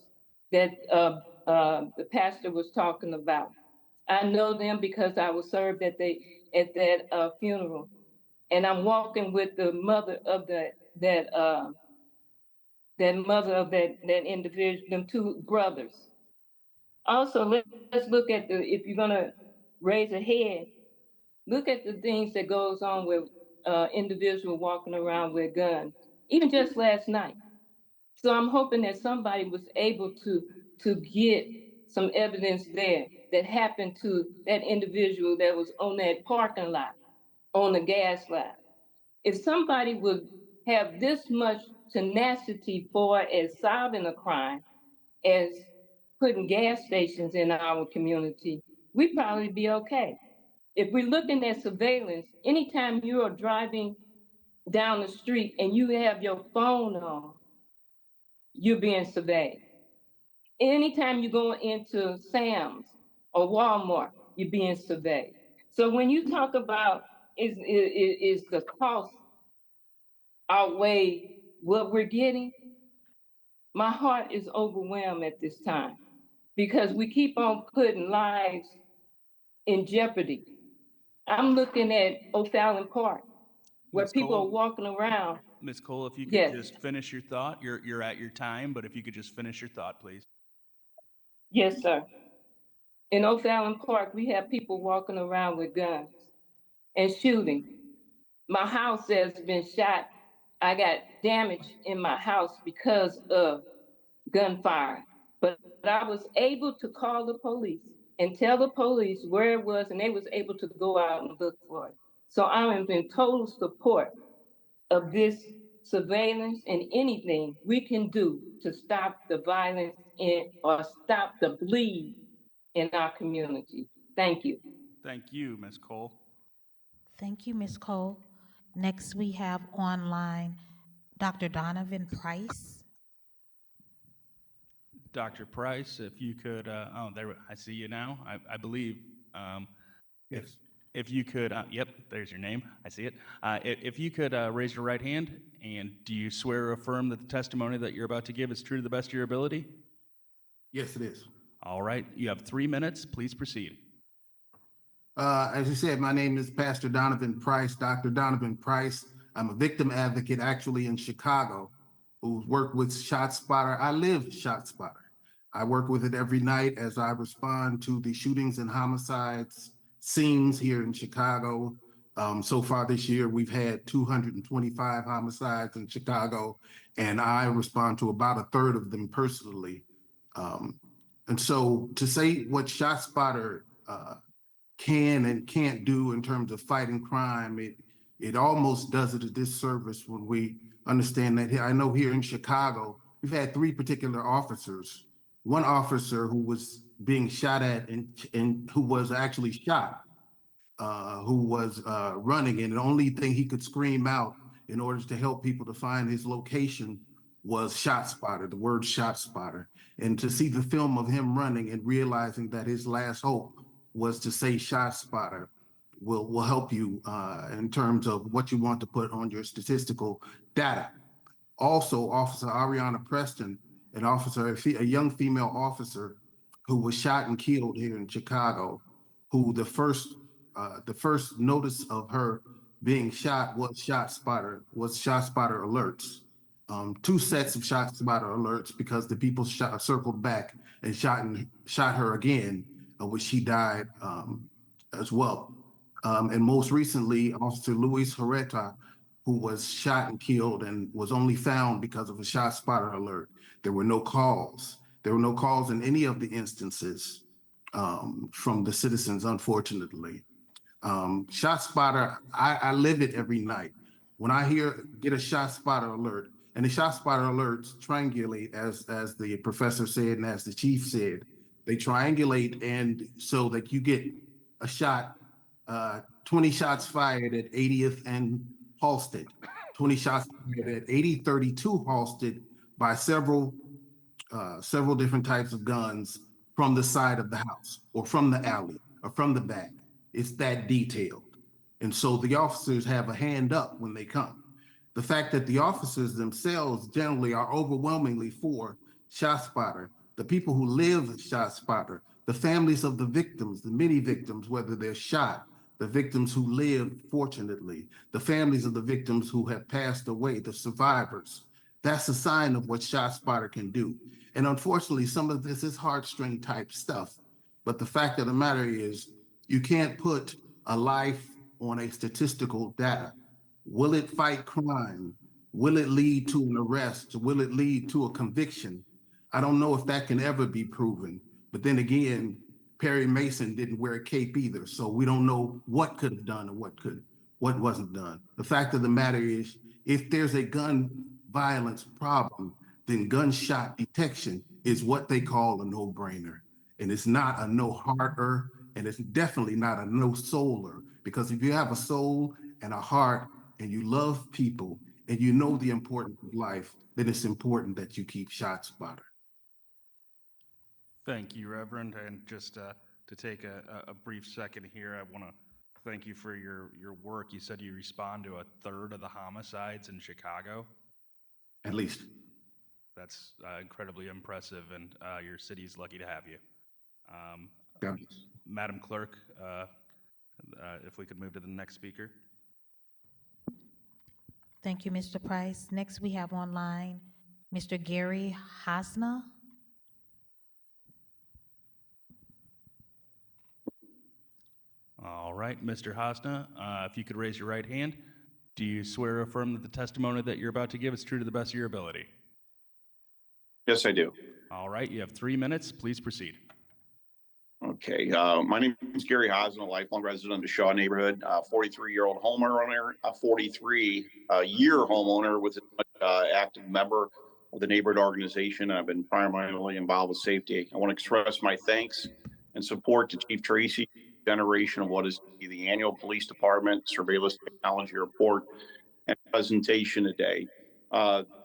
that the pastor was talking about. I know them because I was served at that funeral, and I'm walking with the mother of that mother of that individual, them two brothers. Also, let's look at if you're gonna raise a head, look at the things that goes on with individual walking around with guns, even just last night. So I'm hoping that somebody was able to get some evidence there that happened to that individual that was on that parking lot, on the gas lot. If somebody would have this much tenacity for as solving a crime as putting gas stations in our community, we'd probably be okay. If we're looking at surveillance, anytime you are driving down the street and you have your phone on, you're being surveyed. Anytime you go into Sam's or Walmart, you're being surveyed. So when you talk about is the cost outweigh what we're getting, my heart is overwhelmed at this time because we keep on putting lives in jeopardy. I'm looking at O'Fallon Park where Ms. people Cole? are walking around. Ms. Cole, if you could Yes. just finish your thought. You're at your time, but if you could just finish your thought, please. Yes, sir. In O'Fallon Park, we have people walking around with guns and shooting. My house has been shot. I got damage in my house because of gunfire. But I was able to call the police and tell the police where it was, and they was able to go out and look for it. So I am in total support of this surveillance and anything we can do to stop the violence or stop the bleed in our community. Thank you. Thank you, Ms. Cole. Thank you, Ms. Cole. Next, we have online Dr. Donovan Price. Dr. Price, if you could, there, I see you now, I believe. Yes. If you could, yep, there's your name, I see it. If you could raise your right hand, and do you swear or affirm that the testimony that you're about to give is true to the best of your ability? Yes, it is. All right, you have 3 minutes, please proceed. As you said, my name is Pastor Donovan Price, Dr. Donovan Price. I'm a victim advocate actually in Chicago. who's worked with ShotSpotter. I live ShotSpotter. I work with it every night as I respond to the shootings and homicides scenes here in Chicago. So far this year, we've had 225 homicides in Chicago, and I respond to about a third of them personally. And so to say what ShotSpotter can and can't do in terms of fighting crime, it almost does it a disservice when we understand that. I know here in Chicago, we've had 3 particular officers. One officer who was being shot at and who was actually shot, who was running, and the only thing he could scream out in order to help people to find his location was ShotSpotter, the word ShotSpotter. And to see the film of him running and realizing that his last hope was to say ShotSpotter will help you in terms of what you want to put on your statistical data. Also, Officer Ariana Preston, a young female officer who was shot and killed here in Chicago, who the first notice of her being shot was ShotSpotter alerts. 2 sets of ShotSpotter alerts because the people circled back and shot her again, which she died as well. And most recently, Officer Luis Herrera, who was shot and killed and was only found because of a ShotSpotter alert. There were no calls. There were no calls in any of the instances from the citizens, unfortunately. ShotSpotter, I live it every night. When I get a ShotSpotter alert, and the ShotSpotter alerts triangulate, as the professor said and as the chief said, they triangulate, and so that you get a shot, 20 shots fired at 80th and Halsted, 20 shots fired at 8032 Halsted by several different types of guns from the side of the house or from the alley or from the back. It's that detailed. And so the officers have a hand up when they come. The fact that the officers themselves generally are overwhelmingly for ShotSpotter, the people who live with ShotSpotter, the families of the victims, the many victims, whether they're shot, the victims who lived, fortunately, the families of the victims who have passed away, the survivors. That's a sign of what ShotSpotter can do. And unfortunately, some of this is heartstring type stuff. But the fact of the matter is, you can't put a life on a statistical data. Will it fight crime? Will it lead to an arrest? Will it lead to a conviction? I don't know if that can ever be proven. But then again, Perry Mason didn't wear a cape either, so we don't know what could have done and what wasn't done. The fact of the matter is, if there's a gun violence problem, then gunshot detection is what they call a no-brainer. And it's not a no-hearter, and it's definitely not a no-souler, because if you have a soul and a heart and you love people and you know the importance of life, then it's important that you keep ShotSpotter. Thank you, Reverend. And just to take a brief second here, I want to thank you for your work. You said you respond to a third of the homicides in Chicago. At least. That's incredibly impressive, and your city's lucky to have you. Yeah. Madam Clerk, if we could move to the next speaker. Thank you, Mr. Price. Next, we have online Mr. Gary Hosna. All right, Mr. Hosna, if you could raise your right hand. Do you swear or affirm that the testimony that you're about to give is true to the best of your ability? Yes, I do. All right, you have 3 minutes. Please proceed. Okay, my name is Gary Hosna, a lifelong resident of the Shaw neighborhood, 43-year-old homeowner, a 43-year homeowner with an active member of the neighborhood organization. I've been primarily involved with safety. I want to express my thanks and support to Chief Tracy, generation of what is the annual police department surveillance technology report and presentation today.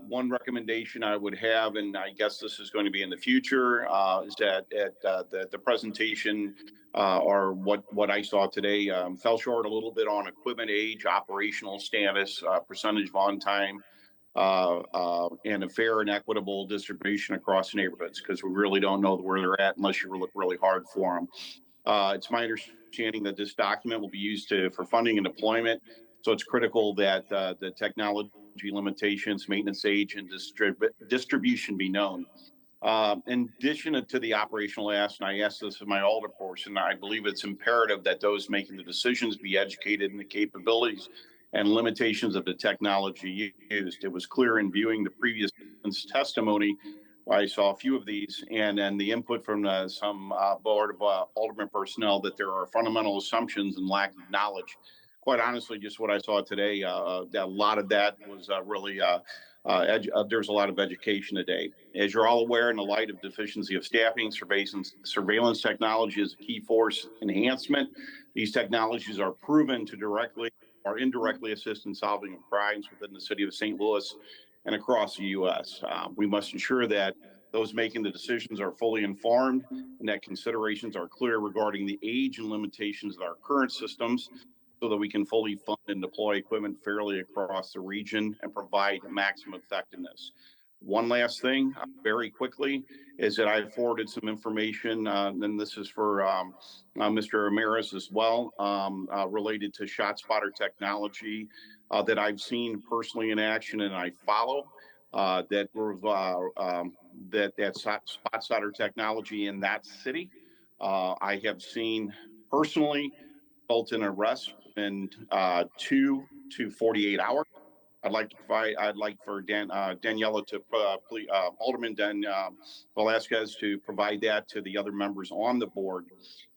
One recommendation I would have, and I guess this is going to be in the future, is that the presentation or what I saw today fell short a little bit on equipment age, operational status, percentage of on time, and a fair and equitable distribution across neighborhoods, because we really don't know where they're at unless you look really hard for them. It's my understanding that this document will be used for funding and deployment. So it's critical that the technology limitations, maintenance age, and distribution be known. In addition to the operational ask, and I asked this in my Alder portion, I believe it's imperative that those making the decisions be educated in the capabilities and limitations of the technology used. It was clear in viewing the previous testimony, I saw a few of these, and then the input from some Board of Alderman personnel that there are fundamental assumptions and lack of knowledge. Quite honestly, just what I saw today, a lot of that was really there's a lot of education today. As you're all aware, in the light of deficiency of staffing, surveillance technology is a key force enhancement. These technologies are proven to directly or indirectly assist in solving crimes within the city of St. Louis and across the U.S. We must ensure that those making the decisions are fully informed and that considerations are clear regarding the age and limitations of our current systems, so that we can fully fund and deploy equipment fairly across the region and provide maximum effectiveness. One last thing, very quickly, is that I forwarded some information, and this is for Mr. Ramirez as well, related to ShotSpotter technology that I've seen personally in action and I follow. That ShotSpotter technology in that city, I have seen personally result in arrest in 2 to 48 hours. I'd like for Daniela to Alderman Velasquez to provide that to the other members on the board.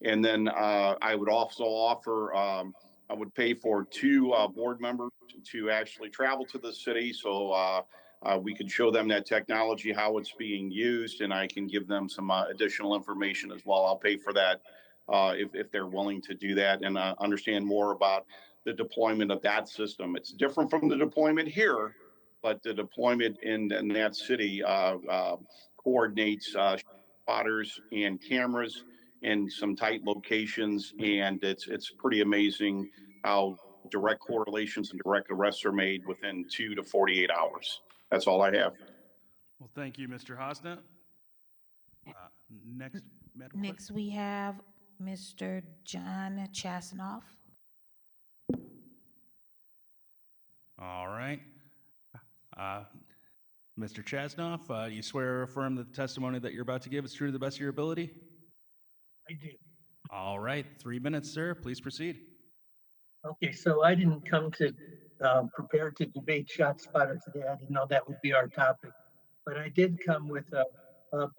And then I would also offer, I would pay for 2 board members to actually travel to the city, so we could show them that technology, how it's being used, and I can give them some additional information as well. I'll pay for that if they're willing to do that and understand more about the deployment of that system. It's different from the deployment here, but the deployment in that city coordinates spotters and cameras in some tight locations, and it's pretty amazing how direct correlations and direct arrests are made within 2 to 48 hours. That's all I have. Well, thank you, Mr. Hosna. Next, Madam Clerk. Next, we have Mr. John Chasnoff. All right. Mr. Chasnoff, you swear or affirm that the testimony that you're about to give is true to the best of your ability? I do. All right. 3 minutes, sir. Please proceed. Okay, so I didn't come to prepare to debate ShotSpotter today. I didn't know that would be our topic, but I did come with a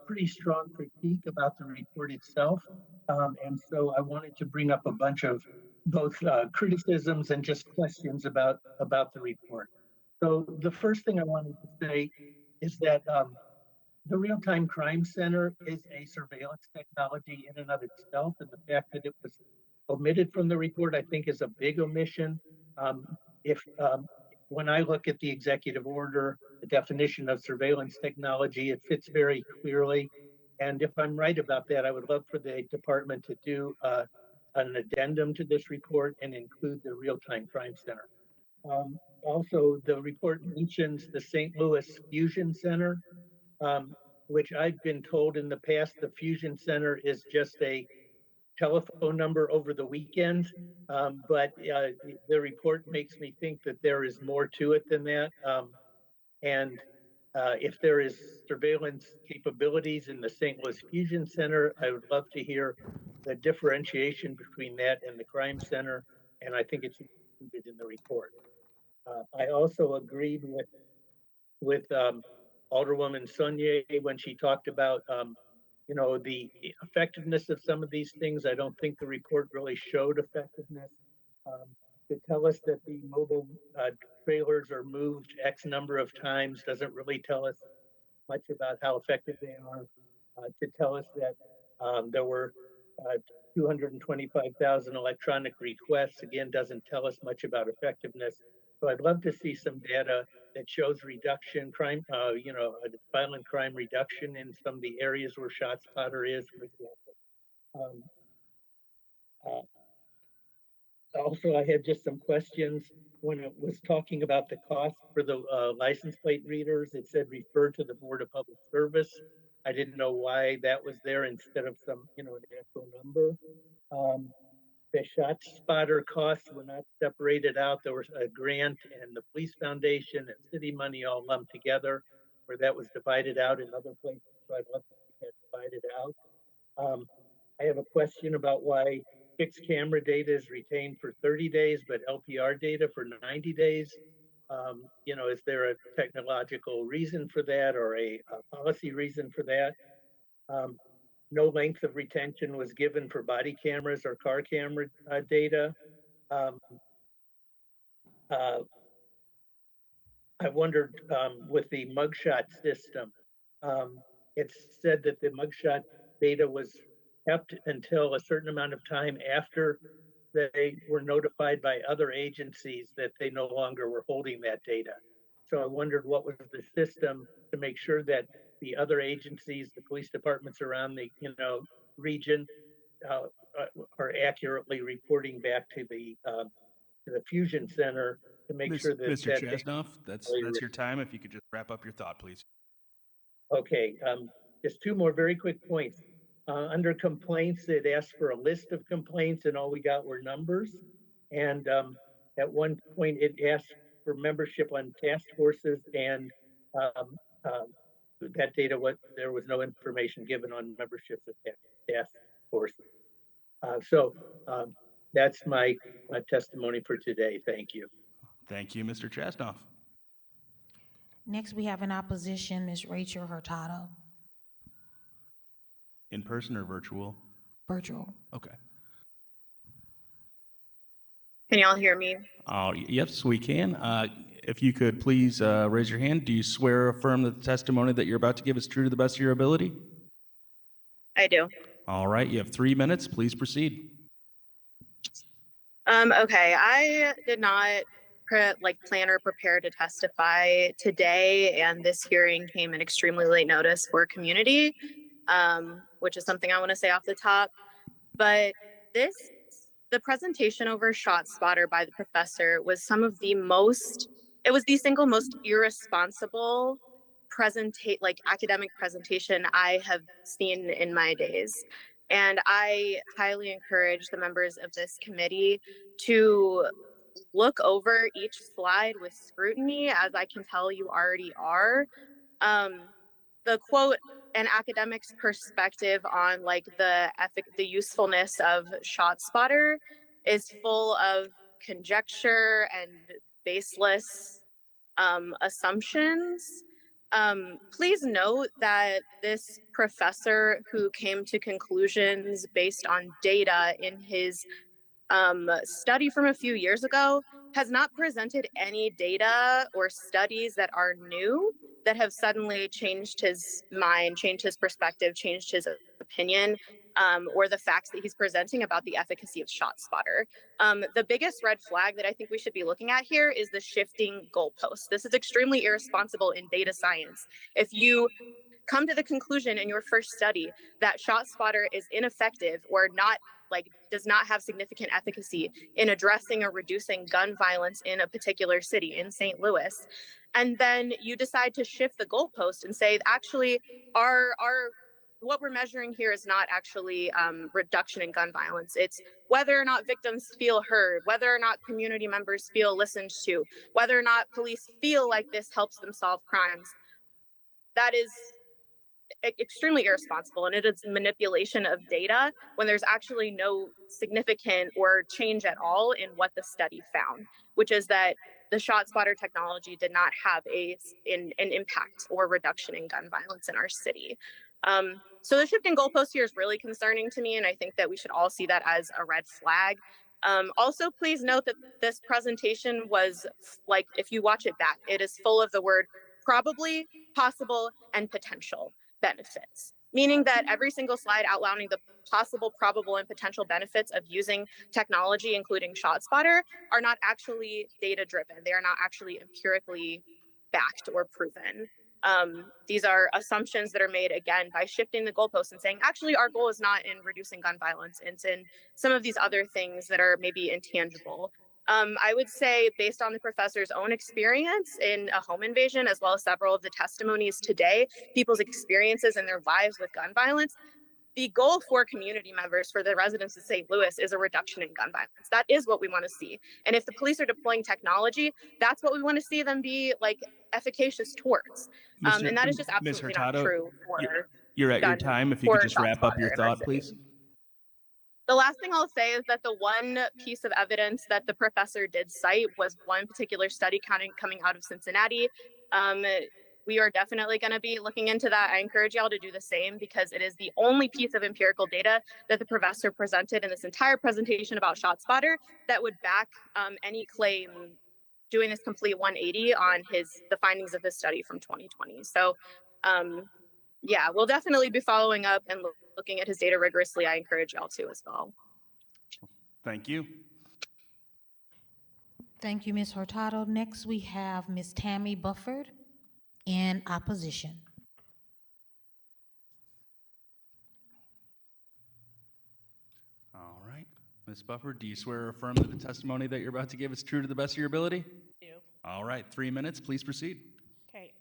pretty strong critique about the report itself. And so I wanted to bring up a bunch of both criticisms and just questions about the report. So the first thing I wanted to say is that the Real-Time Crime Center is a surveillance technology in and of itself, and the fact that it was omitted from the report, I think, is a big omission. When I look at the executive order, the definition of surveillance technology, it fits very clearly. And if I'm right about that, I would love for the department to do an addendum to this report and include the Real-Time Crime Center. Also, the report mentions the St. Louis Fusion Center, which I've been told in the past the Fusion Center is just a telephone number over the weekend, but the report makes me think that there is more to it than that. If there is surveillance capabilities in the St. Louis Fusion Center, I would love to hear the differentiation between that and the Crime Center, and I think it's included in the report. I also agreed with Alderwoman Saunier when she talked about the effectiveness of some of these things. I don't think the report really showed effectiveness. To tell us that the mobile trailers are moved X number of times doesn't really tell us much about how effective they are. To tell us that there were 225,000 electronic requests, again, doesn't tell us much about effectiveness. So I'd love to see some data that shows reduction, violent crime reduction in some of the areas where ShotSpotter is, for example. Also, I had just some questions when it was talking about the cost for the license plate readers. It said refer to the Board of Public Service. I didn't know why that was there instead of some, an actual number. the Shot Spotter costs were not separated out. There was a grant and the police foundation and city money all lumped together, where that was divided out in other places. So I'd love to see that divided out. I have a question about why fixed camera data is retained for 30 days, but LPR data for 90 days. You know, is there a technological reason for that or a policy reason for that? No length of retention was given for body cameras or car camera data. I wondered with the mugshot system, it's said that the mugshot data was kept until a certain amount of time after they were notified by other agencies that they no longer were holding that data. So I wondered what was the system to make sure that the other agencies, the police departments around the region, are accurately reporting back to the fusion center to make sure that Mr. that Chasnoff, that's your time. If you could just wrap up your thought, please. Okay, just two more very quick points. Under complaints, it asked for a list of complaints and all we got were numbers. And at one point it asked for membership on task forces and that data, there was no information given on memberships of task forces. That's my testimony for today. Thank you. Thank you, Mr. Chasnoff. Next, we have in opposition, Ms. Rachel Hurtado. In person or virtual? Virtual. Okay. Can y'all hear me? Yes, we can. If you could please raise your hand. Do you swear or affirm that the testimony that you're about to give is true to the best of your ability? I do. All right, you have 3 minutes. Please proceed. Okay, I did not plan or prepare to testify today, and this hearing came in extremely late notice for community, which is something I want to say off the top. But the presentation over ShotSpotter by the professor was the single most irresponsible academic presentation I have seen in my days. And I highly encourage the members of this committee to look over each slide with scrutiny, as I can tell you already are. The quote, an academic's perspective on the usefulness of ShotSpotter is full of conjecture and baseless assumptions. Please note that this professor, who came to conclusions based on data in his study from a few years ago, has not presented any data or studies that are new, that have suddenly changed his mind, changed his perspective, changed his opinion, or the facts that he's presenting about the efficacy of ShotSpotter. The biggest red flag that I think we should be looking at here is the shifting goalposts. This is extremely irresponsible in data science. If you come to the conclusion in your first study that ShotSpotter is ineffective or does not have significant efficacy in addressing or reducing gun violence in a particular city, in St. Louis, and then you decide to shift the goalpost and say, actually, what we're measuring here is not actually reduction in gun violence. It's whether or not victims feel heard, whether or not community members feel listened to, whether or not police feel like this helps them solve crimes. That is extremely irresponsible, and it is manipulation of data when there's actually no significant or change at all in what the study found, which is that the ShotSpotter technology did not have an impact or reduction in gun violence in our city. So the shifting goalpost here is really concerning to me, and I think that we should all see that as a red flag. Also, please note that this presentation was, if you watch it back, it is full of the word probably, possible, and potential benefits, meaning that every single slide outlining the possible, probable, and potential benefits of using technology, including ShotSpotter, are not actually data-driven. They are not actually empirically backed or proven. These are assumptions that are made, again, by shifting the goalposts and saying, actually, our goal is not in reducing gun violence. It's in some of these other things that are maybe intangible. I would say, based on the professor's own experience in a home invasion, as well as several of the testimonies today, people's experiences in their lives with gun violence, The goal for community members, for the residents of St. Louis, is a reduction in gun violence. That is what we want to see. And if the police are deploying technology, that's what we want to see them be like efficacious towards. And that is just Ms. absolutely not Hurtado, true for you're at your gun- time. If you could for just wrap up ShotSpotter your in our thought, city. please. The last thing I'll say is that the one piece of evidence that the professor did cite was one particular study coming out of Cincinnati. We are definitely going to be looking into that. I encourage y'all to do the same because it is the only piece of empirical data that the professor presented in this entire presentation about ShotSpotter that would back any claim doing this complete 180 on the findings of his study from 2020. So yeah, we'll definitely be following up and looking at his data rigorously. I encourage y'all to as well. Thank you. Thank you, Ms. Hurtado. Next, we have Ms. Tammy Bufford in opposition. All right. Ms. Bufford, do you swear or affirm that the testimony that you're about to give is true to the best of your ability? I do. All right, 3 minutes. Please proceed. Okay.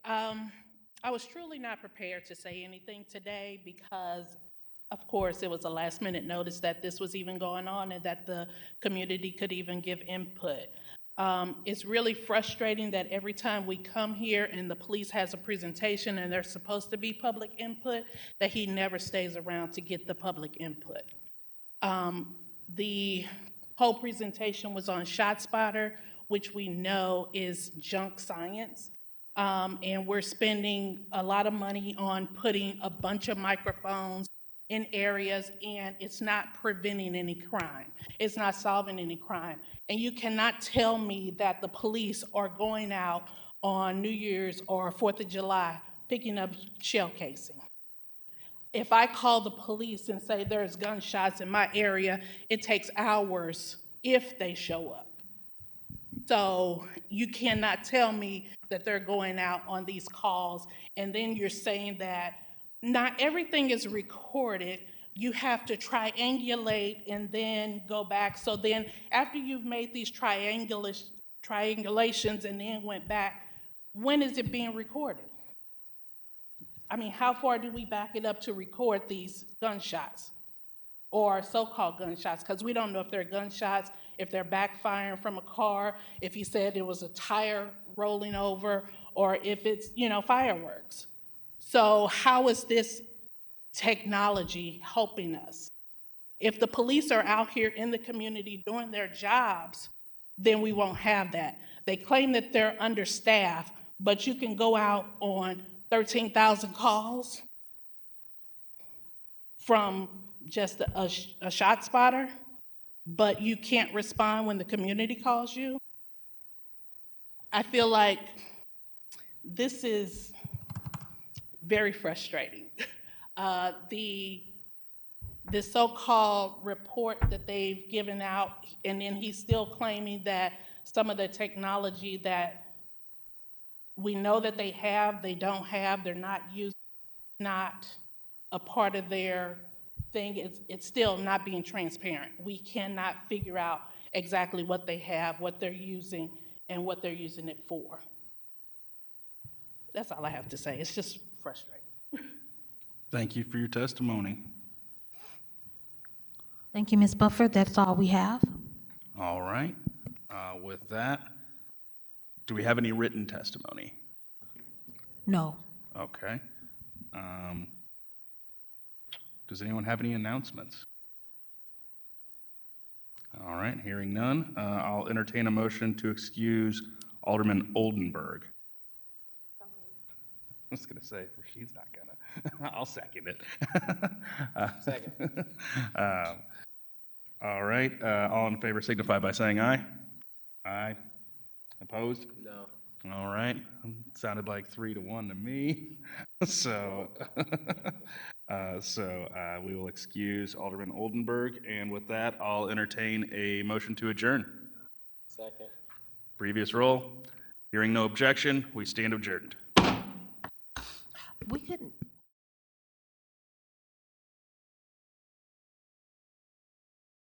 I was truly not prepared to say anything today because, of course, it was a last-minute notice that this was even going on and that the community could even give input. It's really frustrating that every time we come here and the police has a presentation and there's supposed to be public input, that he never stays around to get the public input. The whole presentation was on ShotSpotter, which we know is junk science. And we're spending a lot of money on putting a bunch of microphones in areas, and it's not preventing any crime. It's not solving any crime. And you cannot tell me that the police are going out on New Year's or 4th of July picking up shell casing. If I call the police and say there's gunshots in my area, it takes hours if they show up. So you cannot tell me that they're going out on these calls, and then you're saying that not everything is recorded. You have to triangulate and then go back. So then after you've made these triangulations and then went back, when is it being recorded? I mean, how far do we back it up to record these gunshots or so-called gunshots? Because we don't know if they're gunshots, if they're backfiring from a car, if he said it was a tire rolling over, or if it's, fireworks. So how is this technology helping us? If the police are out here in the community doing their jobs, then we won't have that. They claim that they're understaffed, but you can go out on 13,000 calls from just a ShotSpotter, but you can't respond when the community calls you. I feel like this is very frustrating. The so-called report that they've given out, and then he's still claiming that some of the technology that we know that they have, they don't have, they're not using, not a part of their thing. It's still not being transparent. We cannot figure out exactly what they have, what they're using, and what they're using it for. That's all I have to say. It's just frustrating. Thank you for your testimony. Thank you, Ms. Bufford. That's all we have. All right. With that, do we have any written testimony? No. Okay. Does anyone have any announcements? All right, hearing none, I'll entertain a motion to excuse Alderman Oldenburg. I was going to say, she's not going to. I'll second it. Second. All right, all in favor signify by saying aye. Aye. Opposed? No. All right, sounded like 3-1 to me. So we will excuse Alderman Oldenburg, and with that, I'll entertain a motion to adjourn. Second. Previous roll. Hearing no objection, we stand adjourned. We couldn't.